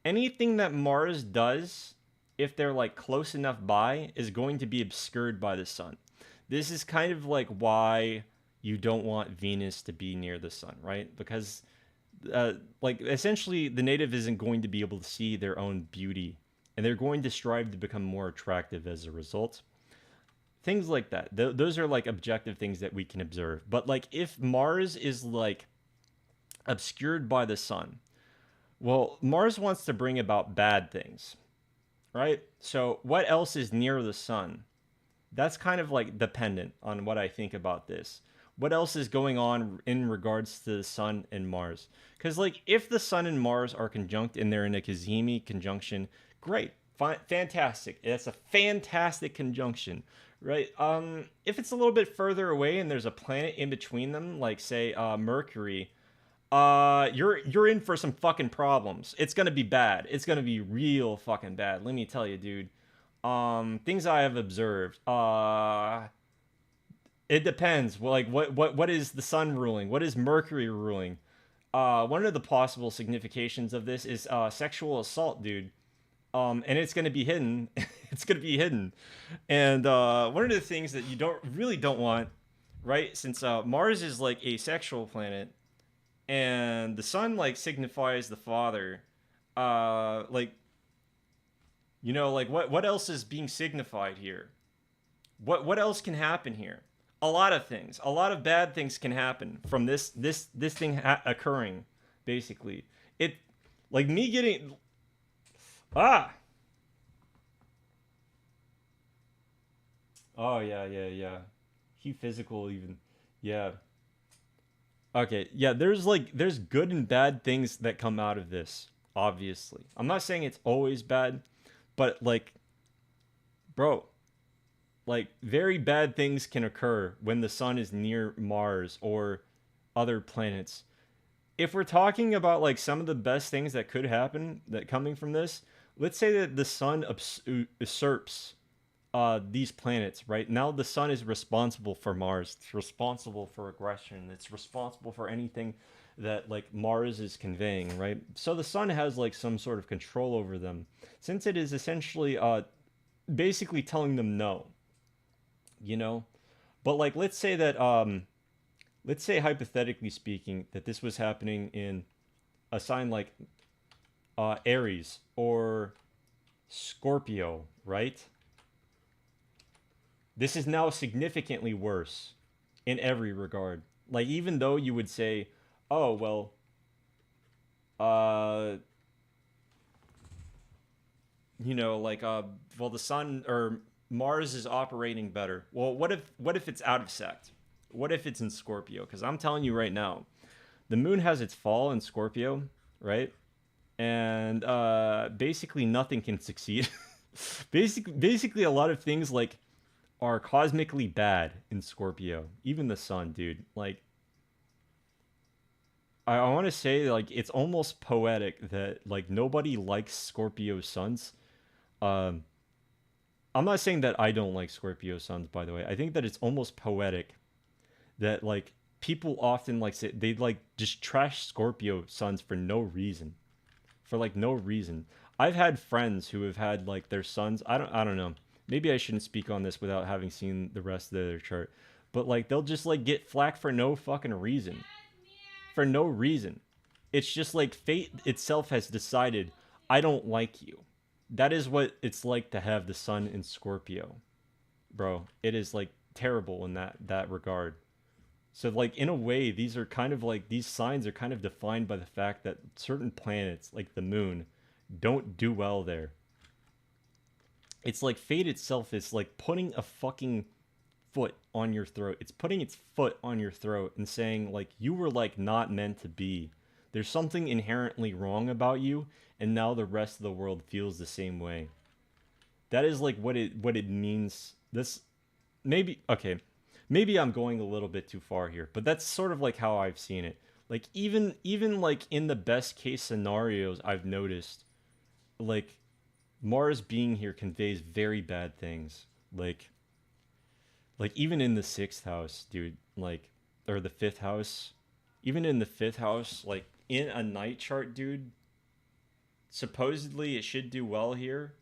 Anything that Mars does, if they're like close enough by, is going to be obscured by the sun. This is kind of like why you don't want Venus to be near the sun, right? Because like essentially the native isn't going to be able to see their own beauty, and they're going to strive to become more attractive as a result. Things like that. Those are like objective things that we can observe. But like if Mars is like obscured by the sun, well, Mars wants to bring about bad things, right? So what else is near the sun? That's kind of like dependent on what I think about this. What else is going on in regards to the sun and Mars? Because like if the sun and Mars are conjunct and they're in a Kazemi conjunction, great, fantastic. That's a fantastic conjunction, right? If it's a little bit further away and there's a planet in between them, like say Mercury, you're in for some fucking problems. It's gonna be bad. It's gonna be real fucking bad. Let me tell you, dude. Things I have observed. It depends. Well, like what is the sun ruling? What is Mercury ruling? One of the possible significations of this is sexual assault, dude. And it's gonna be hidden. It's gonna be hidden. And one of the things that you don't want, right? Since Mars is like a sexual planet, and the sun like signifies the father, like like what else is being signified here? What else can happen here? A lot of things. A lot of bad things can happen from this thing occurring. Basically, it like me getting ah. Oh yeah. He physical even, yeah. Okay, yeah. There's good and bad things that come out of this. Obviously, I'm not saying it's always bad, but like, bro, like very bad things can occur when the sun is near Mars or other planets. If we're talking about like some of the best things that could happen that coming from this, let's say that the sun usurps these planets, right? Now the sun is responsible for Mars. It's responsible for aggression. It's responsible for anything that like Mars is conveying, right? So the sun has like some sort of control over them, since it is essentially basically telling them no, you know. But like let's say hypothetically speaking that this was happening in a sign like Aries or Scorpio, right? This is now significantly worse in every regard. Like even though you would say, oh well, well the sun or Mars is operating better. Well, what if it's out of sect? What if it's in Scorpio? Because I'm telling you right now, the moon has its fall in Scorpio, right? And basically nothing can succeed. basically a lot of things like are cosmically bad in Scorpio. Even the sun, dude. Like I want to say like it's almost poetic that like nobody likes Scorpio suns. Um I'm not saying that I don't like Scorpio suns, by the way. I think that it's almost poetic that like people often like say they like just trash Scorpio suns for no reason. For like no reason. I've had friends who have had like their sons. I don't know. Maybe I shouldn't speak on this without having seen the rest of their chart. But like they'll just like get flack for no fucking reason. For no reason. It's just like fate itself has decided I don't like you. That is what it's like to have the sun in Scorpio. Bro, it is like terrible in that regard. So like in a way these are kind of like these signs are kind of defined by the fact that certain planets like the moon don't do well there. It's like fate itself is like putting a fucking foot on your throat. It's putting its foot on your throat and saying like you were like not meant to be. There's something inherently wrong about you, and now the rest of the world feels the same way. That is like what it means. This maybe okay. Maybe I'm going a little bit too far here, but that's sort of like how I've seen it. Like even like in the best case scenarios I've noticed like Mars being here conveys very bad things. Like even in the 6th house, dude, like or the 5th house, even in the fifth house, like in a night chart, dude, supposedly it should do well here.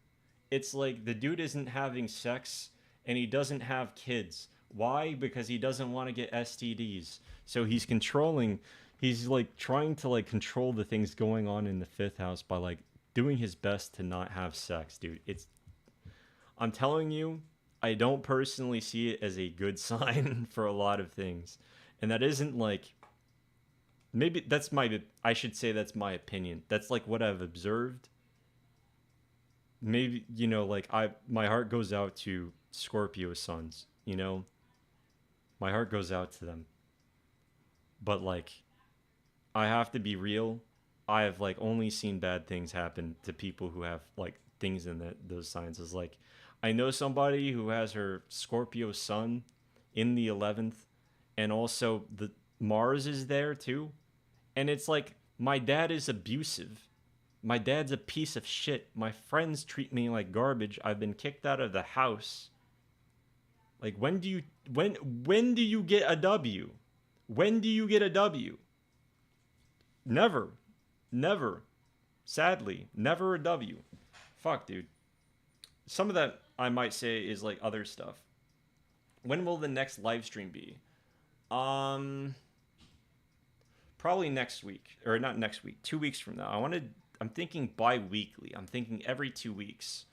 It's like the dude isn't having sex and he doesn't have kids. Why? Because he doesn't want to get STDs. So he's controlling, he's like trying to like control the things going on in the fifth house by like doing his best to not have sex, dude. I'm telling you, I don't personally see it as a good sign for a lot of things. And that isn't like, maybe that's my, I should say that's my opinion. That's like what I've observed. Maybe, you know, like my heart goes out to Scorpio sons, you know? My heart goes out to them. But like I have to be real. I have like only seen bad things happen to people who have like things in those signs. Is like I know somebody who has her Scorpio sun in the 11th, and also the Mars is there too. And it's like my dad is abusive. My dad's a piece of shit. My friends treat me like garbage. I've been kicked out of the house. Like when do you get a W? When do you get a W? Never. Never. Sadly, never a W. Fuck, dude. Some of that I might say is like other stuff. When will the next live stream be? Probably next week, or not next week, 2 weeks from now. I'm thinking bi-weekly. I'm thinking every 2 weeks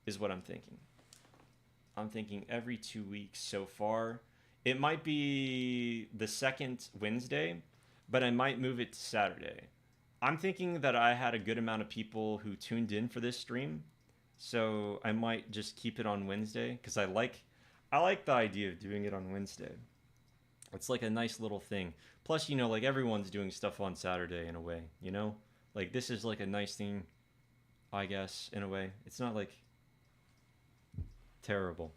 is what I'm thinking. I'm thinking every 2 weeks so far. It might be the second Wednesday, but I might move it to Saturday. I'm thinking that I had a good amount of people who tuned in for this stream, so I might just keep it on Wednesday because I like the idea of doing it on Wednesday. It's like a nice little thing. Plus, you know, like everyone's doing stuff on Saturday in a way, you know? Like this is like a nice thing, I guess, in a way. It's not like terrible.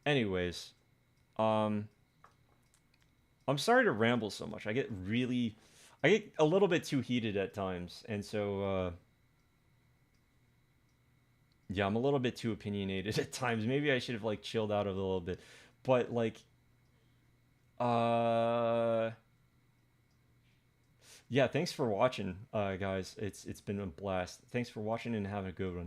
Anyways, I'm sorry to ramble so much. I get a little bit too heated at times, and so yeah, I'm a little bit too opinionated at times. Maybe I should have like chilled out a little bit. But like uh yeah, thanks for watching, guys. It's been a blast. Thanks for watching and have a good one.